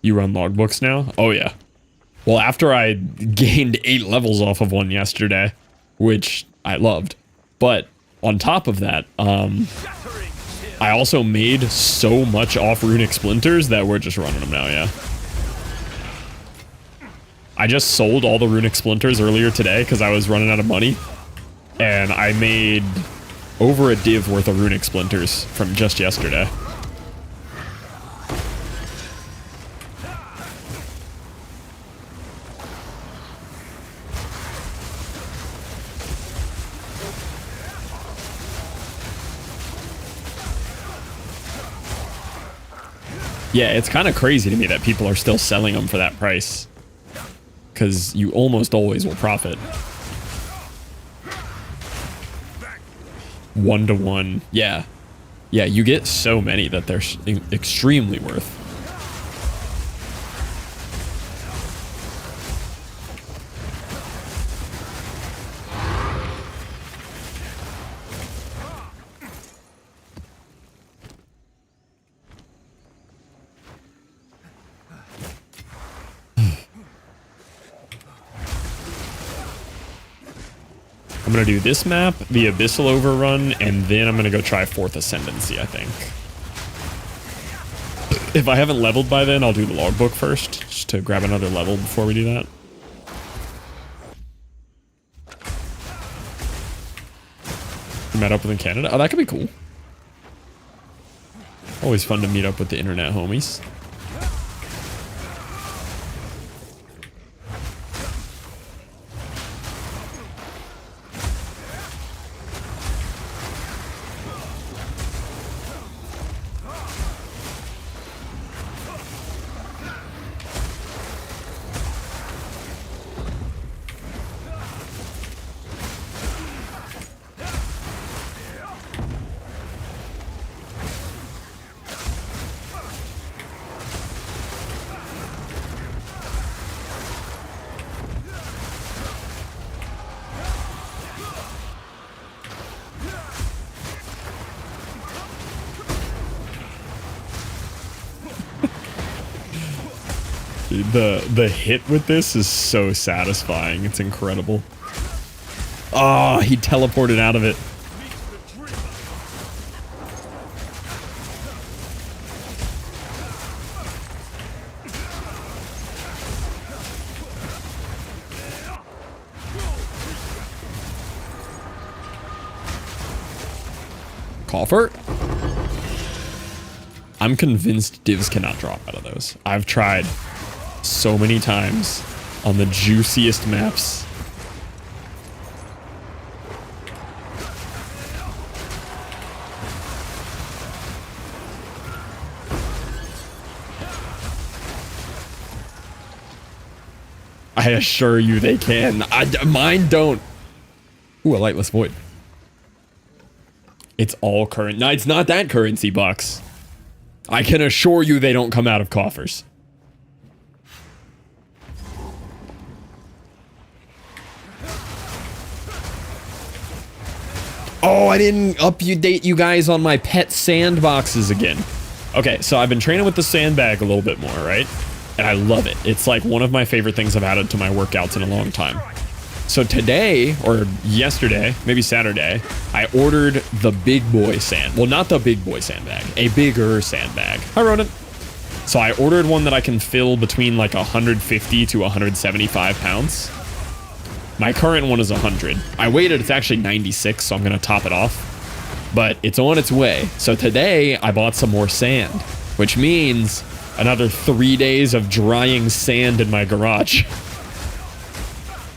You run logbooks now? Oh, yeah. Well, after I gained 8 levels off of one yesterday, which I loved. But on top of that, I also made so much off runic splinters that we're just running them now, yeah. I just sold all the runic splinters earlier today because I was running out of money. And I made over a div worth of runic splinters from just yesterday. Yeah, it's kind of crazy to me that people are still selling them for that price. Because you almost always will profit. 1-to-1. Yeah. Yeah, you get so many that they're extremely worth. I'm gonna do this map, the Abyssal Overrun, and then I'm gonna go try 4th Ascendancy, I think. If I haven't leveled by then, I'll do the logbook first, just to grab another level before we do that. Met up with in Canada? Oh, that could be cool. Always fun to meet up with the internet homies. The hit with this is so satisfying. It's incredible. Oh, he teleported out of it. Coffer? I'm convinced divs cannot drop out of those. I've tried so many times on the juiciest maps. I assure you they can. Mine don't. Ooh, a Lightless Void. It's all current. No, it's not that currency box. I can assure you they don't come out of coffers. Oh, I didn't update you guys on my pet sandboxes again. Okay, so I've been training with the sandbag a little bit more, right? And I love it. It's like one of my favorite things I've added to my workouts in a long time. So today, or yesterday, maybe Saturday, I ordered the big boy sand. Well, not the big boy sandbag, a bigger sandbag. Hi, Ronan. So I ordered one that I can fill between like 150 to 175 pounds. My current one is 100. I waited, it's actually 96, so I'm gonna top it off. But it's on its way. So today, I bought some more sand, which means another 3 days of drying sand in my garage.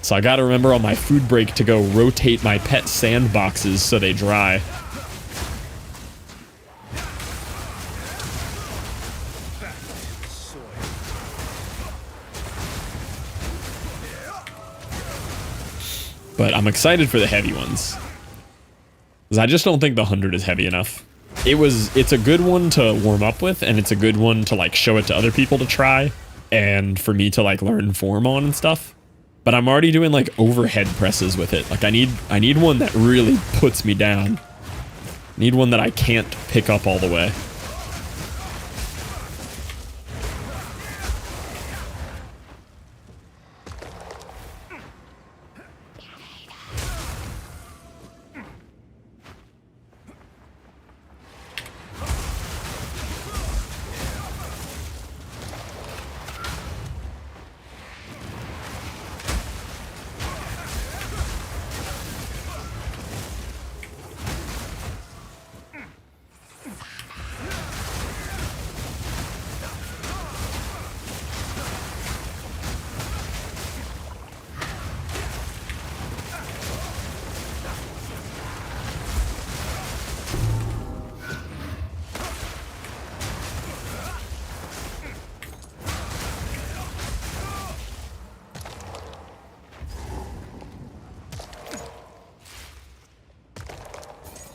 So I gotta remember on my food break to go rotate my pet sand boxes so they dry. But I'm excited for the heavy ones. Because I just don't think the 100 is heavy enough. It's a good one to warm up with, and it's a good one to like show it to other people to try, and for me to like learn form on and stuff. But I'm already doing like overhead presses with it. Like I need one that really puts me down. I need one that I can't pick up all the way.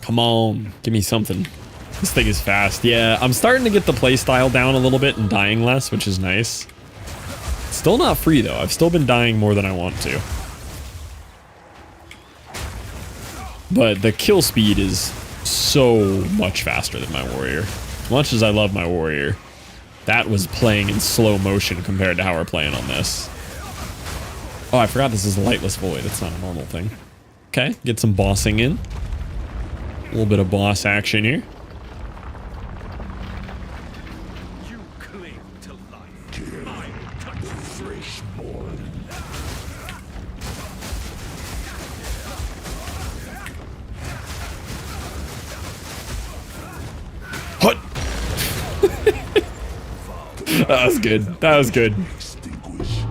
Come on, give me something. This thing is fast. Yeah, I'm starting to get the playstyle down a little bit and dying less, which is nice. Still not free though. I've still been dying more than I want to. But the kill speed is so much faster than my warrior. As much as I love my warrior, that was playing in slow motion compared to how we're playing on this. Oh, I forgot this is a lightless void. It's not a normal thing. Okay, get some bossing in. A little bit of boss action here. You cling to life. I touch fresh blood. Hut! That was good. That was good. Extinguish.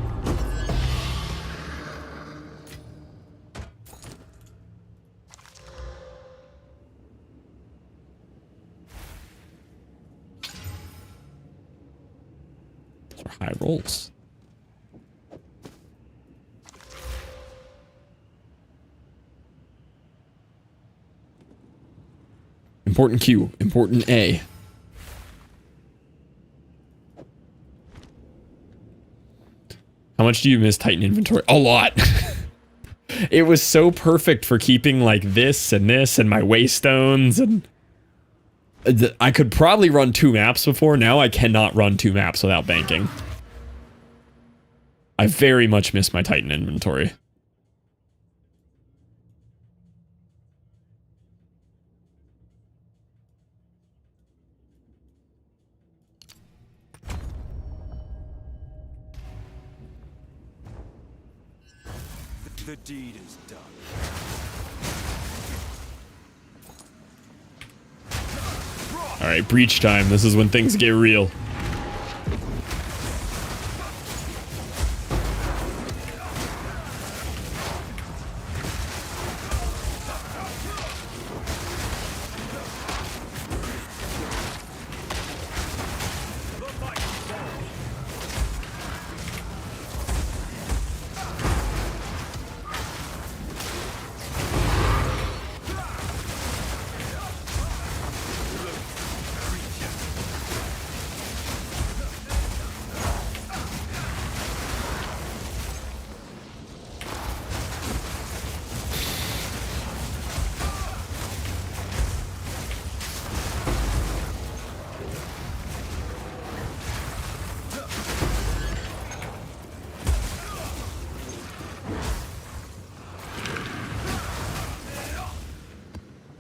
Those are high rolls. Important Q, important A. How much do you miss Titan inventory? A lot. It was so perfect for keeping like this and my waystones, and I could probably run 2 maps before. Now I cannot run 2 maps without banking. I very much miss my Titan inventory. The deed is done. All right, breach time. This is when things get real.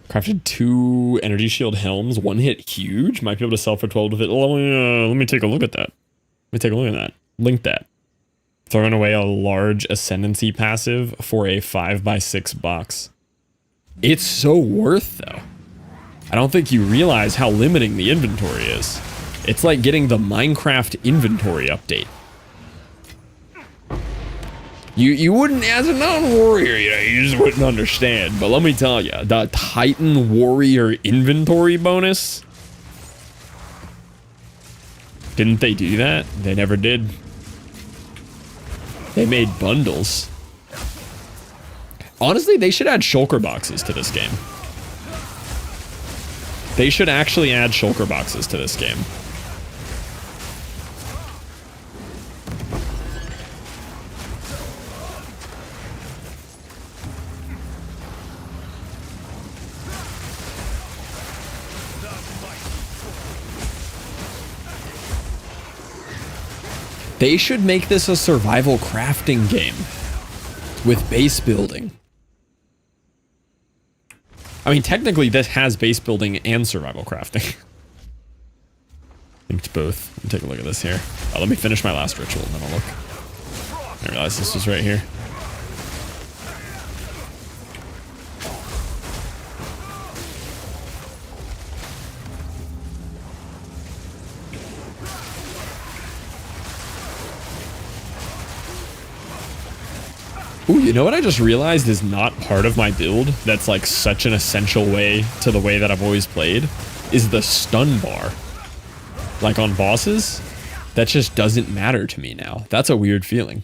Crafted 2 energy shield helms, 1 hit huge. Might be able to sell for 12 with it. Let me take a look at that. Let me take a look at that. Link that. Throwing away a large ascendancy passive for a 5x6 box. It's so worth though. I don't think you realize how limiting the inventory is. It's like getting the Minecraft inventory update. You wouldn't, as a non-warrior, you just wouldn't understand. But let me tell you, the Titan Warrior inventory bonus Didn't they do that? They never did. They made bundles. Honestly, they should add shulker boxes to this game. They should actually add shulker boxes to this game. They should make this a survival crafting game with base building. I mean, technically this has base building and survival crafting. I think it's both. Let me take a look at this here. Oh, let me finish my last ritual and then I'll look. I realized this was right here. Ooh, you know what I just realized is not part of my build that's like such an essential way to the way that I've always played is the stun bar. Like on bosses, that just doesn't matter to me now. That's a weird feeling.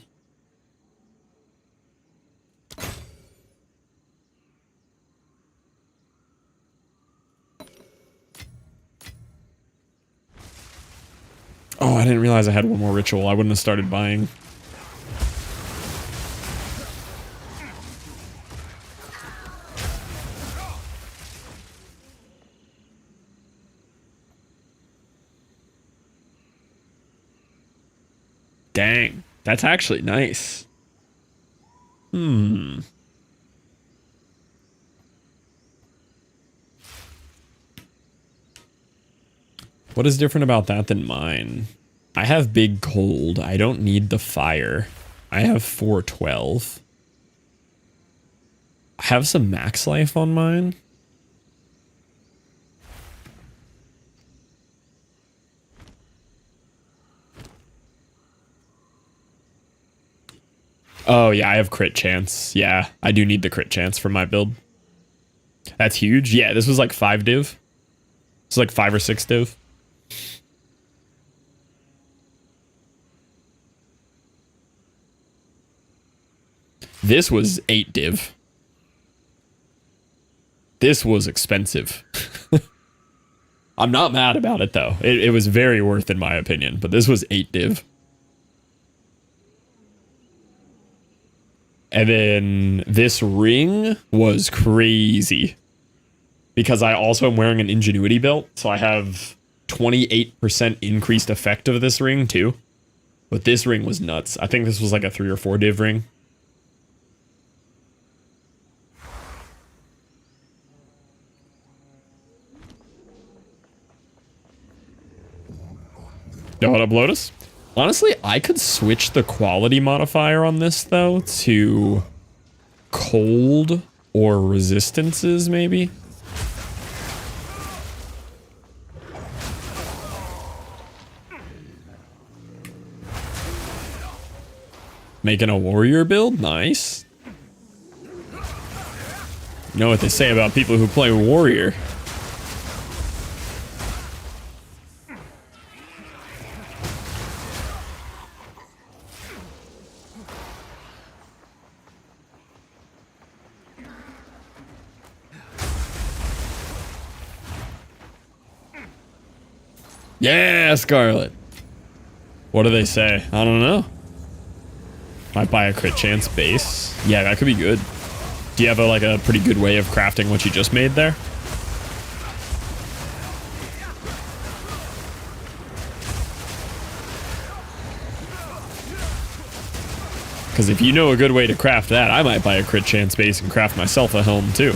Oh, I didn't realize I had one more ritual. I wouldn't have started buying. Dang, that's actually nice. What is different about that than mine? I have big cold. I don't need the fire. I have 412. I have some max life on mine. Oh, yeah, I have crit chance. Yeah, I do need the crit chance for my build. That's huge. Yeah, this was like 5 div. It's like 5 or 6 div. This was 8 div. This was expensive. I'm not mad about it, though. It was very worth in my opinion, but this was 8 div. And then this ring was crazy because I also am wearing an ingenuity belt. So I have 28% increased effect of this ring too. But this ring was nuts. I think this was like a 3 or 4 div ring. Yo, what up, Lotus? Honestly, I could switch the quality modifier on this, though, to cold or resistances, maybe. Making a warrior build? Nice. You know what they say about people who play warrior. Yeah, Scarlet. What do they say? I don't know. Might buy a crit chance base. Yeah, that could be good. Do you have like a pretty good way of crafting what you just made there? Because if you know a good way to craft that, I might buy a crit chance base and craft myself a helm too.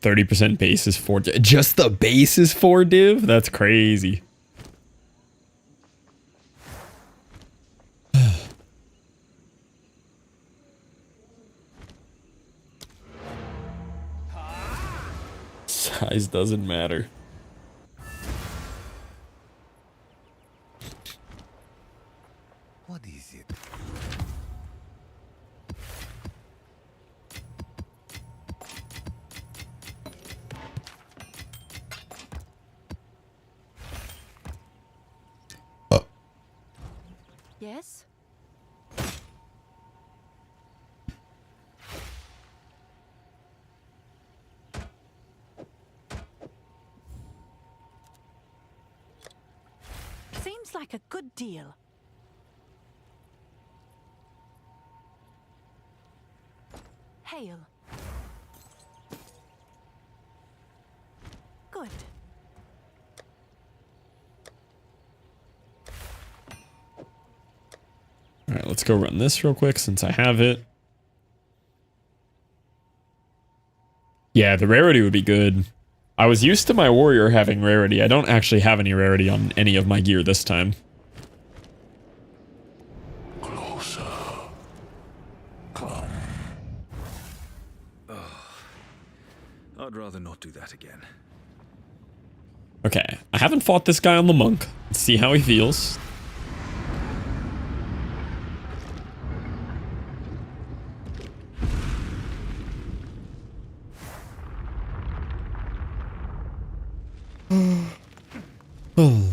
%base is 4 div. Just the base is 4 div? That's crazy. Size doesn't matter. What is it? Yes? Seems like a good deal. Hail. Good. All right, let's go run this real quick since I have it. Yeah, the rarity would be good. I was used to my warrior having rarity. I don't actually have any rarity on any of my gear this time. Closer. Come. I'd rather not do that again. Okay, I haven't fought this guy on the monk. Let's see how he feels. Oh.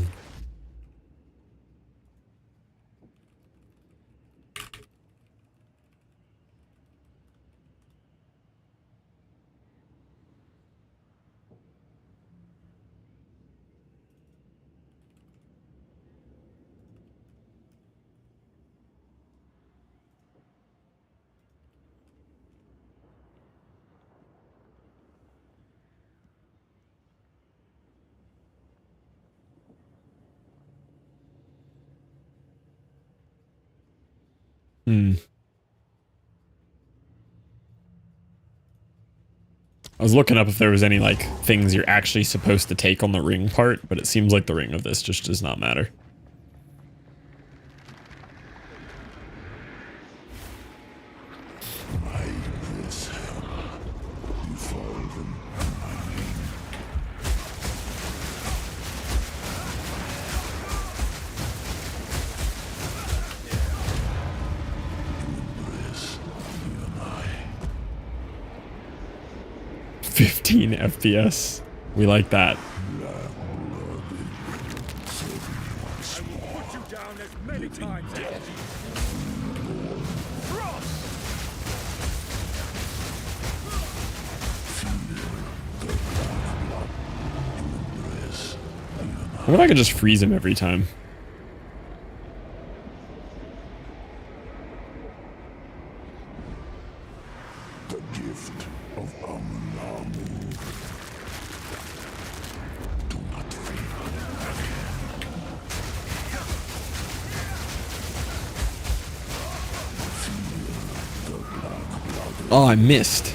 I was looking up if there was any like things you're actually supposed to take on the ring part, but it seems like the ring of this just does not matter. FPS. We like that. Put you down as many times as What if I could just freeze him every time? The gift of Amunamu. Do not fail again. Oh, I missed.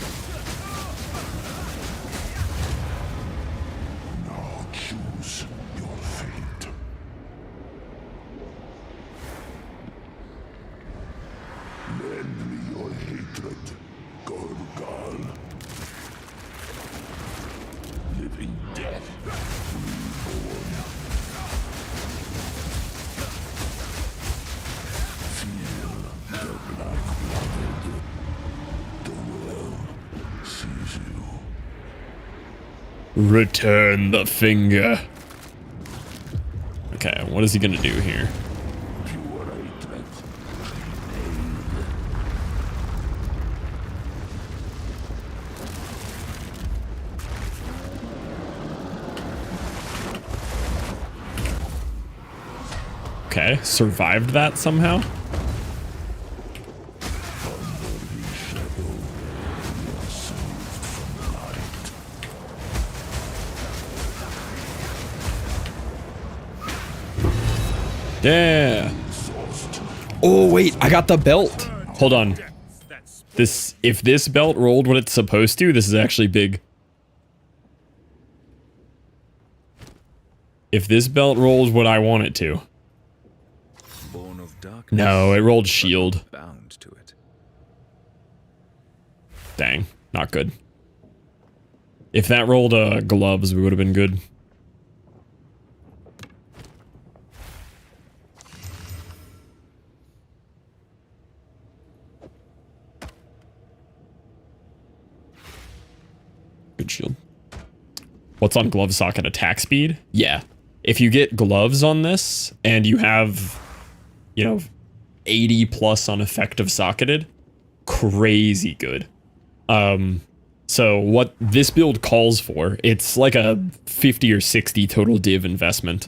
Now choose your fate. Lend me your hatred, Gorgal. Living death, reborn. Feel the black-blooded. The world sees you. Return the finger. Okay, what is he gonna do here? Pure hatred. Okay, survived that somehow. Yeah. Oh wait, I got the belt. Hold on. This, if this belt rolled what it's supposed to, this is actually big. If this belt rolls what I want it to. Born of darkness. No, it rolled shield. Bound to it. Dang, not good. If that rolled gloves, we would have been good. Good shield. What's on glove socket? Attack speed? Yeah. If you get gloves on this and you have, you know, 80 plus on effective socketed, crazy good. So what this build calls for, it's like a 50 or 60 total div investment.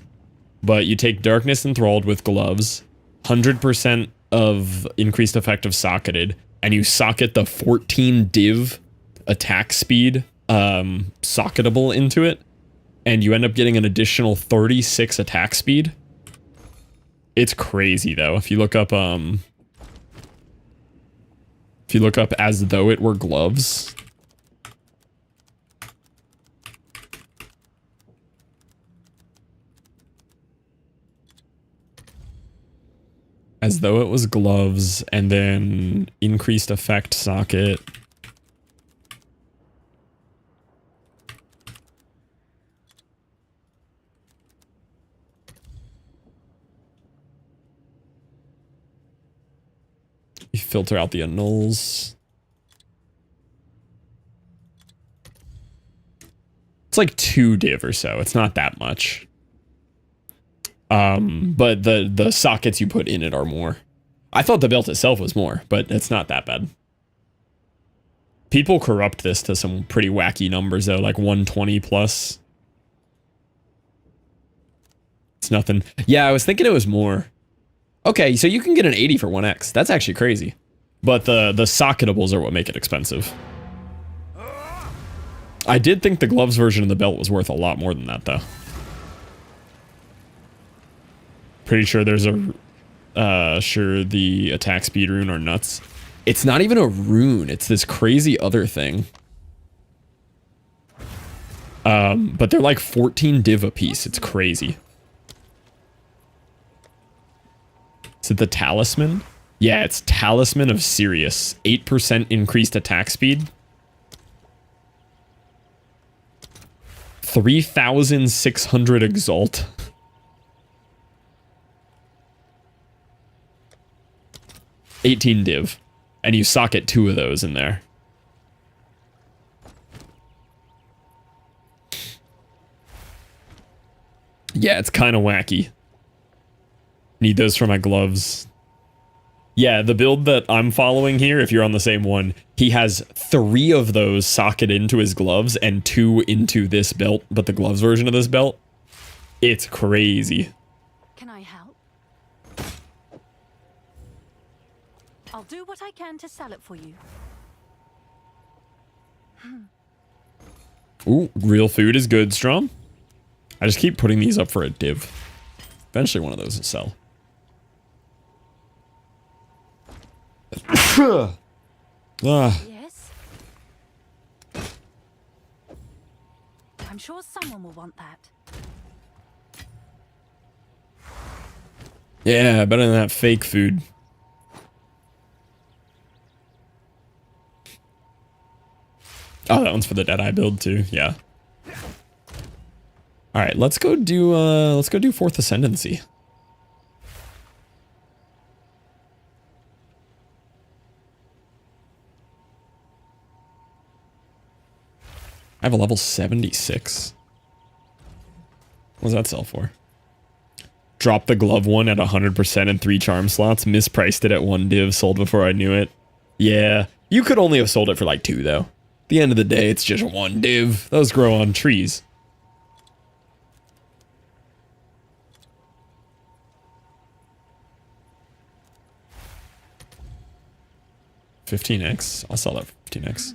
But you take Darkness Enthralled with gloves, 100% of increased effective socketed, and you socket the 14 div attack speed socketable into it, and you end up getting an additional 36 attack speed. It's crazy though. If you look up as though it were gloves, as though it was gloves, and then increased effect socket. You filter out the annuls. It's like 2 div or so. It's not that much. But the sockets you put in it are more. I thought the belt itself was more, but it's not that bad. People corrupt this to some pretty wacky numbers though, like 120 plus. It's nothing. Yeah, I was thinking it was more. Okay, so you can get an 80 for 1x. That's actually crazy. But the socketables are what make it expensive. I did think the gloves version of the belt was worth a lot more than that, though. Pretty sure there's a... sure the attack speed rune are nuts. It's not even a rune. It's this crazy other thing. But they're like 14 div a piece. It's crazy. Is it the Talisman? Yeah, it's Talisman of Sirius. 8% increased attack speed. 3,600 Exalt. $18 div. And you socket 2 of those in there. Yeah, it's kind of wacky. Need those for my gloves. Yeah, the build that I'm following here, if you're on the same one, he has 3 of those socket into his gloves and 2 into this belt, but the gloves version of this belt, it's crazy. Can I help? I'll do what I can to sell it for you. Ooh, real food is good, Strom. I just keep putting these up for a div. Eventually one of those will sell. Yes? I'm sure someone will want that. Yeah, better than that fake food. Oh, that one's for the Deadeye build too. Yeah. All right, let's go do 4th Ascendancy. I have a level 76. What does that sell for? Dropped the glove one at 100% and 3 charm slots. Mispriced it at 1 div. Sold before I knew it. Yeah, you could only have sold it for like 2 though. At the end of the day, it's just 1 div. Those grow on trees. $15x. I'll sell that for $15x.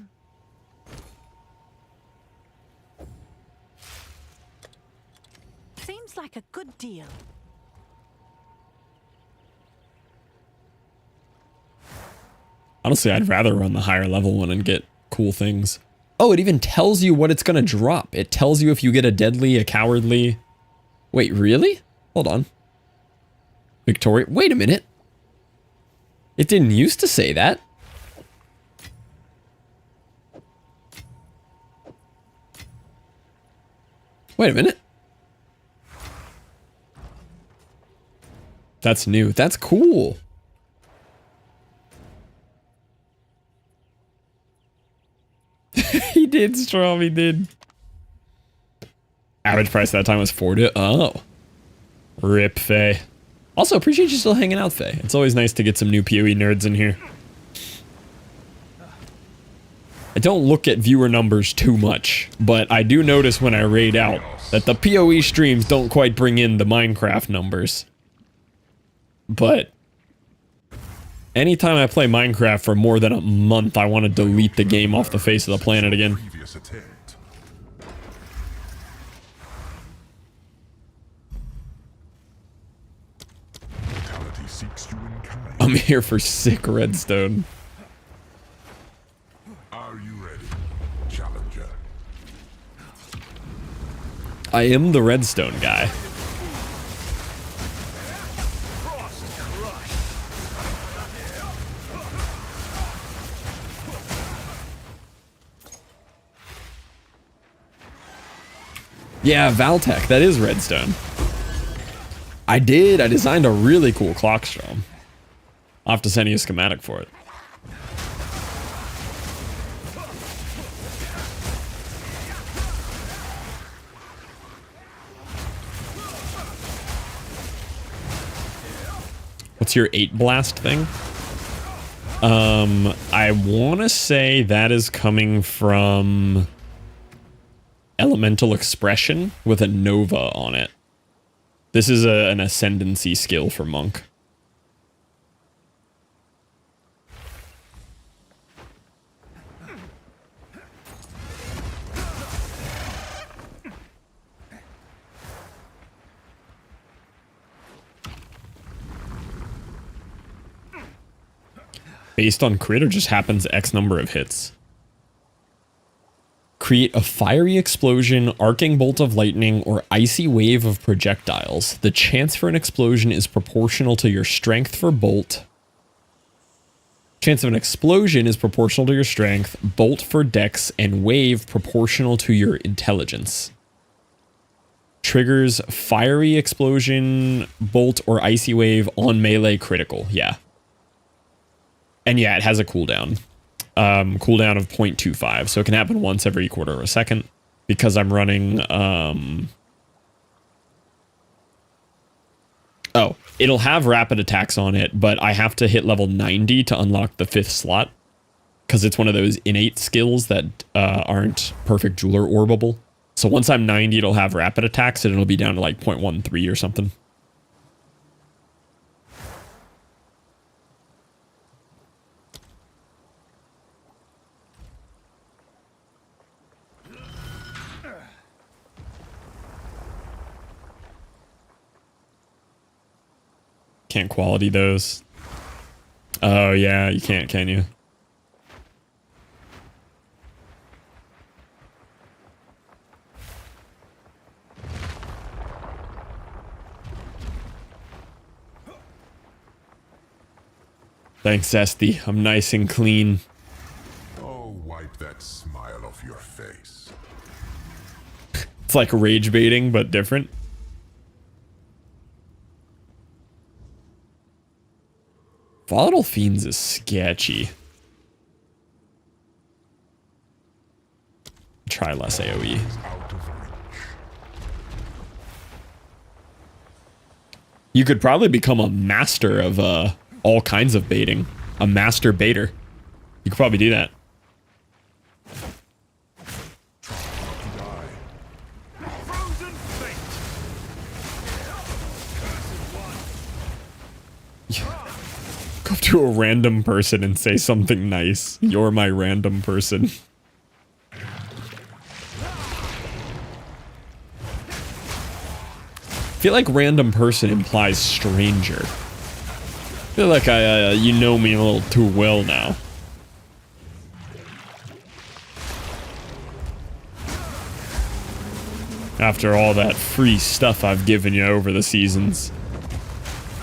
Seems like a good deal. Honestly, I'd rather run the higher level one and get cool things. Oh, it even tells you what it's gonna drop. It tells you if you get a deadly, a cowardly. Wait, really? Hold on. Victoria, wait a minute. It didn't used to say that. Wait a minute. That's new. That's cool. He did, Strom, he did. Average price that time was 40. Oh. Rip, Faye. Also, appreciate you still hanging out, Faye. It's always nice to get some new PoE nerds in here. I don't look at viewer numbers too much, but I do notice when I raid out that the PoE streams don't quite bring in the Minecraft numbers. But anytime I play Minecraft for more than a month, I want to delete the game off the face of the planet again. Previous attempt. Mortality seeks you in kind. I'm here for sick redstone. Are you ready, challenger? I am the redstone guy. Yeah, Valtech, that is redstone. I designed a really cool clock strom. I'll have to send you a schematic for it. What's your 8 blast thing? I want to say that is coming from Elemental Expression with a Nova on it. This is an ascendancy skill for Monk. Based on crit or just happens X number of hits? Create a fiery explosion, arcing bolt of lightning, or icy wave of projectiles. The chance for an explosion is proportional to your strength for bolt. Chance of an explosion is proportional to your strength, bolt for dex, and wave proportional to your intelligence. Triggers fiery explosion, bolt, or icy wave on melee critical. Yeah. And yeah, it has a cooldown. Cooldown of 0.25, so it can happen once every quarter of a second. Because I'm running, oh, it'll have rapid attacks on it, but I have to hit level 90 to unlock the 5th slot. Because it's one of those innate skills that aren't perfect jeweler orbable. So once I'm 90, it'll have rapid attacks, and it'll be down to like 0.13 or something. Can't quality those. Oh yeah, you can't, can you? Thanks, Esty. I'm nice and clean. Oh, wipe that smile off your face. It's like rage baiting, but different. Volatile Fiends is sketchy. Try less AoE. Out of reach. You could probably become a master of all kinds of baiting. A master baiter. You could probably do that. Frozen fate. Go up to a random person and say something nice. You're my random person. I feel like random person implies stranger. I feel like you know me a little too well now. After all that free stuff I've given you over the seasons.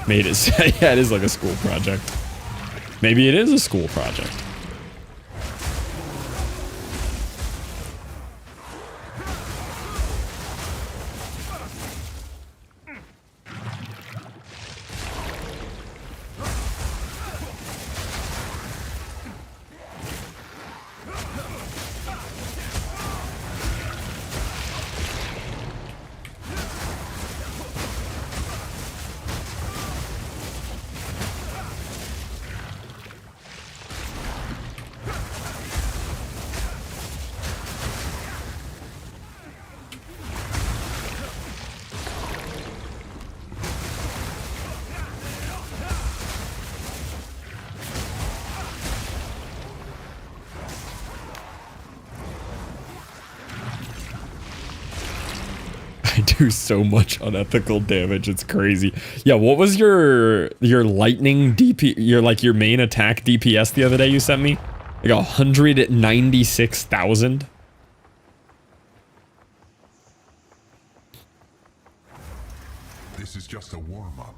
Made it say, yeah, it is like a school project. Maybe it is a school project. do so much unethical damage. It's crazy. Yeah, what was your lightning DP, your main attack DPS the other day you sent me? Like 196,000. This is just a warm-up.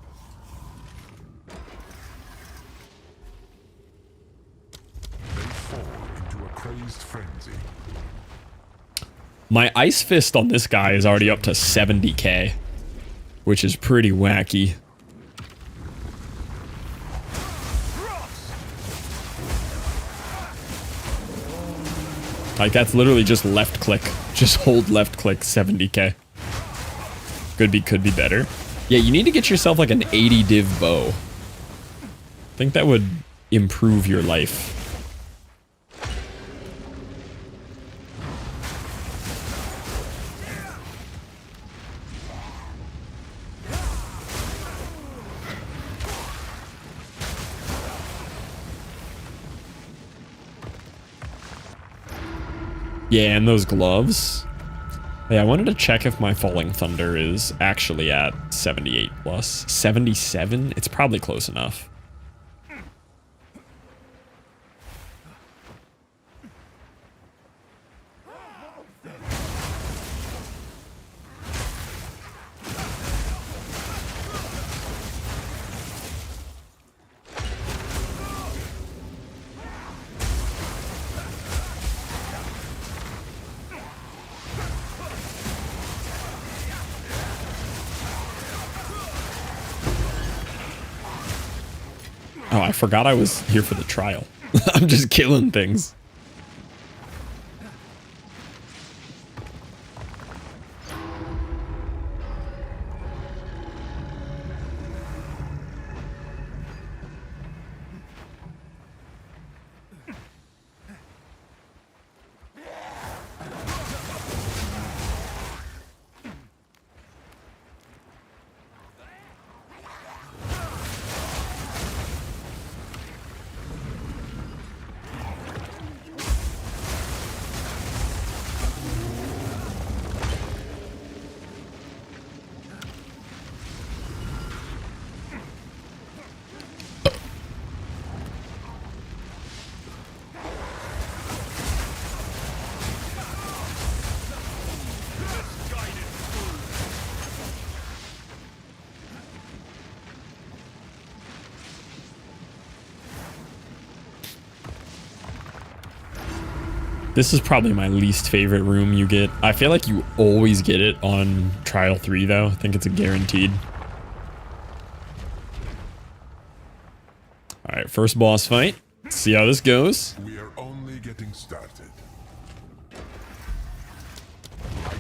They fall into a crazed frenzy. My Ice Fist on this guy is already up to 70k, which is pretty wacky. Like, that's literally just left click. Just hold left click, 70k. Could be better. Yeah, you need to get yourself like an 80 div bow. I think that would improve your life. Yeah, and those gloves. Yeah, I wanted to check if my Falling Thunder is actually at 78 plus. 77? It's probably close enough. Oh, I forgot I was here for the trial. I'm just killing things. This is probably my least favorite room you get. I feel like you always get it on Trial 3 though. I think it's a guaranteed. Alright, first boss fight. Let's see how this goes. We are only getting started.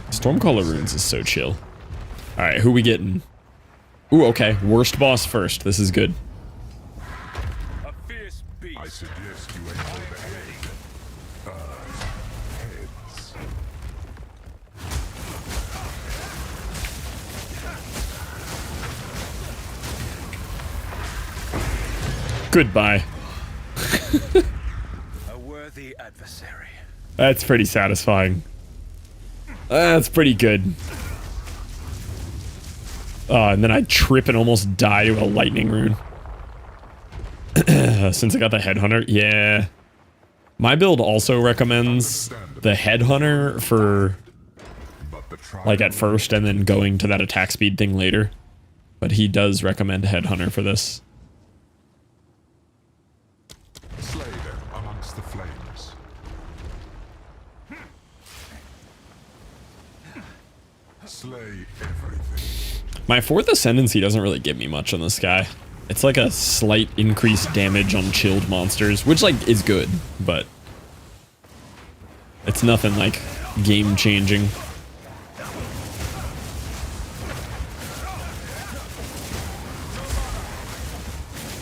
Stormcaller runes is so chill. Alright, who we getting? Ooh, okay. Worst boss first. This is good. A fierce beast. I suggest you enter the heads. Goodbye. A worthy adversary. That's pretty satisfying. That's pretty good. And then I trip and almost die to a lightning rune. Since I got the Headhunter, yeah. My build also recommends the Headhunter for like at first and then going to that attack speed thing later. But he does recommend Headhunter for this. Slay them amongst the flames. Slay everything. My 4th Ascendancy doesn't really give me much on this guy. It's like a slight increased damage on chilled monsters, which like is good, but it's nothing like game changing.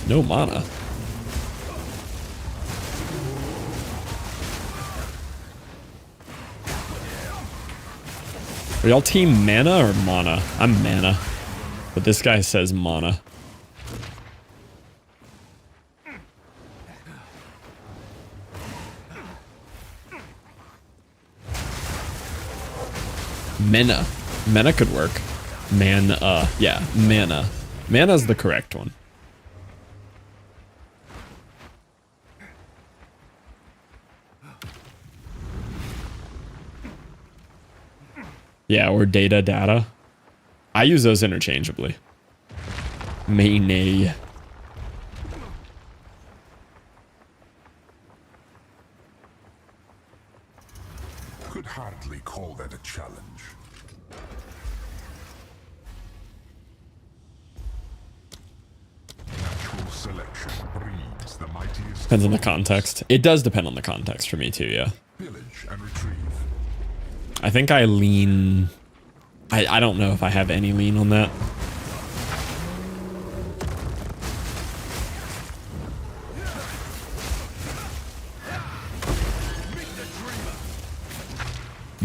No mana. Are y'all team mana or mana? I'm mana. But this guy says mana. Mena. Mana could work. Yeah, mana. Mana's the correct one. Yeah, or data. I use those interchangeably. Mane. Could hardly call that a challenge. Natural selection breeds the mightiest. Depends on the context. It does depend on the context for me too, yeah. Pillage and retrieve. I think I lean... I don't know if I have any lean on that.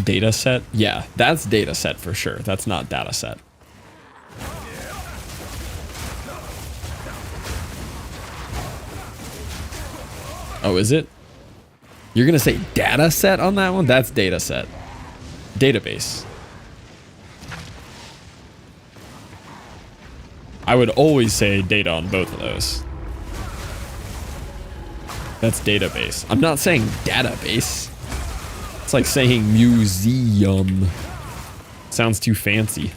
Data set? Yeah, that's data set for sure. That's not data set. Oh, is it? You're gonna say data set on that one? That's data set. Database. I would always say data on both of those. That's database. I'm not saying database. It's like saying museum. Sounds too fancy.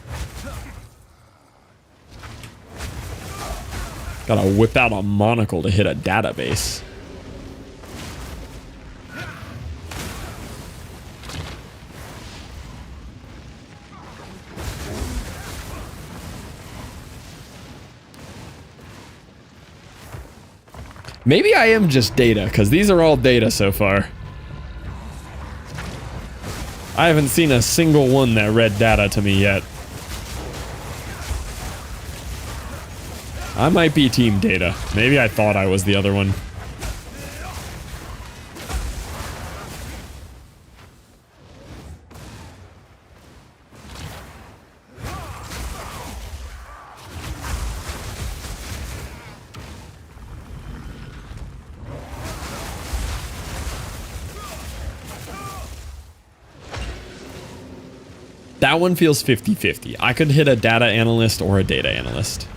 Gotta whip out a monocle to hit a database. Maybe I am just data, because these are all data so far. I haven't seen a single one that read data to me yet. I might be team data. Maybe I thought I was the other one. That one feels 50-50. I could hit a data analyst or a data analyst.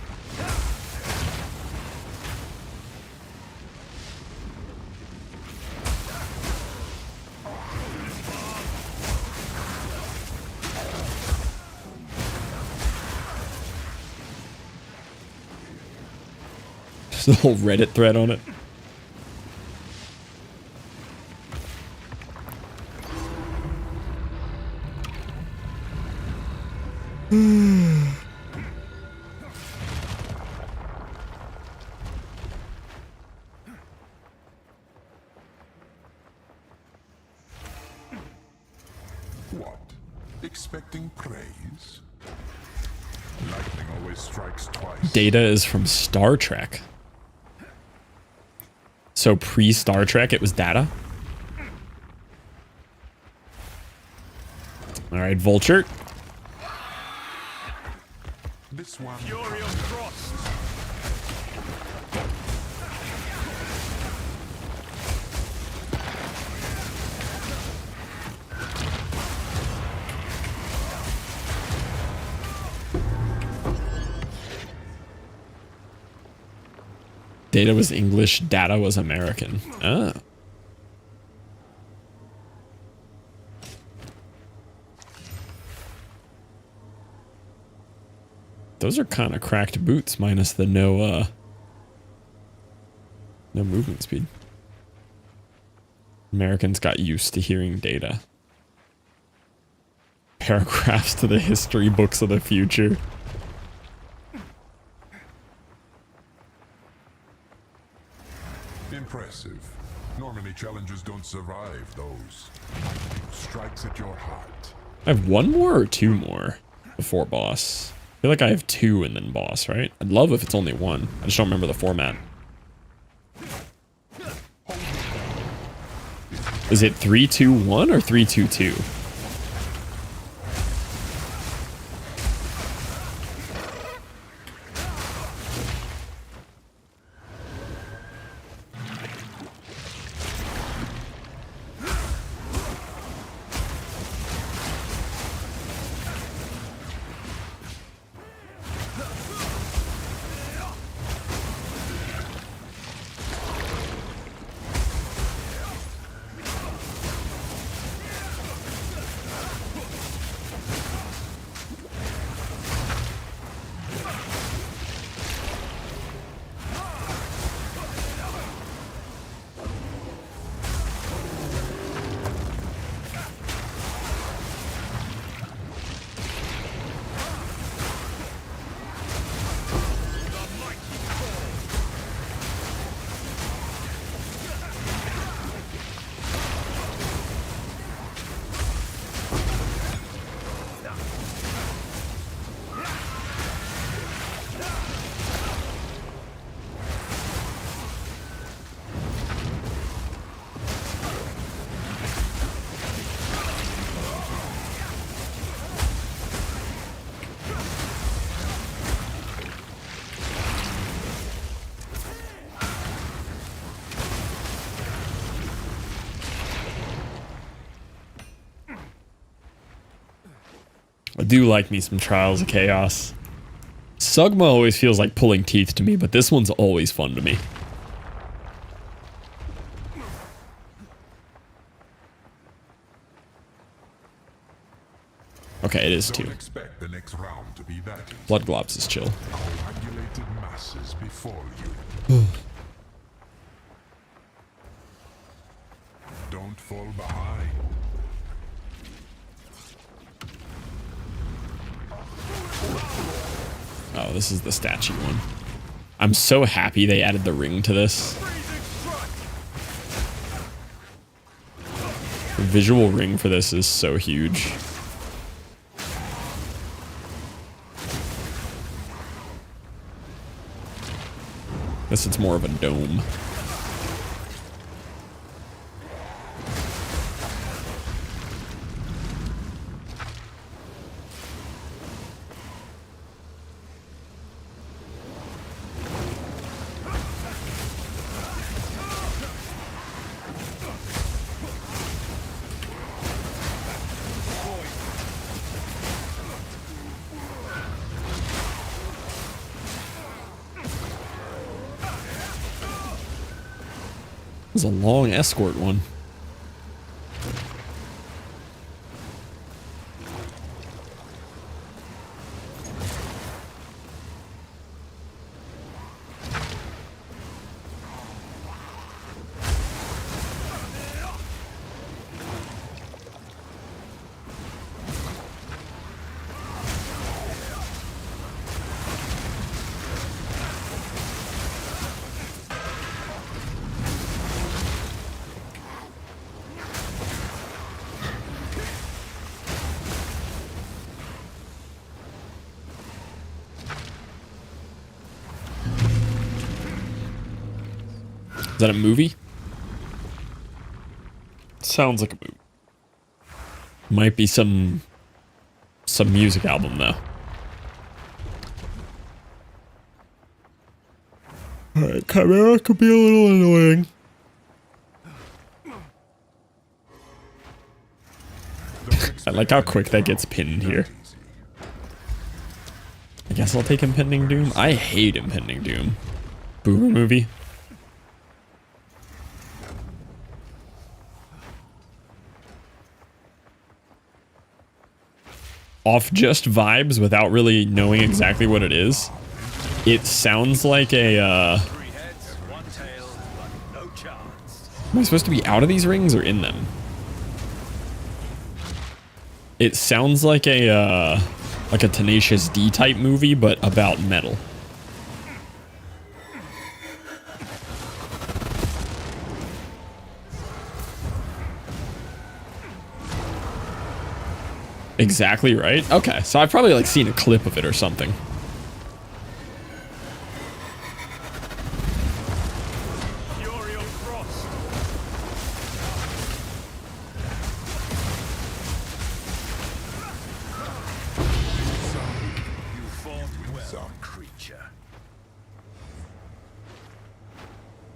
There's a whole Reddit thread on it. What? Expecting praise? Lightning always strikes twice. Data is from Star Trek. So pre-Star Trek, it was data. All right, Vulture. This one. Fury of Frost. Data was English, data was American. Ah. Those are kind of cracked boots, minus the no movement speed. Americans got used to hearing data. Paragraphs to the history books of the future. Impressive. Normally challenges don't survive those. Strikes at your heart. I have one more or two more before boss. I feel like I have two and then boss, right? I'd love if it's only one. I just don't remember the format. Is it 3-2-1 or 3-2-2? do like me some Trials of Chaos. Sugma always feels like pulling teeth to me, but this one's always fun to me. Okay, it is Don't 2. expect the next round to be that easy. Blood globs is chill. Coagulated masses before you. Don't fall behind. Oh, this is the statue one. I'm so happy they added the ring to this. The visual ring for this is so huge. Guess it's more of a dome. This is a long escort one. Is that a movie? Sounds like a movie. Might be some music album though. Alright, Chimera could be a little annoying. I like how quick that gets pinned here. I guess I'll take Impending Doom. I hate Impending Doom. Boomer movie. Off just vibes without really knowing exactly what it is. It sounds like a, Am I supposed to be out of these rings or in them? It sounds like a Tenacious D type movie, but about metal. Exactly right. Okay, so I've probably like seen a clip of it or something.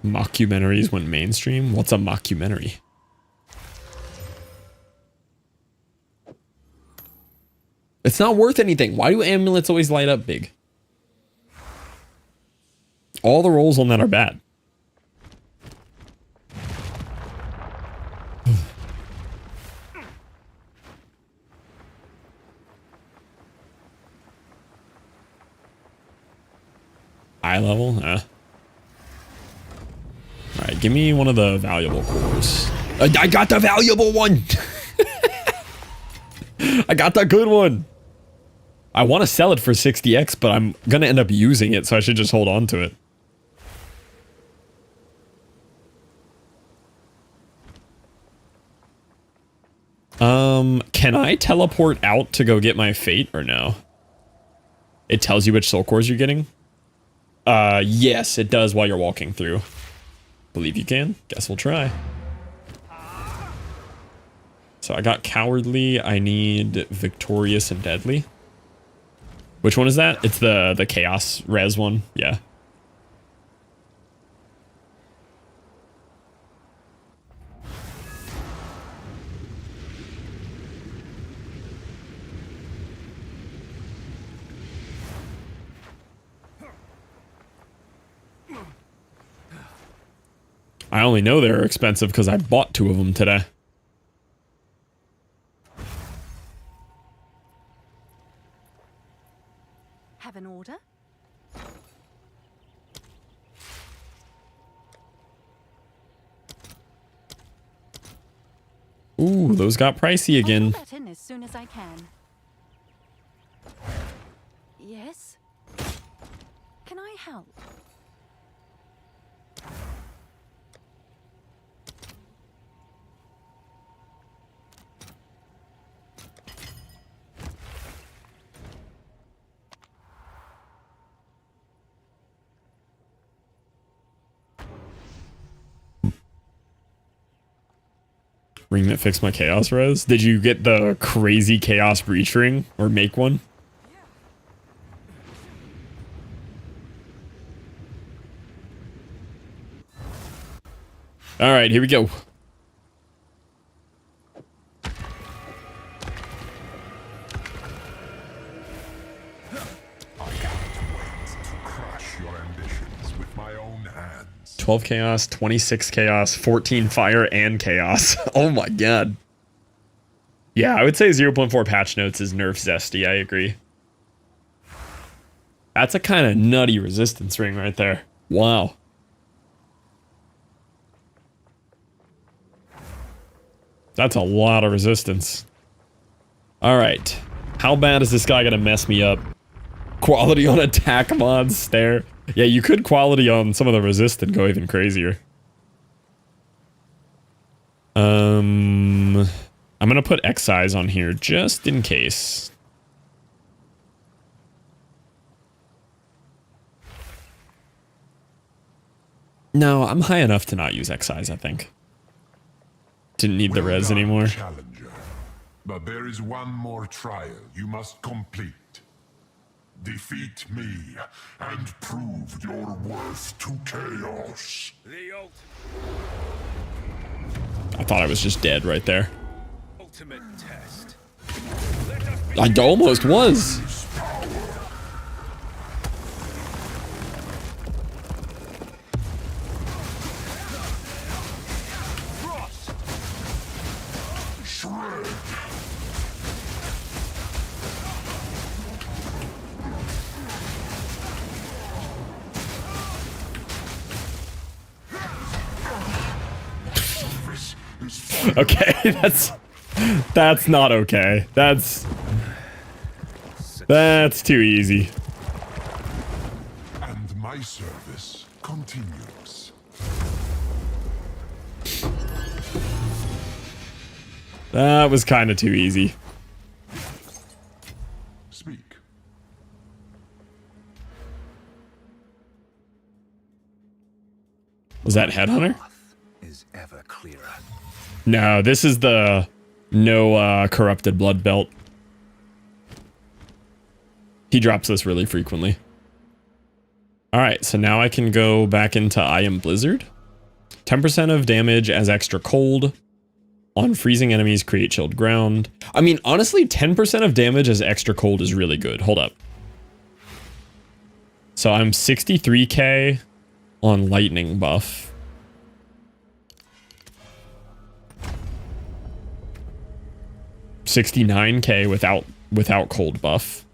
Mockumentaries went mainstream? What's a mockumentary? It's not worth anything. Why do amulets always light up big? All the rolls on that are bad. Eye level? Alright, give me one of the valuable cores. I got the valuable one! I got the good one! I want to sell it for 60x, but I'm gonna end up using it, so I should just hold on to it. Can I teleport out to go get my fate or no? It tells you which soul cores you're getting? Yes, it does while you're walking through. Believe you can? Guess we'll try. So I got Cowardly, I need Victorious and Deadly. Which one is that? It's the Chaos Res one, yeah. I only know they're expensive because I bought 2 of them today. Have an order? Ooh, those got pricey again. I'll put that in as soon as I can. Yes? Can I help? Ring that fixed my chaos res. Did you get the crazy chaos breach ring or make one? All right, here we go. I can't wait to crush your ambitions with my own hands. 12 chaos, 26 chaos, 14 fire, and chaos. Oh my god. Yeah, I would say 0.4 patch notes is nerf zesty. I agree. That's a kind of nutty resistance ring right there. Wow. That's a lot of resistance. All right. How bad is this guy going to mess me up? Quality on attack mods, stare. Yeah, you could quality on some of the resist and go even crazier. I'm going to put excise on here just in case. No, I'm high enough to not use excise, I think. Didn't need the Well res done, anymore. Challenger. But there is one more trial you must complete. Defeat me and prove your worth to chaos. The I thought I was just dead right there. ultimate test. I almost was. Okay, that's not okay. That's too easy. And my service continues. That was kind of too easy. Speak. Was that Headhunter? Is ever clearer. No, this is the no corrupted blood belt. He drops this really frequently. Alright, so now I can go back into I Am Blizzard. 10% of damage as extra cold. On freezing enemies, create chilled ground. I mean, honestly, 10% of damage as extra cold is really good. Hold up. So I'm 63k on lightning buff. $69k without cold buff.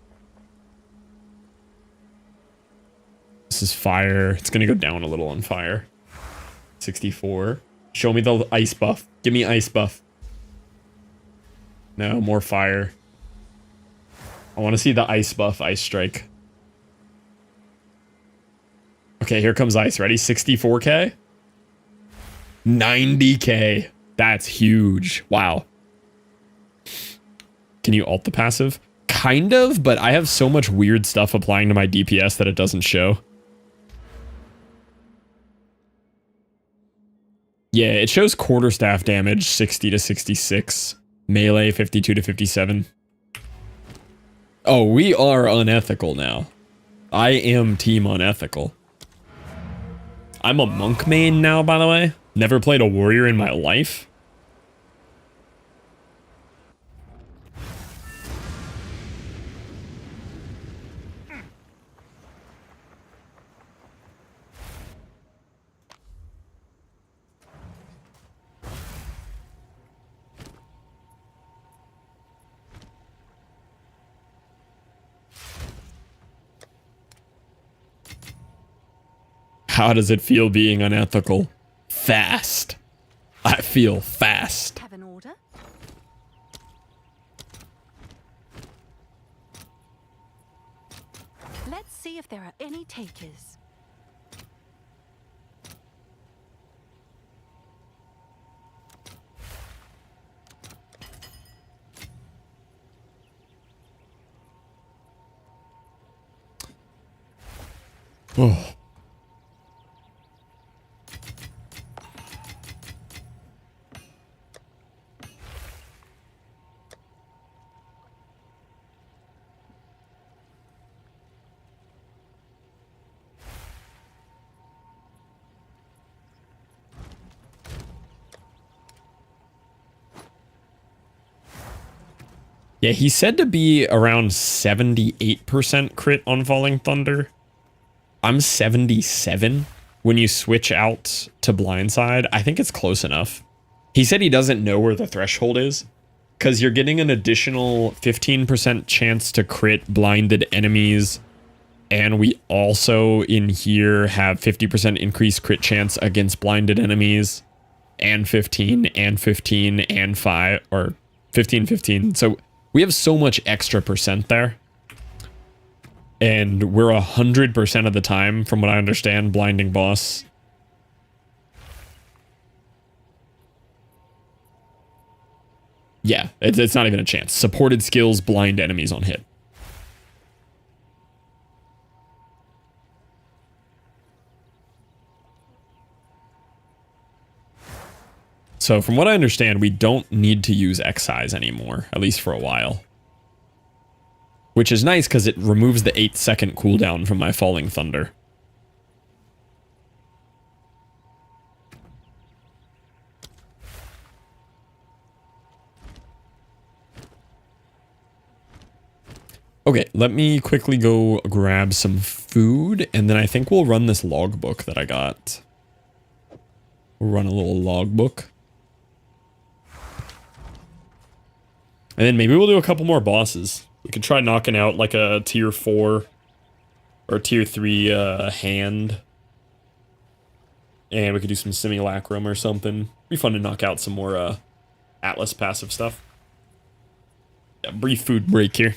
This is fire. It's gonna go down a little on fire. 64. Show me the ice buff. Give me ice buff. No, more fire. I want to see the ice buff, ice strike. Okay, here comes ice. Ready? 64k? 90k. That's huge. Wow. Can you alt the passive? Kind of, but I have so much weird stuff applying to my DPS that it doesn't show. Yeah, it shows quarterstaff damage 60 to 66. Melee 52 to 57. Oh, we are unethical now. I am team unethical. I'm a monk main now, by the way. Never played a warrior in my life. How does it feel being unethical? Fast. I feel fast. Have an order? Let's see if there are any takers. Oh. Yeah, he said to be around 78% crit on Falling Thunder. I'm 77 when you switch out to Blindside. I think it's close enough. He said he doesn't know where the threshold is because you're getting an additional 15% chance to crit blinded enemies. And we also in here have 50% increased crit chance against blinded enemies and 15 and 15 and 5 or 15, 15. So we have so much extra percent there. And we're 100% of the time, from what I understand, blinding boss. Yeah, it's not even a chance. Supported skills blind enemies on hit. So from what I understand, we don't need to use Excise anymore, at least for a while. Which is nice because it removes the 8-second cooldown from my Falling Thunder. Okay, let me quickly go grab some food, and then I think we'll run this logbook that I got. We'll run a little logbook. And then maybe we'll do a couple more bosses. We could try knocking out like a tier 4 or tier 3 hand. And we could do some simulacrum or something. Be fun to knock out some more Atlas passive stuff. Yeah, brief food break here.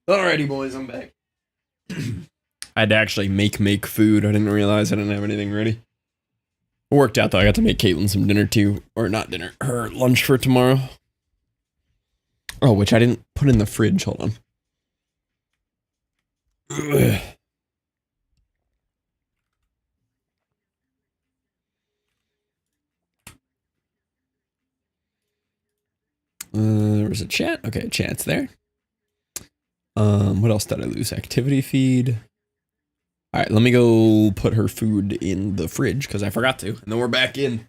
Alrighty, boys, I'm back. I had to actually make food. I didn't realize I didn't have anything ready. It worked out though. I got to make Caitlin some dinner too, or not dinner, her lunch for tomorrow. Oh, which I didn't put in the fridge. Hold on. Ugh. There was a chat. Okay, chat's there. What else did I lose? Activity feed. All right, let me go put her food in the fridge because I forgot to, and then we're back in.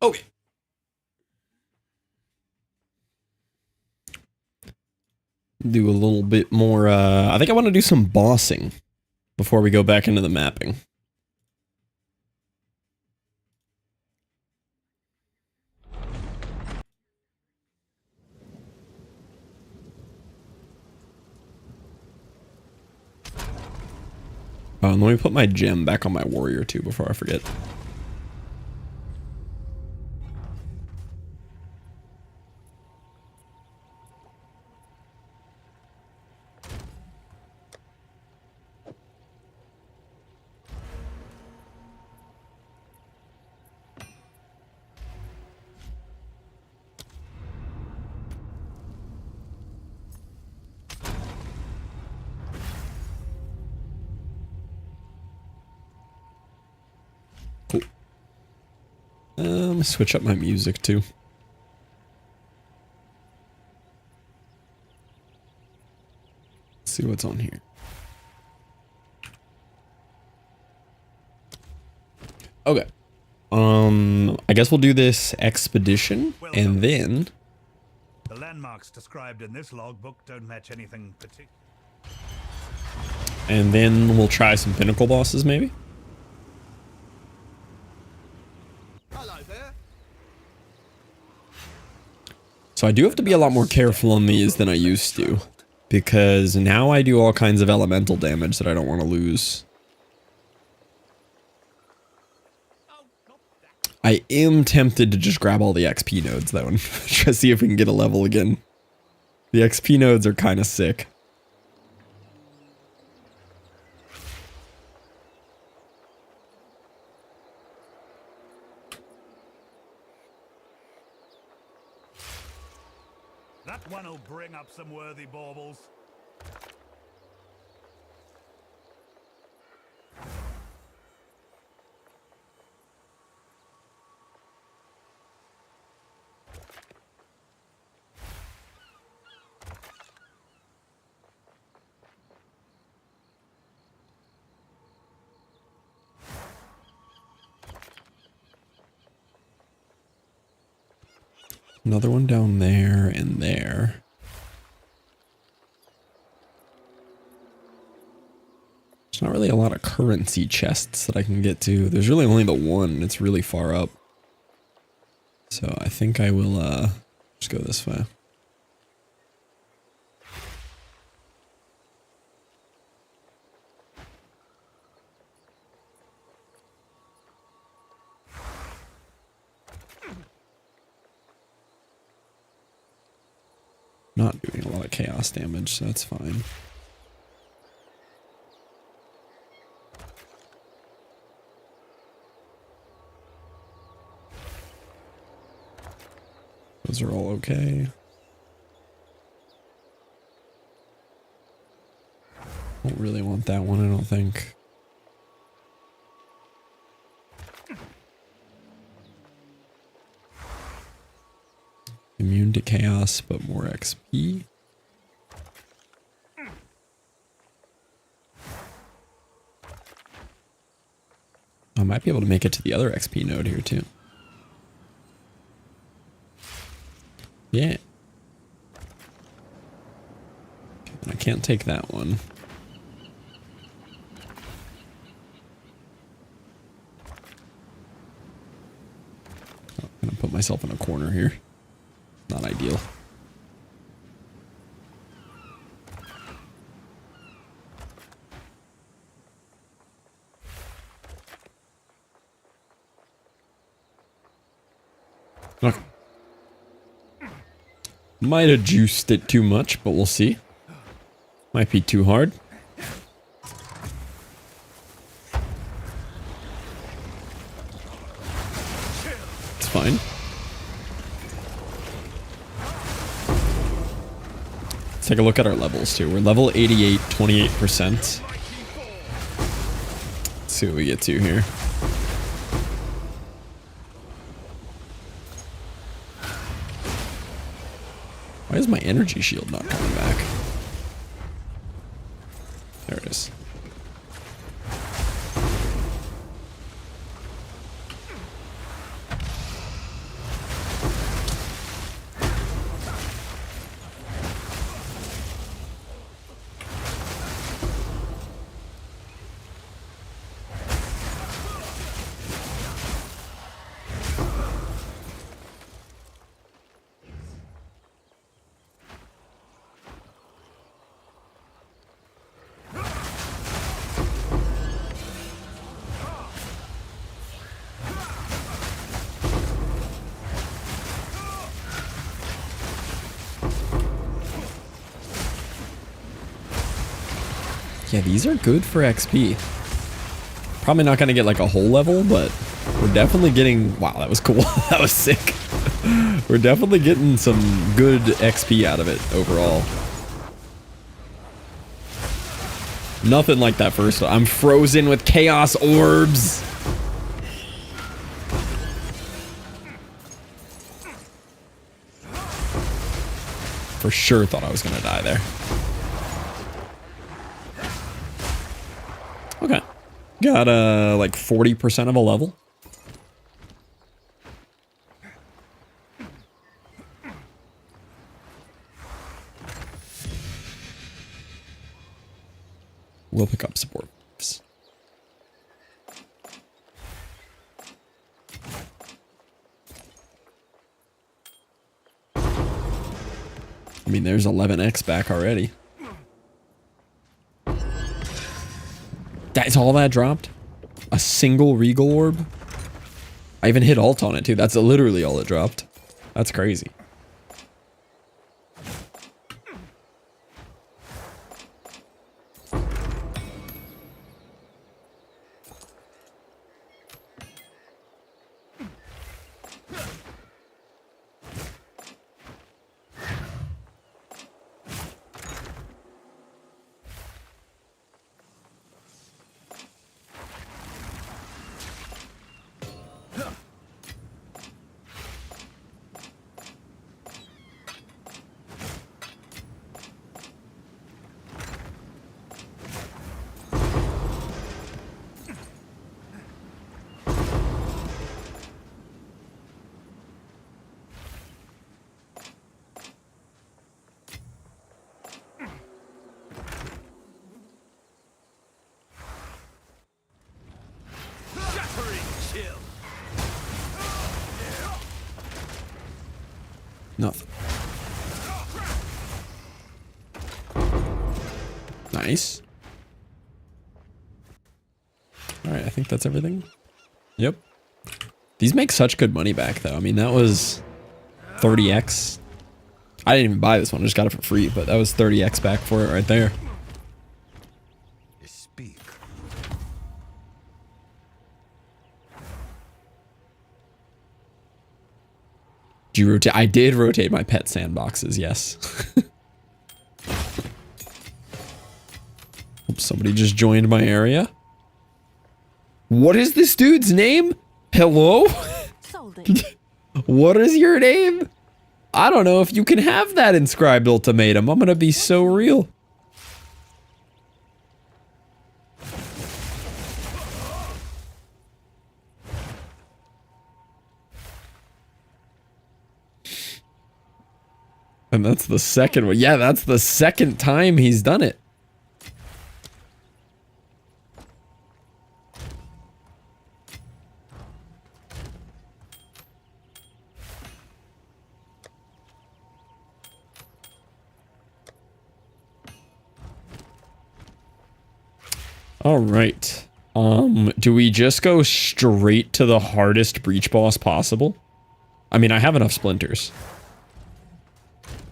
Okay. Do a little bit more, I think I want to do some bossing before we go back into the mapping. Oh, and let me put my gem back on my warrior too before I forget. Switch up my music too. Let's see what's on here. Okay. I guess we'll do this expedition and then The landmarks described in this logbook don't match anything particular. we'll try some pinnacle bosses maybe. So I do have to be a lot more careful on these than I used to, because now I do all kinds of elemental damage that I don't want to lose. I am tempted to just grab all the XP nodes though and try to see if we can get a level again. The XP nodes are kind of sick. That one'll bring up some worthy baubles. Another one down there and there. There's not really a lot of currency chests that I can get to. There's really only the one. It's really far up. So I think I will just go this way. Not doing a lot of chaos damage, so that's fine. Those are all okay. Don't really want that one, I don't think. Immune to chaos, but more XP. I might be able to make it to the other XP node here too. Yeah. I can't take that one. Oh, I'm gonna put myself in a corner here. Not ideal. Look. Might have juiced it too much, but we'll see. Might be too hard. It's fine. Let's take a look at our levels too. We're level 88, 28%. Let's see what we get to here. Why is my energy shield not coming back? There it is. Yeah, these are good for XP. Probably not going to get like a whole level, but we're definitely getting... Wow, that was cool. That was sick. We're definitely getting some good XP out of it overall. Nothing like that first one. I'm frozen with chaos orbs. For sure thought I was going to die there. Okay. Got like 40% of a level. We'll pick up support. I mean, there's 11x back already. That's all that dropped? A single Regal Orb? I even hit alt on it too. That's literally all it dropped. That's crazy. Nothing. Nice. Alright, I think that's everything. Yep. These make such good money back, though. I mean, that was 30x. I didn't even buy this one. I just got it for free, but that was 30x back for it right there. Speak. Did you rotate? I did rotate my pet sandboxes, yes. Oops, somebody just joined my area. What is this dude's name? Hello? Sold it. What is your name? I don't know if you can have that inscribed ultimatum. I'm gonna be so real. And that's the second one. Yeah, that's the second time he's done it. All right. Do we just go straight to the hardest breach boss possible? I mean, I have enough splinters.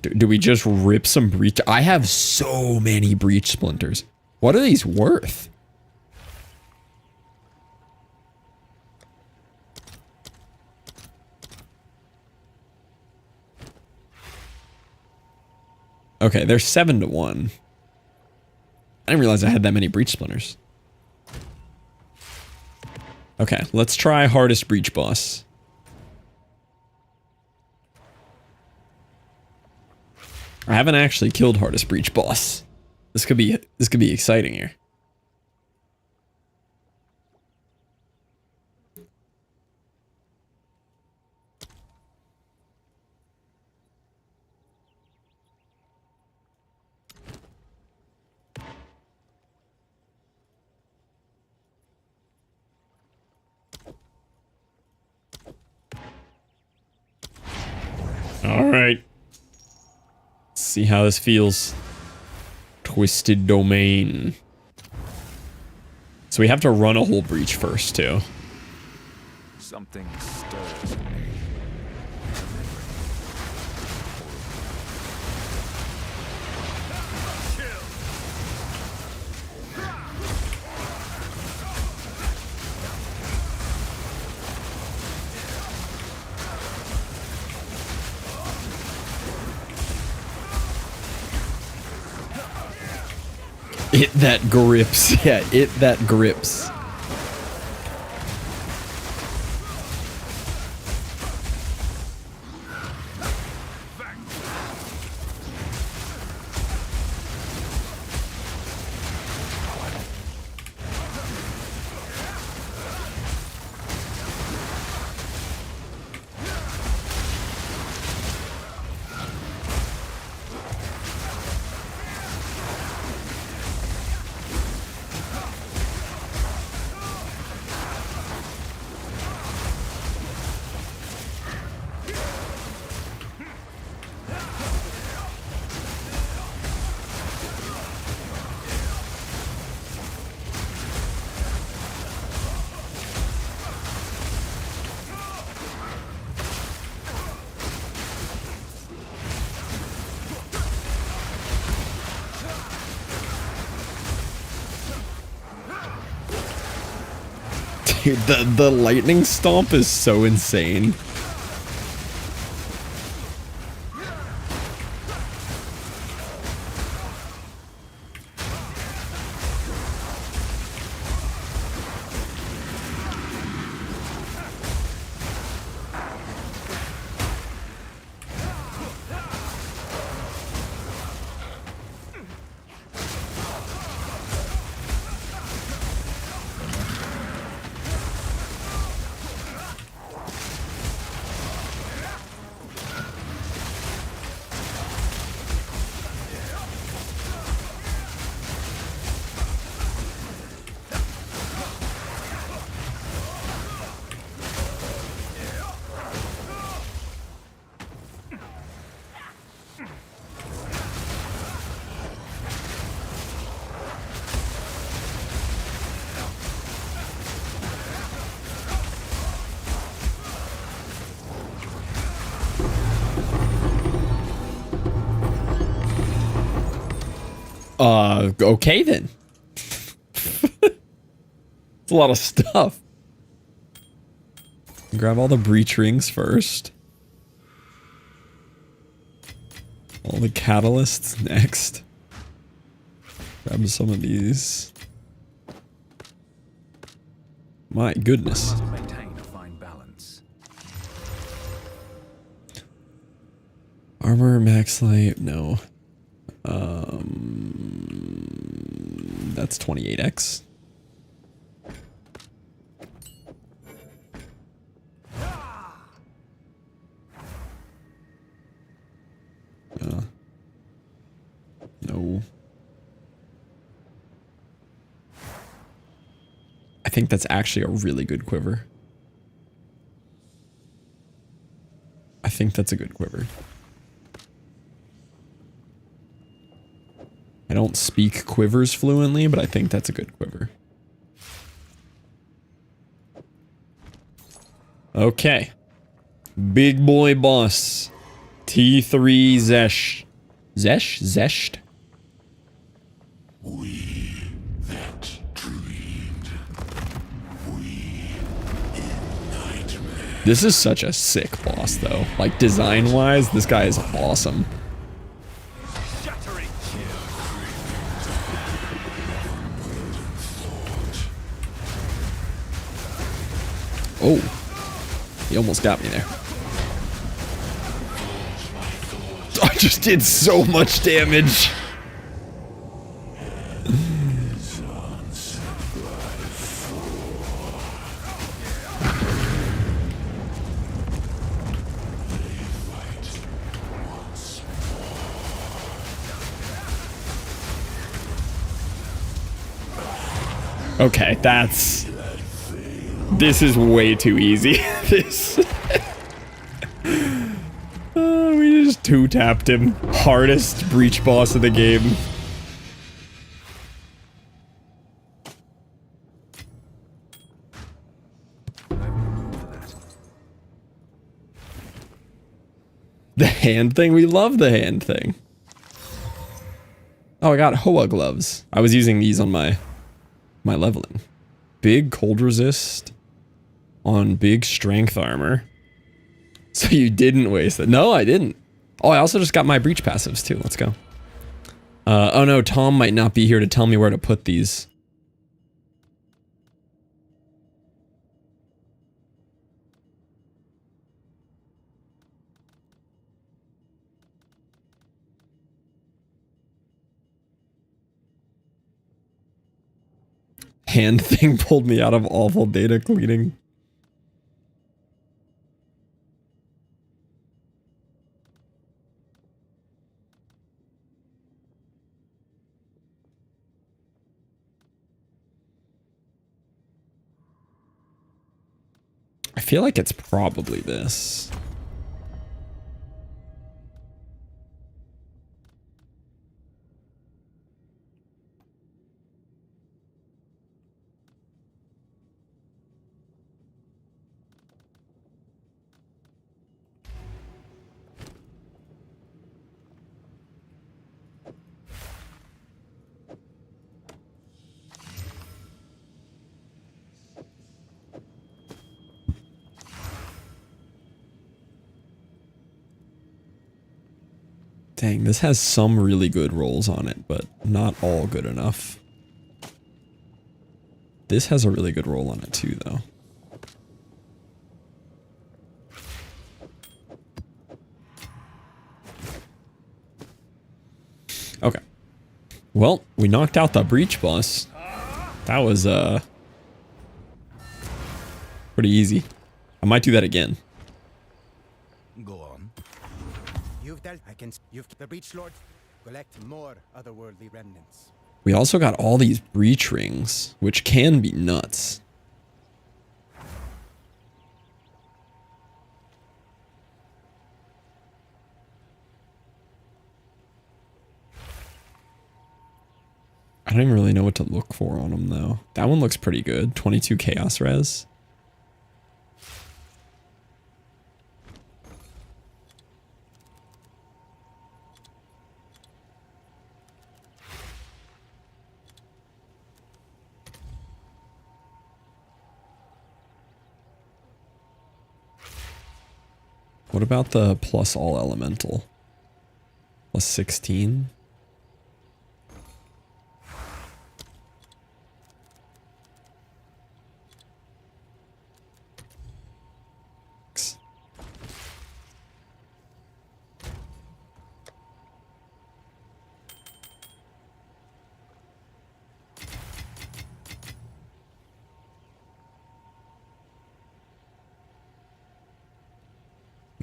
Do we just rip some breach? I have so many breach splinters. What are these worth? Okay, they're 7 to 1. I didn't realize I had that many breach splinters. Okay, let's try hardest breach boss. I haven't actually killed hardest breach boss. This could be exciting here. All right. Let's see how this feels. Twisted Domain. So we have to run a whole breach first, too. Something stirs in me. It that grips. Yeah, it that grips. Dude, the lightning stomp is so insane. Okay then. It's a lot of stuff. Grab all the breach rings first. All the catalysts next. Grab some of these. My goodness. Must maintain a fine balance. Armor, max light, no. That's 28x. No. I think that's actually a really good quiver. I think that's a good quiver. I don't speak quivers fluently, but I think that's a good quiver. Okay. Big boy boss. T3 Zesh. Zesh? Zesht? We that dreamed. We in nightmare. This is such a sick boss, though. Like, design-wise, this guy is awesome. Oh, he almost got me there. I just did so much damage. Okay, this is way too easy. We just two-tapped him. Hardest breach boss of the game. The hand thing? We love the hand thing. Oh, I got Hoa gloves. I was using these on my leveling. Big cold resist on big strength armor. So you didn't waste it. No, I didn't. Oh, I also just got my breach passives too. Let's go. Oh no, Tom might not be here to tell me where to put these. Hand thing pulled me out of awful data cleaning. I feel like it's probably this. Dang, this has some really good rolls on it, but not all good enough. This has a really good roll on it too, though. Okay. Well, we knocked out the breach boss. That was, pretty easy. I might do that again. Go on. You've dealt. You've the Breach Lord. Collect more otherworldly remnants. We also got all these breach rings, which can be nuts. I don't even really know what to look for on them, though. That one looks pretty good. 22 chaos res. What about the plus all elemental? Plus 16?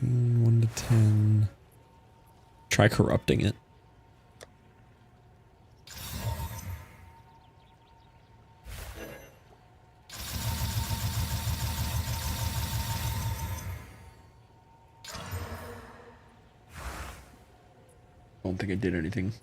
One to 10. Try corrupting it. Don't think it did anything.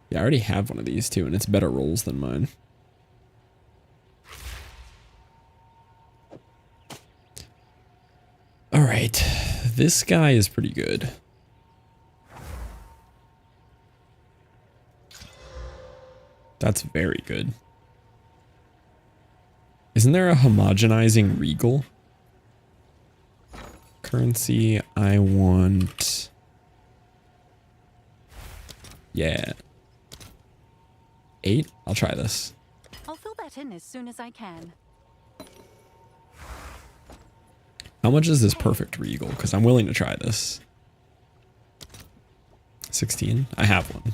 Yeah, I already have one of these too, and it's better rolls than mine. All right, this guy is pretty good. That's very good. Isn't there a homogenizing regal? Currency, I want... Yeah. 8? I'll try this. I'll fill that in as soon as I can. How much is this perfect regal? Because I'm willing to try this. 16? I have one.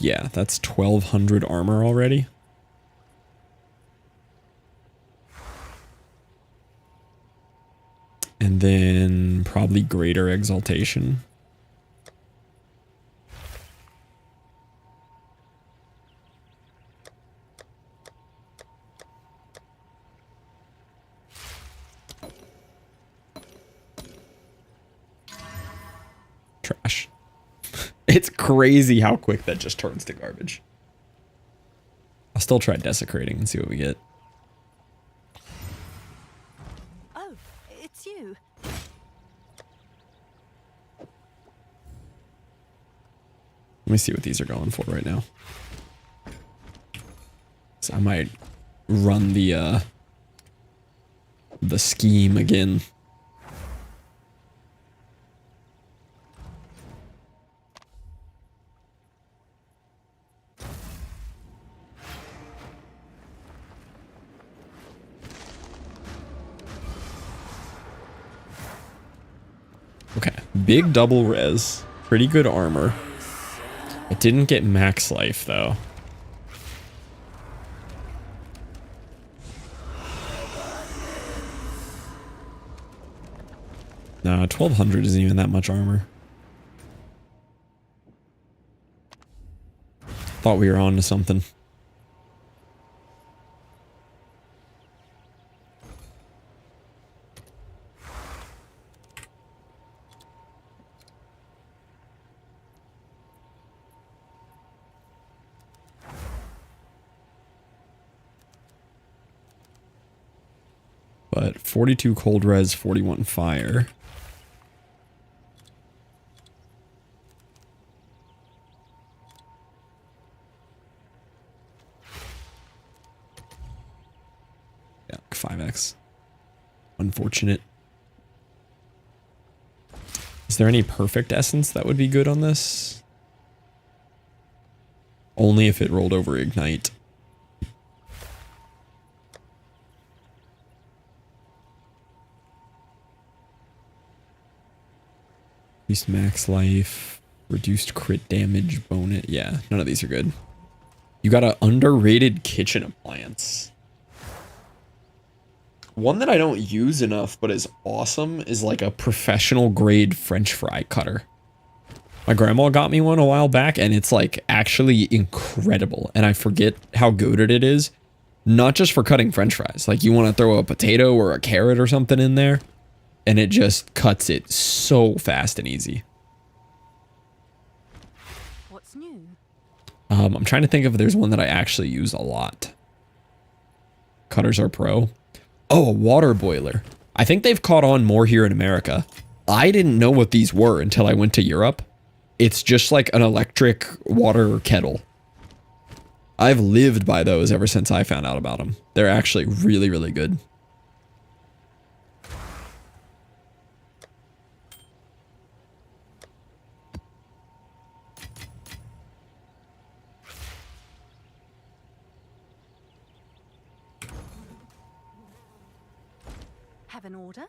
Yeah, that's 1200 armor already. And then probably greater exaltation. Trash. It's crazy how quick that just turns to garbage. I'll still try desecrating and see what we get. Oh, it's you. Let me see what these are going for right now. So I might run the scheme again. Okay, big double res, pretty good armor. It didn't get max life though. No, 1200 isn't even that much armor. Thought we were on to something. But 42 cold res, 41 fire. Yeah, 5x. Unfortunate. Is there any perfect essence that would be good on this? Only if it rolled over ignite. Increased max life, reduced crit damage bonus. Yeah, none of these are good. You got an underrated kitchen appliance. One that I don't use enough but is awesome is like a professional grade French fry cutter. My grandma got me one a while back and it's like actually incredible. And I forget how good it is. Not just for cutting French fries. Like you want to throw a potato or a carrot or something in there. And it just cuts it so fast and easy. What's new? I'm trying to think if there's one that I actually use a lot. Cutters are pro. Oh, a water boiler. I think they've caught on more here in America. I didn't know what these were until I went to Europe. It's just like an electric water kettle. I've lived by those ever since I found out about them. They're actually really, really good. Have an order?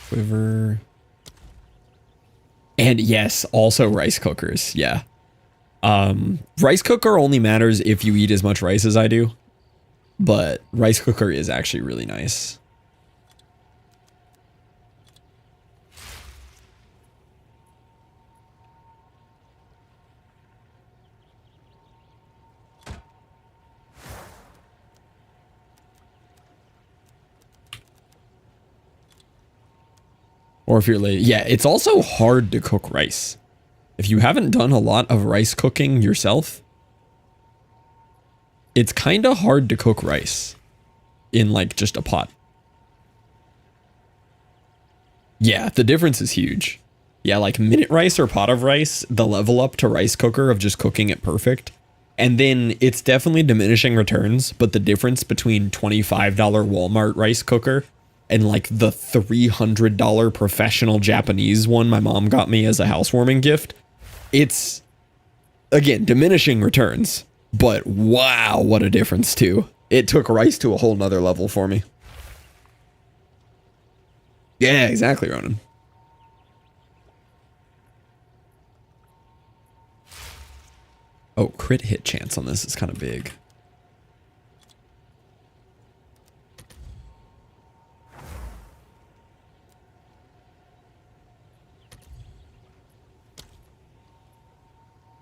Quiver. And yes, also rice cookers. Yeah. Rice cooker only matters if you eat as much rice as I do. But rice cooker is actually really nice. Or if you're late. Yeah, it's also hard to cook rice. If you haven't done a lot of rice cooking yourself, it's kind of hard to cook rice in like just a pot. Yeah, the difference is huge. Yeah, like minute rice or pot of rice, the level up to rice cooker of just cooking it perfect. And then it's definitely diminishing returns, but the difference between $25 Walmart rice cooker and like the $300 professional Japanese one my mom got me as a housewarming gift, it's, again, diminishing returns. But wow, what a difference too. It took rice to a whole nother level for me. Yeah, exactly, Ronan. Oh, crit hit chance on this is kind of big.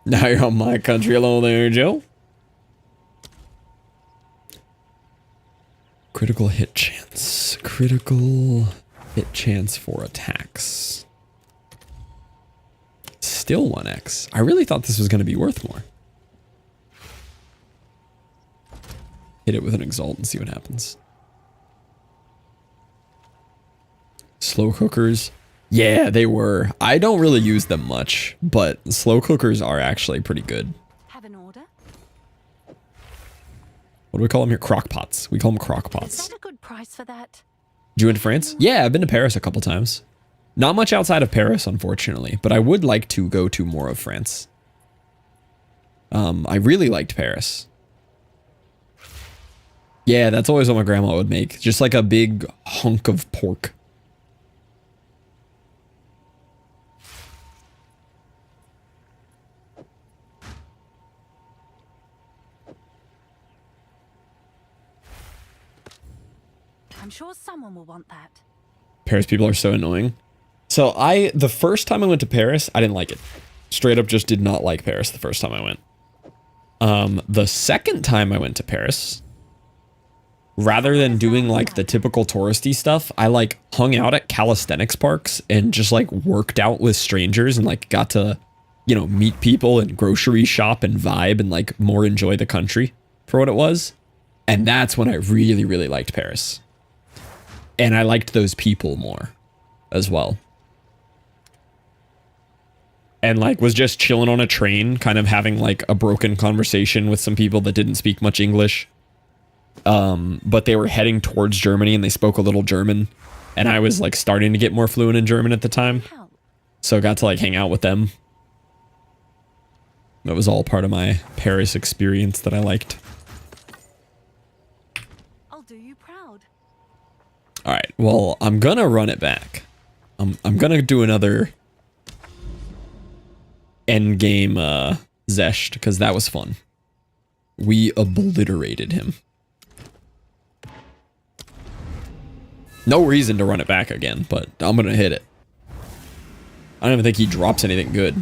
Now you're on my country alone there, Joe. Critical hit chance. Critical hit chance for attacks. still 1x. I really thought this was going to be worth more. Hit it with an Exalt and see what happens. Slow cookers. Yeah, they were. I don't really use them much, but slow cookers are actually pretty good. Have an order? What do we call them here? Crock pots. We call them crock Is pots. that a good price for that? Did you went to France? Yeah, I've been to Paris a couple times. Not much outside of Paris, unfortunately, but I would like to go to more of France. I really liked Paris. Yeah, that's always what my grandma would make. Just like a big hunk of pork. I'm sure someone will want that. Paris people are so annoying. So the first time I went to Paris, I didn't like it. Straight up just did not like Paris the first time I went. The second time I went to Paris, rather than doing like the typical touristy stuff, I like hung out at calisthenics parks and just like worked out with strangers and like got to, you know, meet people and grocery shop and vibe and like more enjoy the country for what it was. And that's when I really, really liked Paris. And I liked those people more as well. And like was just chilling on a train, kind of having like a broken conversation with some people that didn't speak much English. But they were heading towards Germany and they spoke a little German. And I was like starting to get more fluent in German at the time. So I got to like hang out with them. That was all part of my Paris experience that I liked. I'll do you proud. All right, well, I'm gonna run it back. I'm gonna do another end game Zesht because that was fun. We obliterated him. No reason to run it back again, but I'm gonna hit it. I don't even think he drops anything good.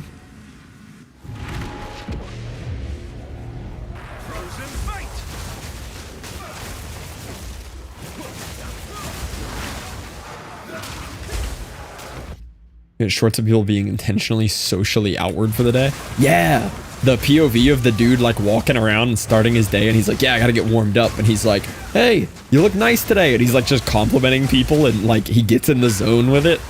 Shorts of people being intentionally socially outward for the day. Yeah, the POV of the dude like walking around and starting his day and he's like, yeah, I gotta get warmed up, and he's like, hey, you look nice today, and he's like just complimenting people and like he gets in the zone with it.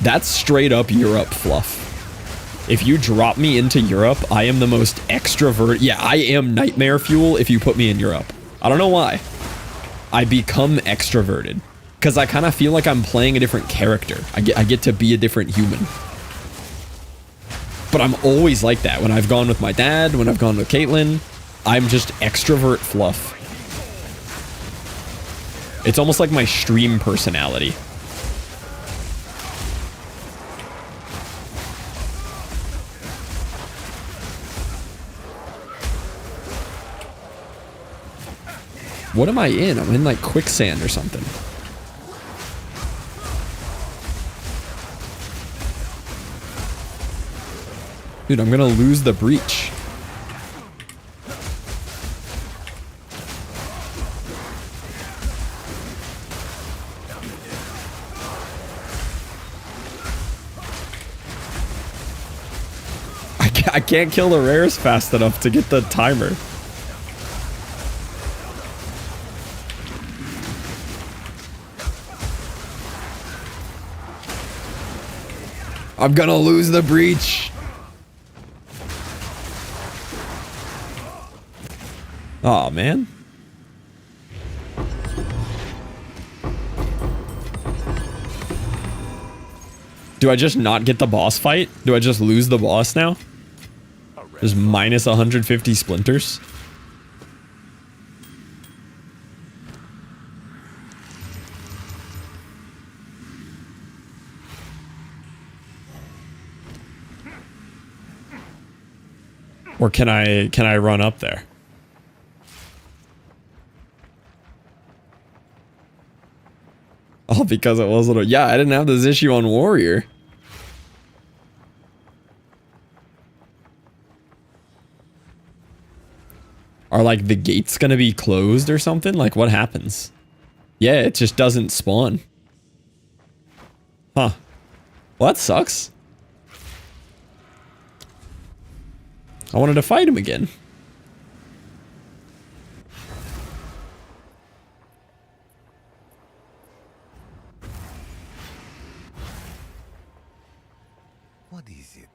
That's straight up Europe fluff. If you drop me into Europe, I am the most extrovert. Yeah, I am nightmare fuel if you put me in Europe. I don't know why. I become extroverted because I kind of feel like I'm playing a different character. I get to be a different human. But I'm always like that. When I've gone with my dad, when I've gone with Caitlin, I'm just extrovert fluff. It's almost like my stream personality. What am I in? I'm in like quicksand or something. Dude, I'm gonna lose the breach. I can't kill the rares fast enough to get the timer. I'm gonna lose the breach. Aw, man. Do I just not get the boss fight? Do I just lose the boss now? There's minus 150 splinters. Or can I run up there? Oh, because it wasn't a... Yeah, I didn't have this issue on Warrior. Are like the gates gonna be closed or something? Like what happens? Yeah, it just doesn't spawn. Huh. Well, that sucks. I wanted to fight him again. What is it?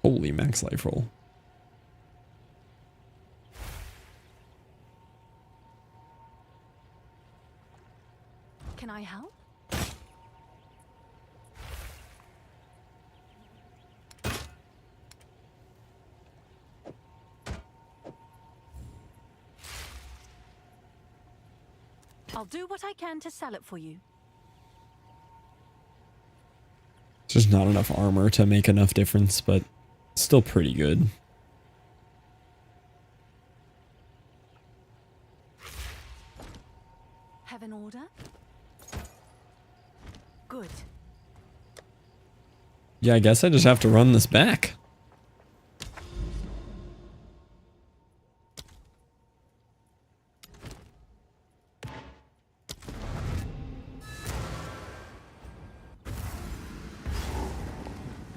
Holy max life roll. Can I help? I'll do what I can to sell it for you. There's not enough armor to make enough difference, but still pretty good. Have an order? Good. Yeah, I guess I just have to run this back.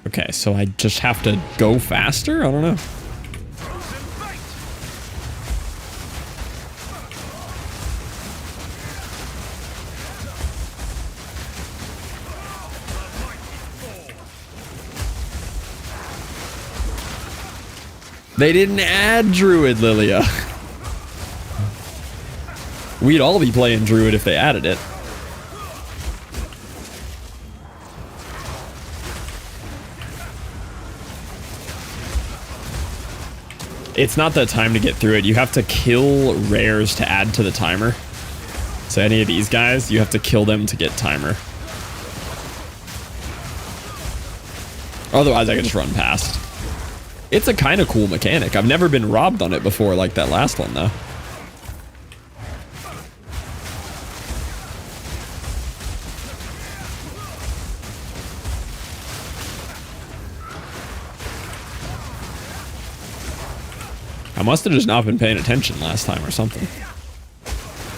Okay, so I just have to go faster? I don't know. They didn't add Druid, Lilia. We'd all be playing Druid if they added it. It's not the time to get through it. You have to kill rares to add to the timer. So any of these guys, you have to kill them to get timer. Otherwise, I can just run past. It's a kind of cool mechanic. I've never been robbed on it before like that last one, though. I must have just not been paying attention last time or something.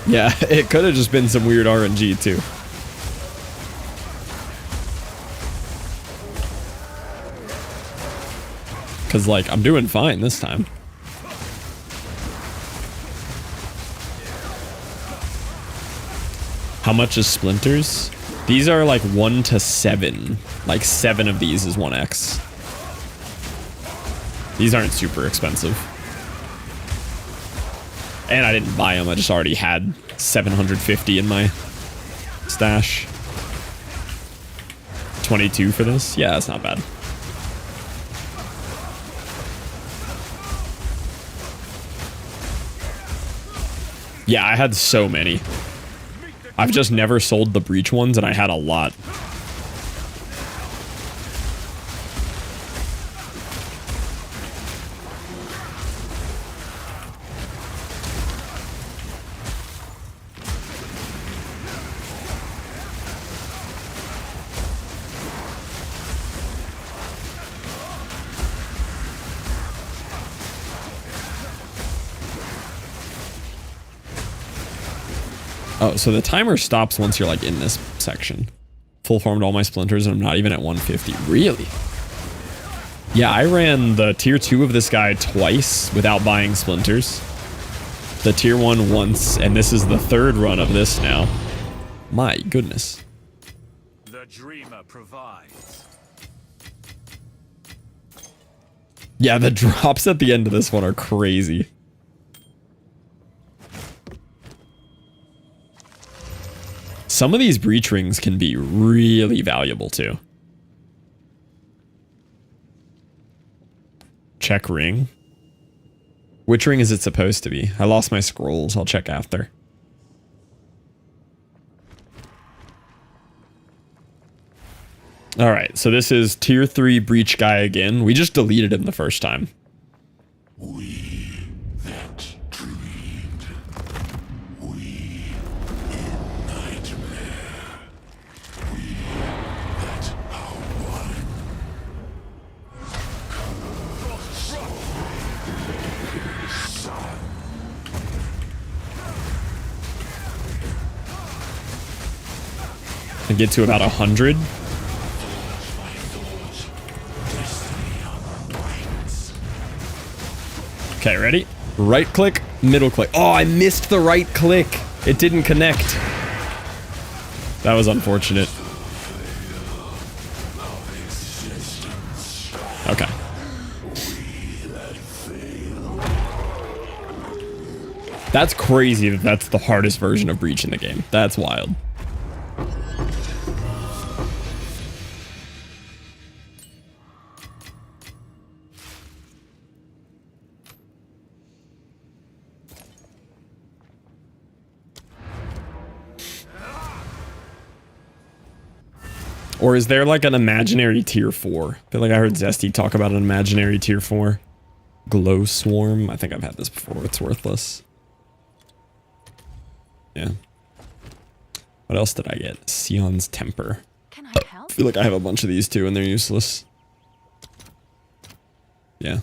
Yeah, it could have just been some weird RNG too. Cause like, I'm doing fine this time. How much is splinters? These are like 1 to 7. Like 7 of these is 1x. These aren't super expensive. And I didn't buy them, I just already had 750 in my stash. 22 for this? Yeah, that's not bad. Yeah, I had so many. I've just never sold the breach ones, and I had a lot. Oh, so the timer stops once you're like in this section. Full farmed all my splinters and I'm not even at 150. Really? Yeah, I ran the tier 2 of this guy twice without buying splinters. The tier 1 once, and this is the 3rd run of this now. My goodness. The dreamer provides. Yeah, the drops at the end of this one are crazy. Some of these breach rings can be really valuable too. Check ring. Which ring is it supposed to be? I lost my scrolls. I'll check after. All right, so this is tier 3 breach guy again. We just deleted him the first time. We that dreamed. We in nightmare. We that are one. Sun. I get to about 100. Okay, ready? Right click, middle click. Oh, I missed the right click. It didn't connect. That was unfortunate. Okay. That's crazy that that's the hardest version of Breach in the game. That's wild. Or is there like an imaginary tier 4? I feel like I heard Zesty talk about an imaginary tier 4. Glow Swarm. I think I've had this before. It's worthless. Yeah. What else did I get? Sion's Temper. Can I help? I feel like I have a bunch of these too and they're useless. Yeah.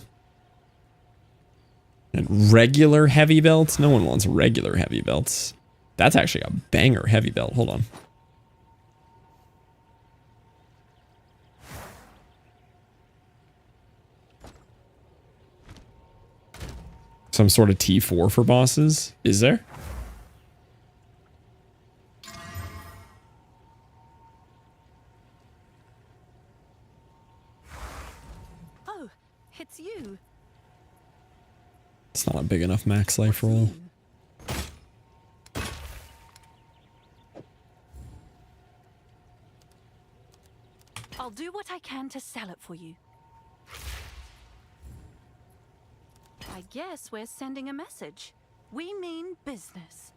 And regular heavy belts? No one wants regular heavy belts. That's actually a banger heavy belt. Hold on. Some sort of T4 for bosses? Is there? Oh, it's you. It's not a big enough max life roll. I'll do what I can to sell it for you. I guess we're sending a message. We mean business.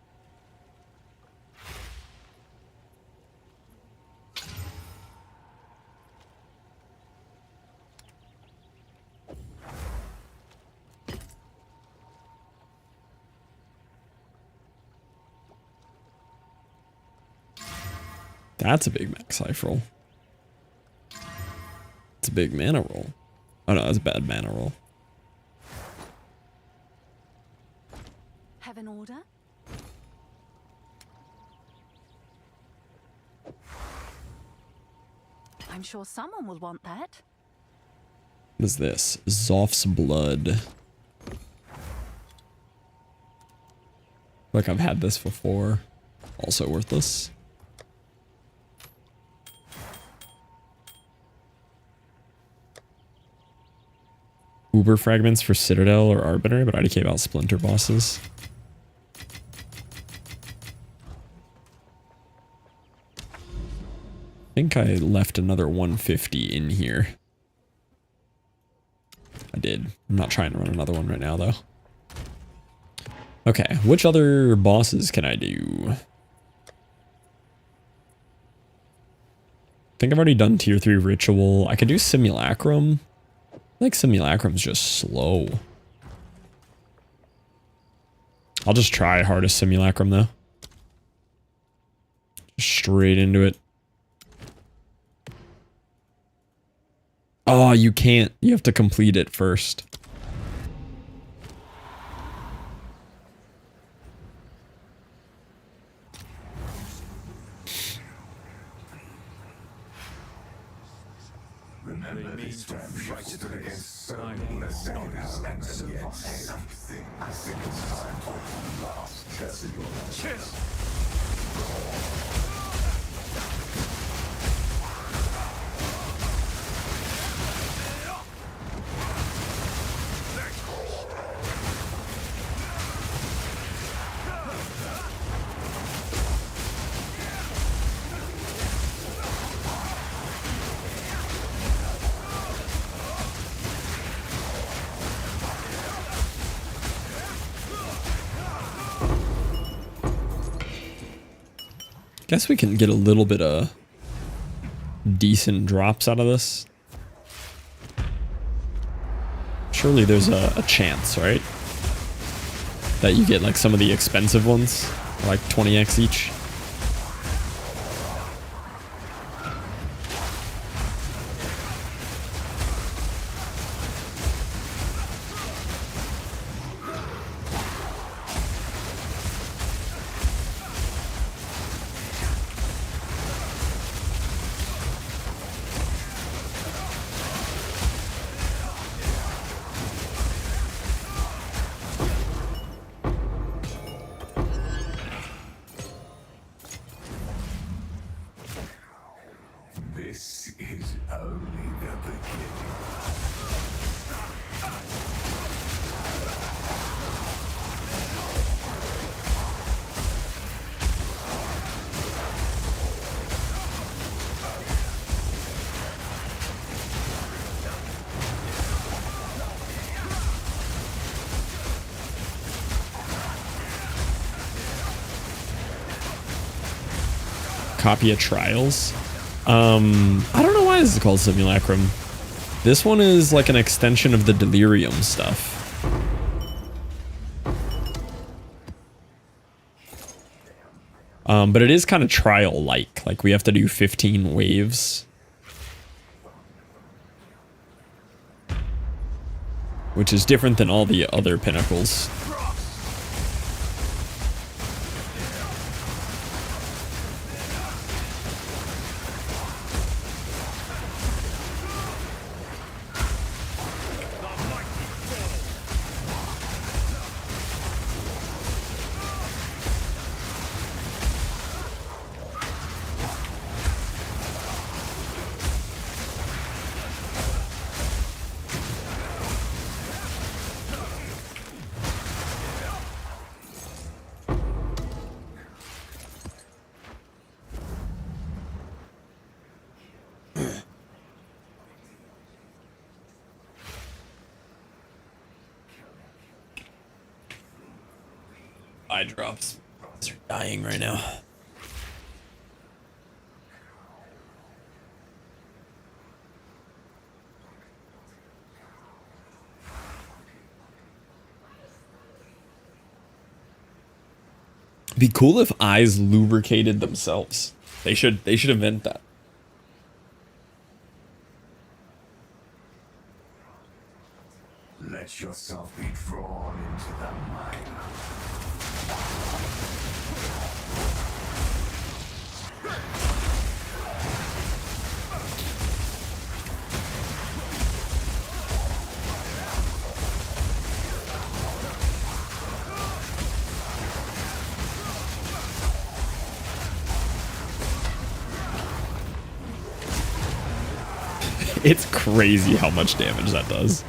That's a big max life roll. It's a big mana roll. Oh no, that's a bad mana roll. Have an order? I'm sure someone will want that. What is this? Zoph's Blood. Like I've had this before. Also worthless. Uber fragments for Citadel or Arbiter, but I already came out Splinter bosses. I think I left another 150 in here. I did. I'm not trying to run another one right now, though. Okay, which other bosses can I do? I think I've already done tier 3 Ritual. I could do Simulacrum. I think Simulacrum's just slow. I'll just try hardest Simulacrum, though. Just straight into it. Oh, you can't. You have to complete it first. Remember this time you stood against sunless nonsense and yet something. I think it's time for one last test of your Guess we can get a little bit of decent drops out of this. Surely there's a chance, right? That you get like some of the expensive ones, like 20x each. This is only the beginning. Copy of Trials. I don't know why this is called Simulacrum. This one is like an extension of the Delirium stuff. But it is kind of trial-like. Like we have to do 15 waves. Which is different than all the other pinnacles. Eye drops. They're dying right now. It'd be cool if eyes lubricated themselves. They should invent that. Let yourself be drawn into the mire. It's crazy how much damage that does.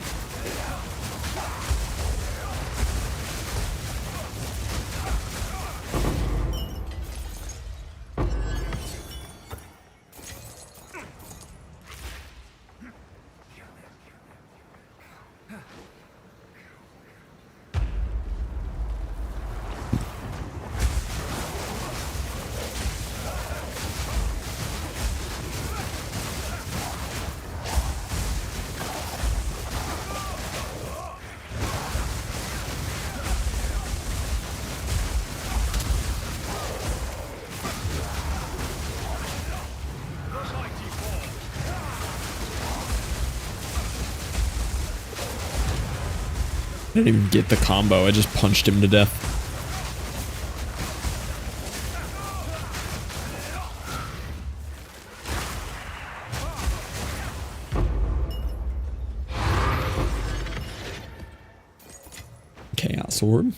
I didn't even get the combo. I just punched him to death. Chaos Orb.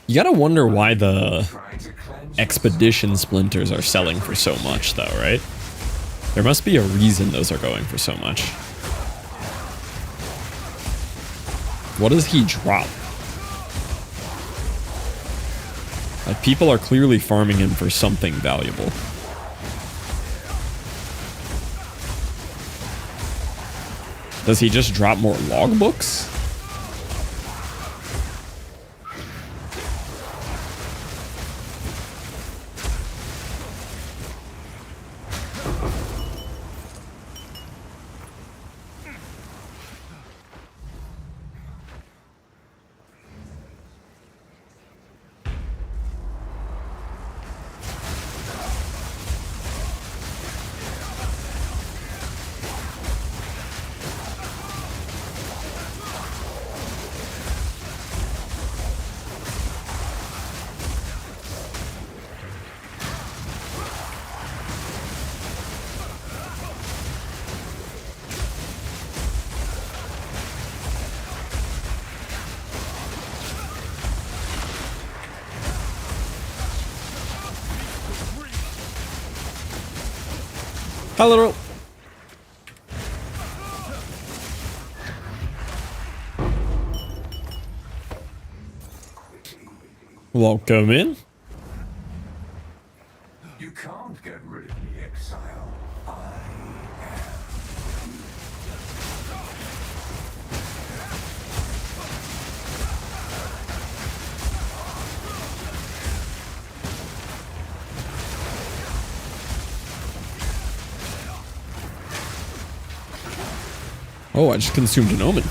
You gotta wonder why the expedition splinters are selling for so much, though, right? There must be a reason those are going for so much. What does he drop? Like, people are clearly farming him for something valuable. Does he just drop more logbooks? Hi, little. Welcome in. You can't get rid of me, Exile. Oh, I just consumed an omen.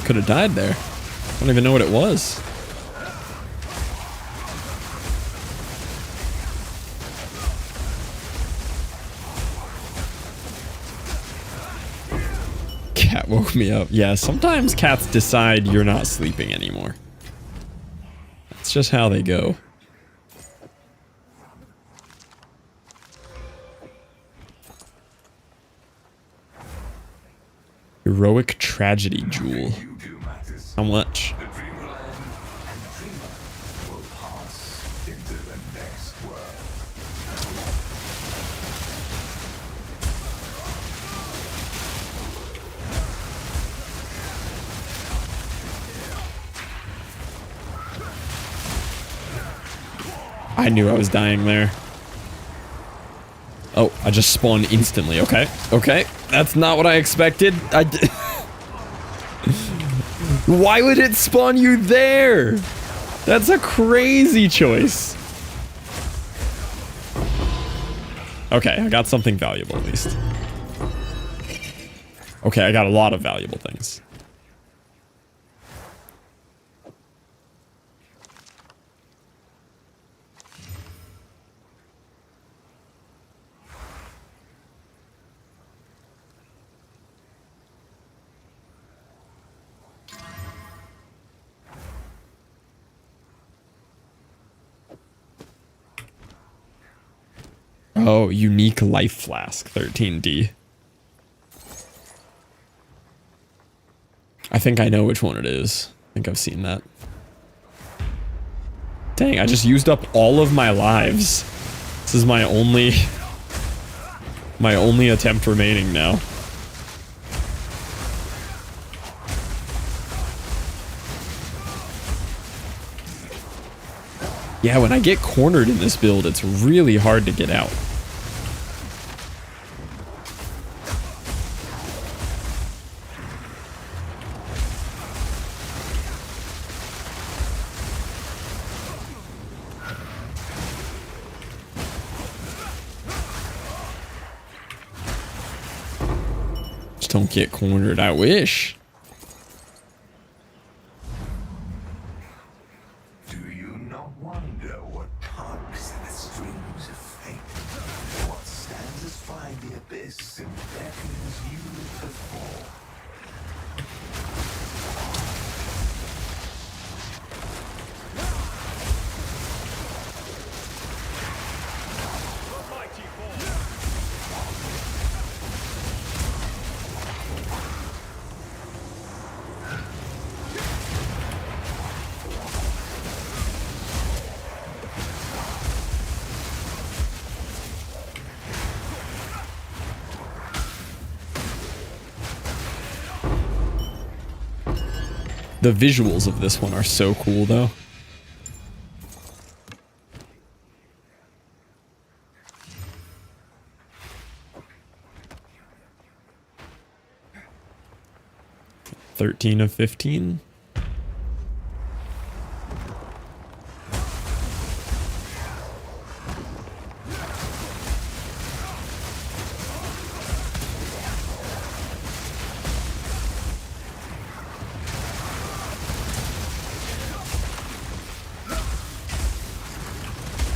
Could have died there. I don't even know what it was. Cat woke me up. Yeah, sometimes cats decide you're not sleeping anymore. That's just how they go. Heroic Tragedy Jewel. How much? I knew I was dying there. Oh, I just spawned instantly. Okay. Okay. That's not what I expected. Why would it spawn you there? That's a crazy choice. Okay, I got something valuable at least. Okay, I got a lot of valuable things. Oh, unique life flask, 13D. I think I know which one it is. I think I've seen that. Dang, I just used up all of my lives. This is my only attempt remaining now. Yeah, when I get cornered in this build, it's really hard to get out. Just don't get cornered, I wish. The visuals of this one are so cool, though. "13 of 15.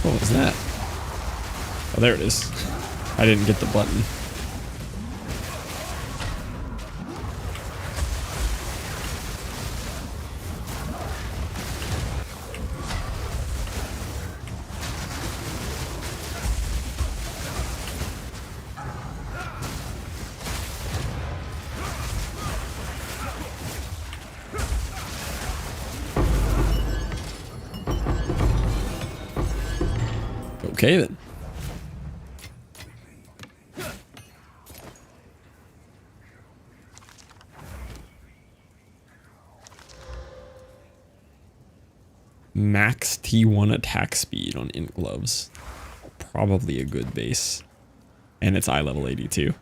What was that? Oh, there it is. I didn't get the button. Okay then. Max T1 attack speed on int gloves. Probably a good base. And it's eye level 82.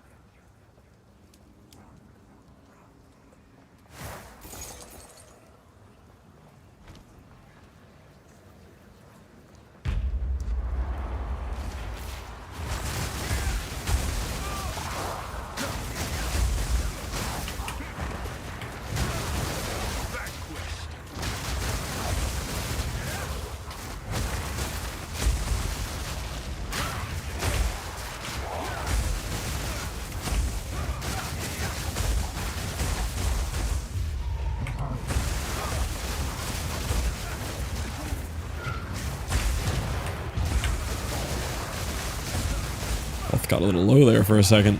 Health got a little low there for a second.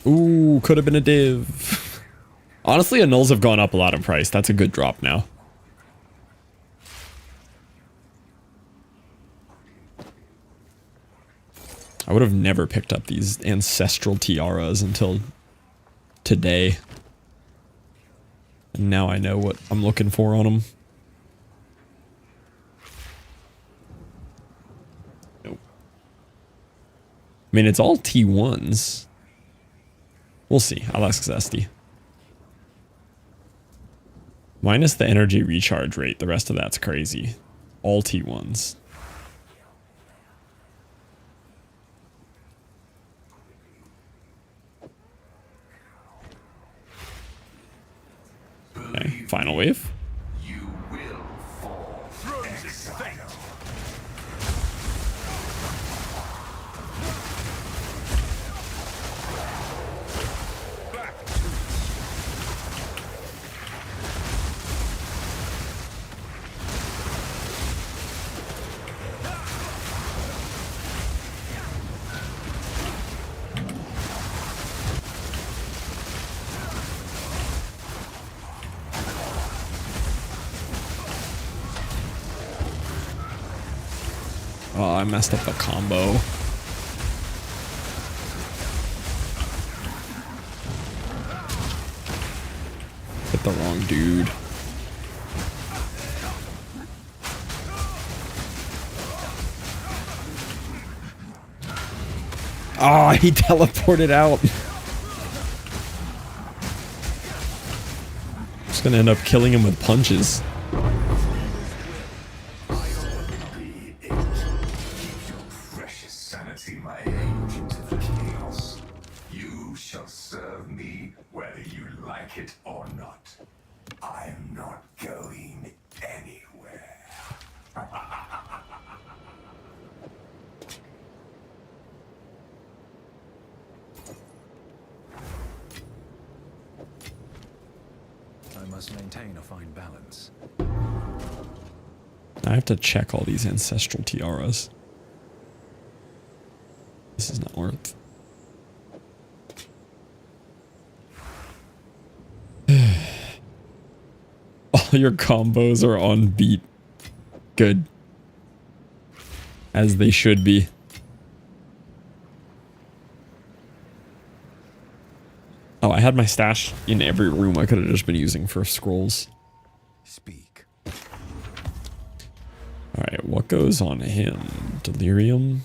Ooh, could have been a div. Honestly, annuls have gone up a lot in price. That's a good drop now. I would have never picked up these ancestral tiaras until today. And now I know what I'm looking for on them. Nope. I mean, it's all T1s. We'll see. I'll ask Zesty. Minus the energy recharge rate. The rest of that's crazy. All T1s. Okay, final wave. You will fall. Exile. Oh, I messed up the combo. Hit the wrong dude. Oh, he teleported out. Just gonna end up killing him with punches. Precious sanity, my agent of the chaos. You shall serve me whether you like it or not. I'm not going anywhere. I must maintain a fine balance. I have to check all these ancestral tiaras. This is not worth. All your combos are on beat. Good. As they should be. Oh, I had my stash in every room I could have just been using for scrolls. Speak. Alright, what goes on him? Delirium?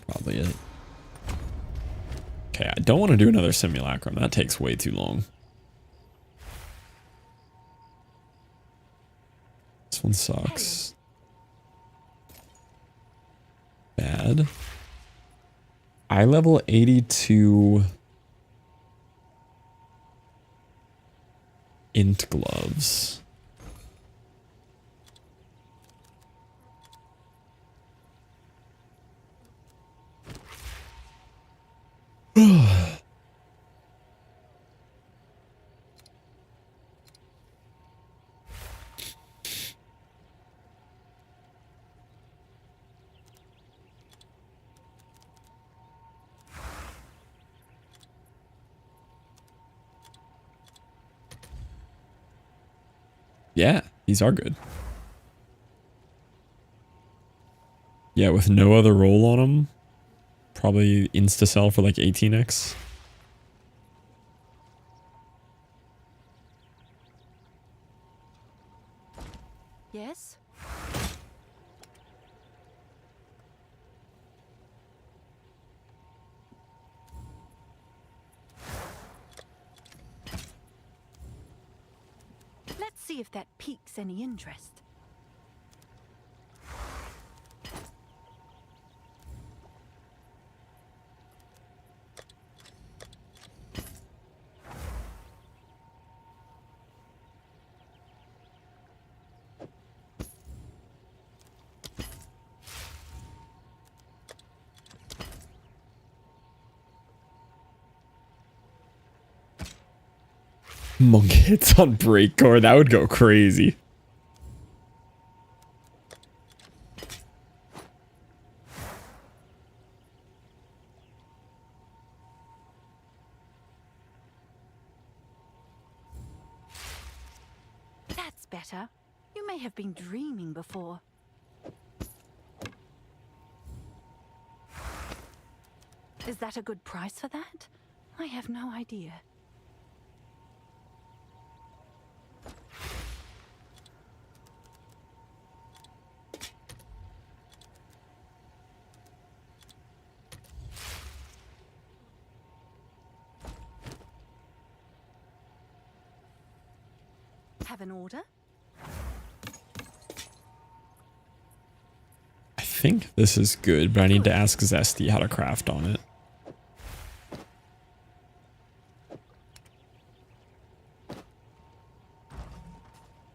Probably it. Okay, I don't want to do another simulacrum. That takes way too long. This one sucks. Bad. Eye level 82 int gloves. Yeah, these are good. Yeah, with no other roll on them, probably insta-sell for like 18x. Yes? Let's see if that piques any interest. Monk hits on breakcore, that would go crazy. That's better. You may have been dreaming before. Is that a good price for that? I have no idea. Have an order? I think this is good, but I need to ask Zesty how to craft on it.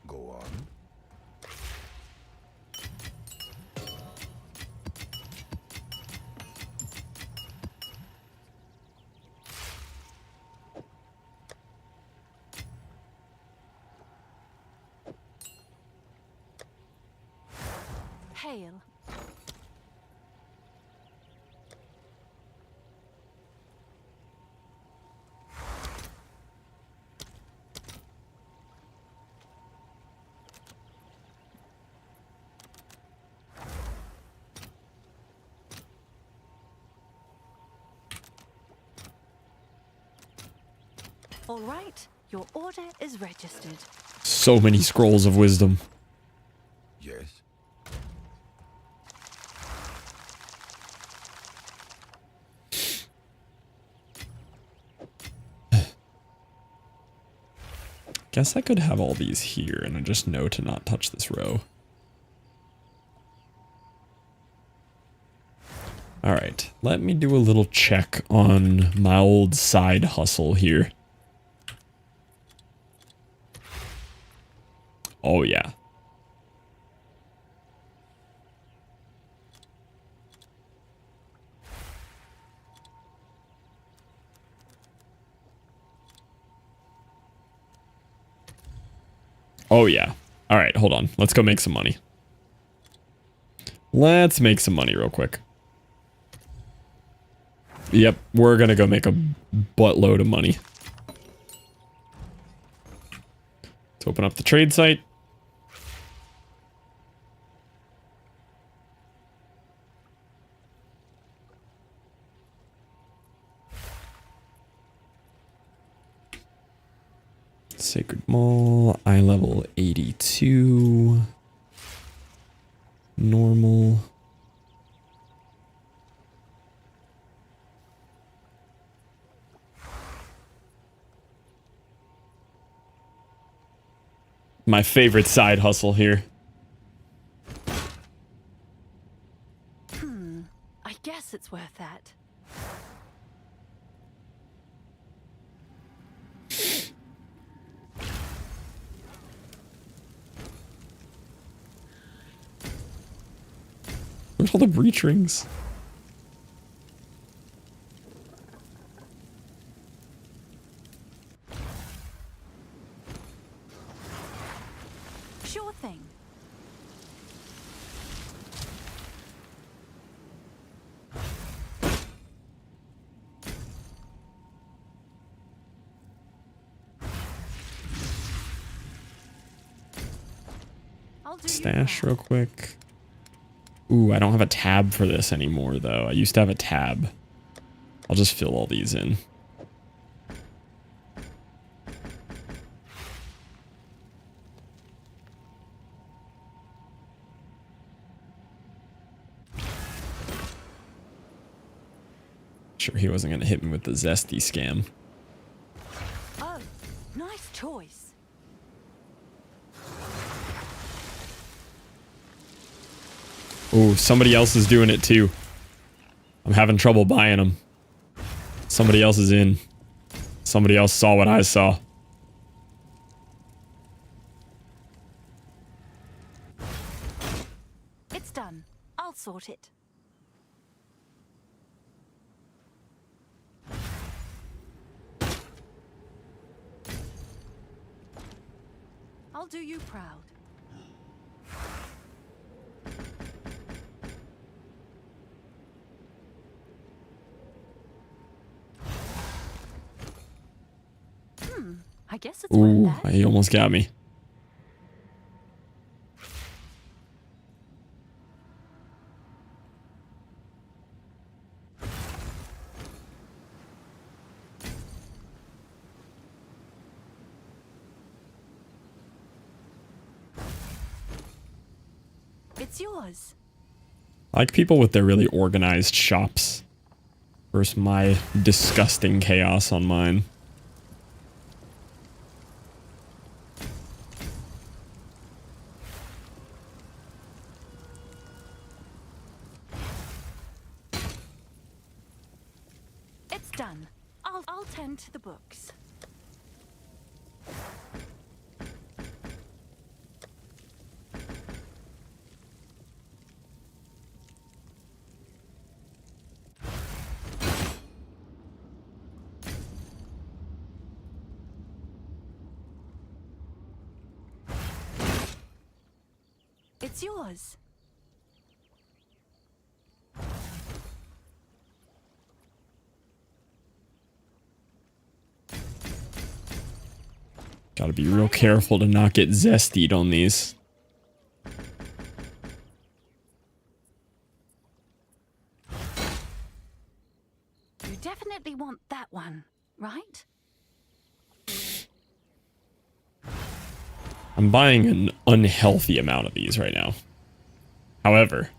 Go on. Hail. All right, your order is registered. So many scrolls of wisdom. Yes. Guess I could have all these here and I just know to not touch this row. Alright, let me do a little check on my old side hustle here. Oh yeah. Oh yeah. Alright, hold on. Let's go make some money. Let's make some money real quick. Yep, we're gonna go make a buttload of money. Let's open up the trade site. Sacred Mall, eye level 82. Normal. My favorite side hustle here. I guess it's worth that. Where's all the breach rings? Sure thing. I'll do you Stash proud. real quick. Ooh, I don't have a tab for this anymore, though. I used to have a tab. I'll just fill all these in. Sure he wasn't going to hit me with the zesty scam. Oh, nice choice. Ooh, somebody else is doing it too. I'm having trouble buying them. Somebody else is in. Somebody else saw what I saw. It's done. I'll sort it. I'll do you proud. I guess it's Ooh, worth that. he almost got me. It's yours. I like people with their really organized shops versus my disgusting chaos on mine. It's done. I'll tend to the books. It's yours. Gotta be real careful to not get zestied on these. You definitely want that one, right? I'm buying an unhealthy amount of these right now. However,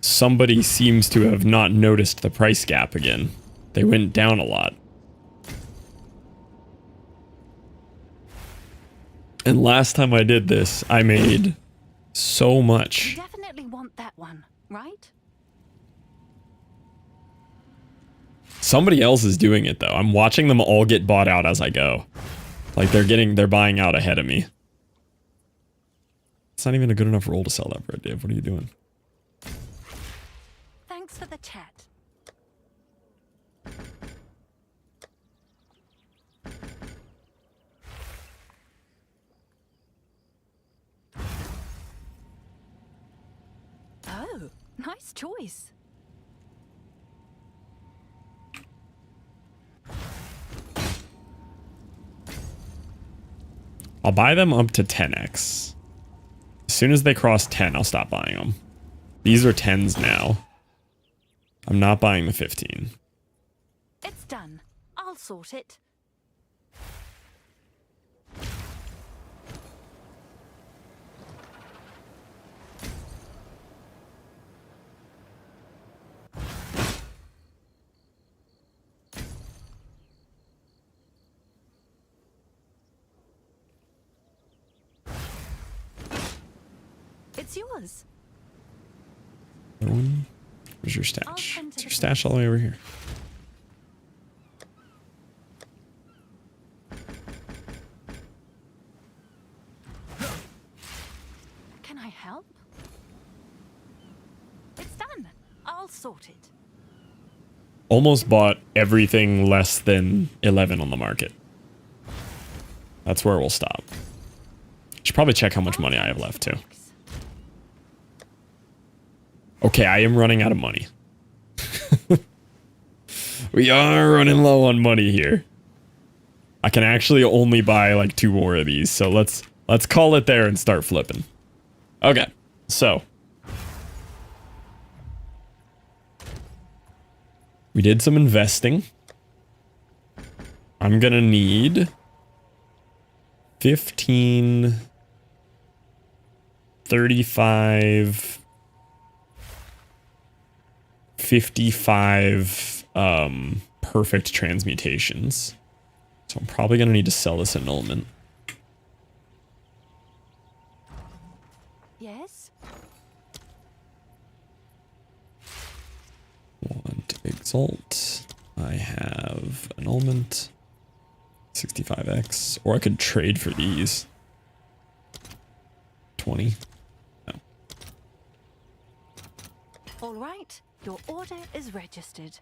somebody seems to have not noticed the price gap again. They went down a lot. And last time I did this, I made so You much. definitely want that one, right? Somebody else is doing it though. I'm watching them all get bought out as I go. Like they're buying out ahead of me. It's not even a good enough roll to sell that for, Dave. What are you doing? Thanks for the chat. Oh, nice choice. I'll buy them up to 10x. As soon as they cross 10, I'll stop buying them. These are 10s now. I'm not buying the 15. It's done. I'll sort it. It's yours. Other one? Where's your stash? It's your stash all the way over here. Can I help? It's done. I'll sort it. Almost bought everything less than 11 on the market. That's where we'll stop. Should probably check how much money I have left too. Okay, I am running out of money. We are running low on money here. I can actually only buy like 2 more of these, so let's Let's call it there and start flipping. Okay, so. We did some investing. I'm gonna need 15, 35, 55 perfect transmutations. So I'm probably gonna need to sell this annulment. Yes? Want exalt. I have annulment. 65x. Or I could trade for these. 20. No. All right. Your order is registered.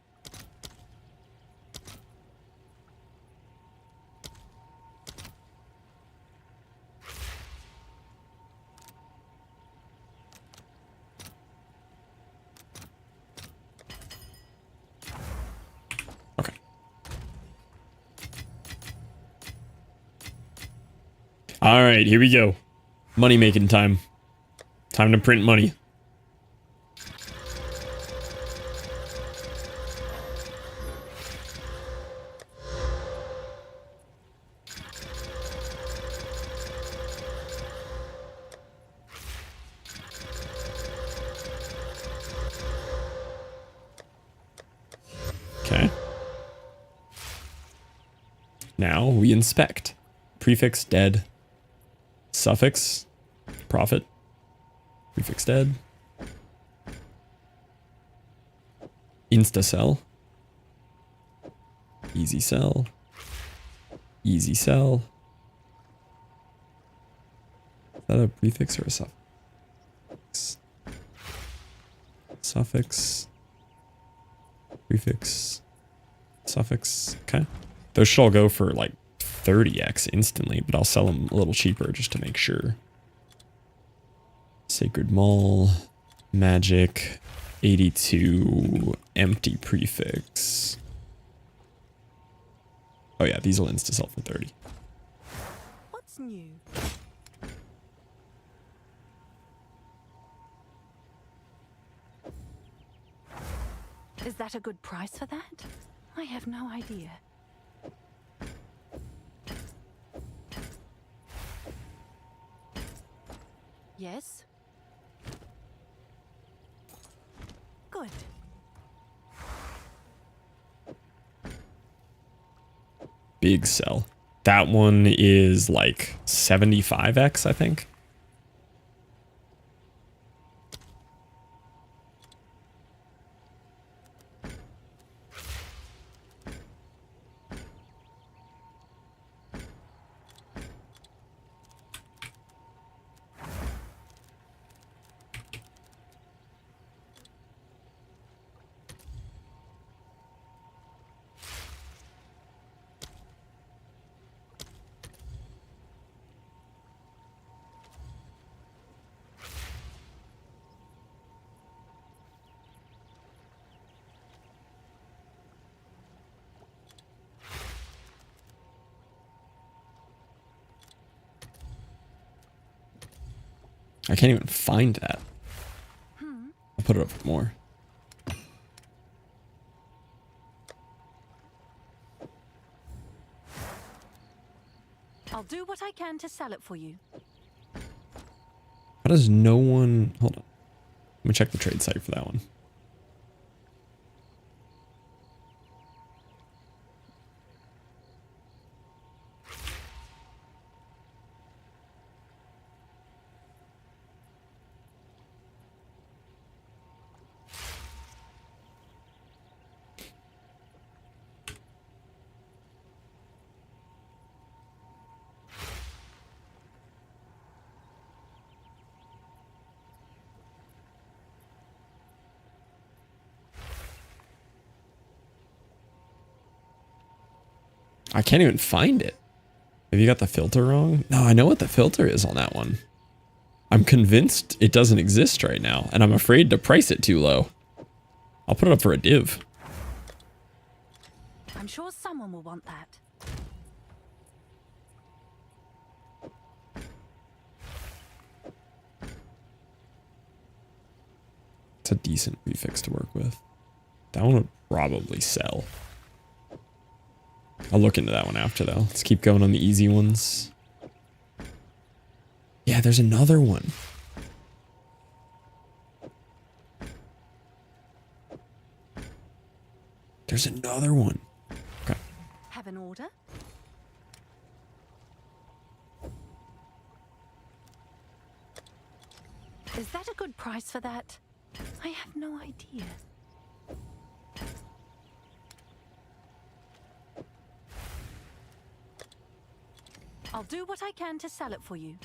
Okay. All right, here we go. Money making time. Time to print money. Okay. Now we inspect. Prefix dead. Suffix profit. Prefix dead. Insta sell. Easy sell. Easy sell. Is that a prefix or a suffix? Suffix. Prefix. Suffix. Okay. Those should all go for like 30x instantly, but I'll sell them a little cheaper just to make sure. Sacred Maul. Magic. 82. Empty prefix. Oh yeah, these will insta-sell for 30. What's new? Is that a good price for that? I have no idea. Yes? Good. Big sell. That one is like 75x, I think. I can't even find that. I'll put it up for more. I'll do what I can to sell it for you. How does no one... Hold on. Let me check the trade site for that one. I can't even find it. Have you got the filter wrong? No, I know what the filter is on that one. I'm convinced it doesn't exist right now, and I'm afraid to price it too low. I'll put it up for a div. I'm sure someone will want that. It's a decent prefix to work with. That one would probably sell. I'll look into that one after though. Let's keep going on the easy ones. Yeah, there's another one. There's another one. Okay. Have an order? Is that a good price for that? I have no idea. I'll do what I can to sell it for you.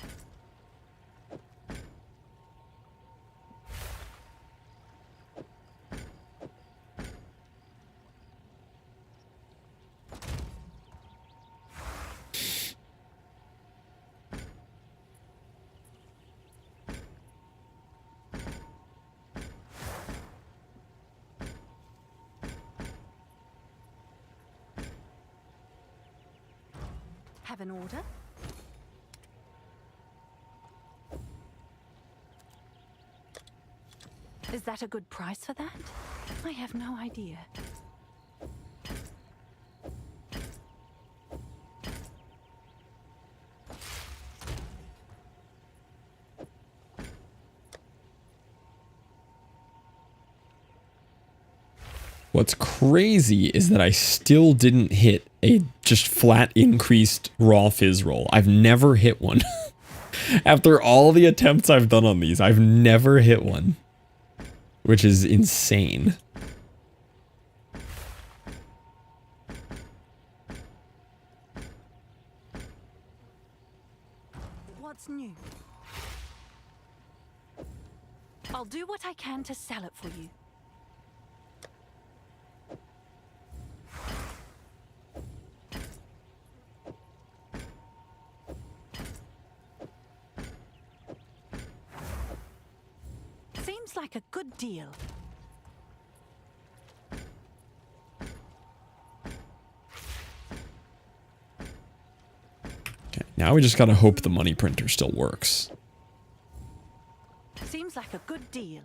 Have an order? Is that a good price for that? I have no idea. What's crazy is that I still didn't hit a just flat increased raw fizz roll. I've never hit one. After all the attempts I've done on these, I've never hit one. Which is insane. What's new? I'll do what I can to sell it for you. Seems like a good deal. Okay, now we just gotta hope the money printer still works. Seems like a good deal.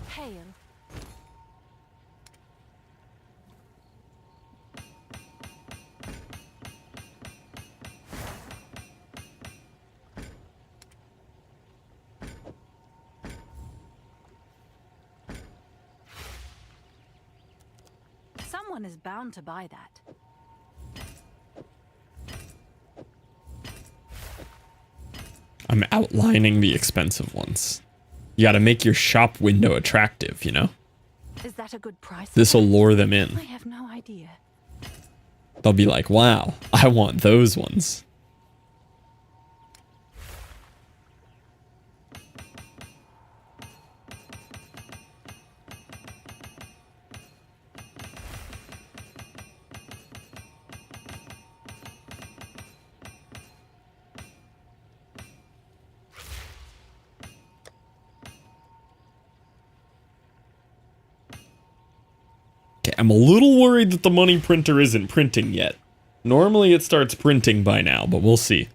Hail. Someone is bound to buy that. I'm outlining the expensive ones. You gotta make your shop window attractive, you know? Is that a good price? This'll lure them in. I have no idea. They'll be like, wow, I want those ones. I'm a little worried that the money printer isn't printing yet. Normally it starts printing by now, but we'll see.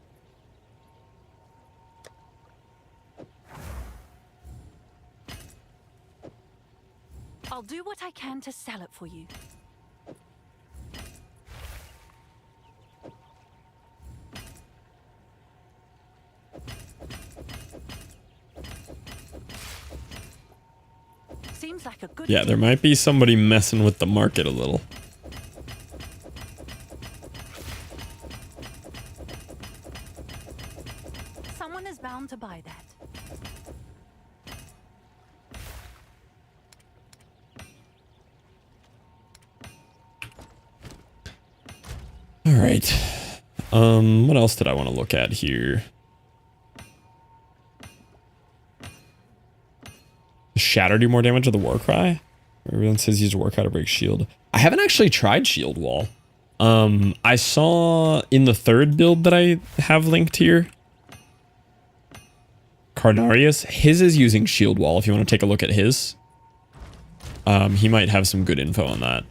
I'll do what I can to sell it for you. Seems like a good Yeah, there might be somebody messing with the market a little. Someone is bound to buy that. All right. What else did I want to look at here? Does Shatter do more damage to the Warcry? Everyone says use Warcry to break shield. I haven't actually tried Shield Wall. I saw in the third build that I have linked here, Cardarius, his is using Shield Wall. If you want to take a look at his, he might have some good info on that.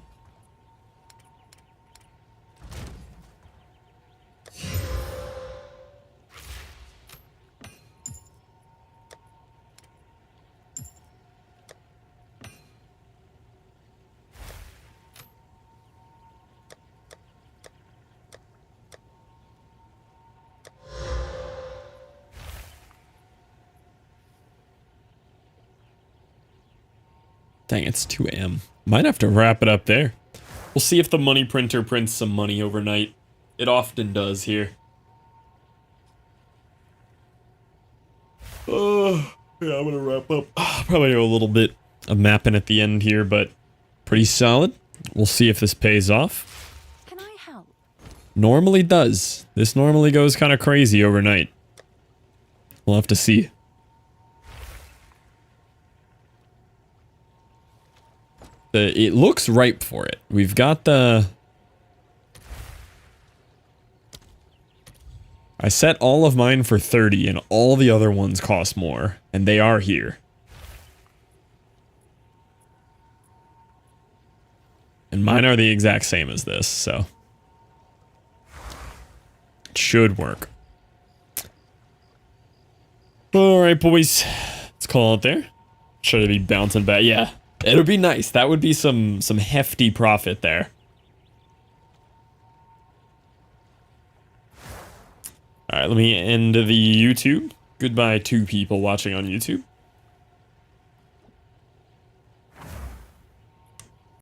Dang, it's 2 a.m. Might have to wrap it up there. We'll see if the money printer prints some money overnight. It often does here. Oh, yeah, I'm gonna wrap up. Probably do a little bit of mapping at the end here, but pretty solid. We'll see if this pays off. Can I help? Normally does. This normally goes kind of crazy overnight. We'll have to see. It looks ripe for it. We've got the... I set all of mine for 30 and all the other ones cost more. And they are here. And mine are the exact same as this, so... it should work. Alright, boys. Let's call it there. Should I be bouncing back? Yeah. It would be nice. That would be some hefty profit there. All right, let me end the YouTube. Goodbye, 2 people watching on YouTube.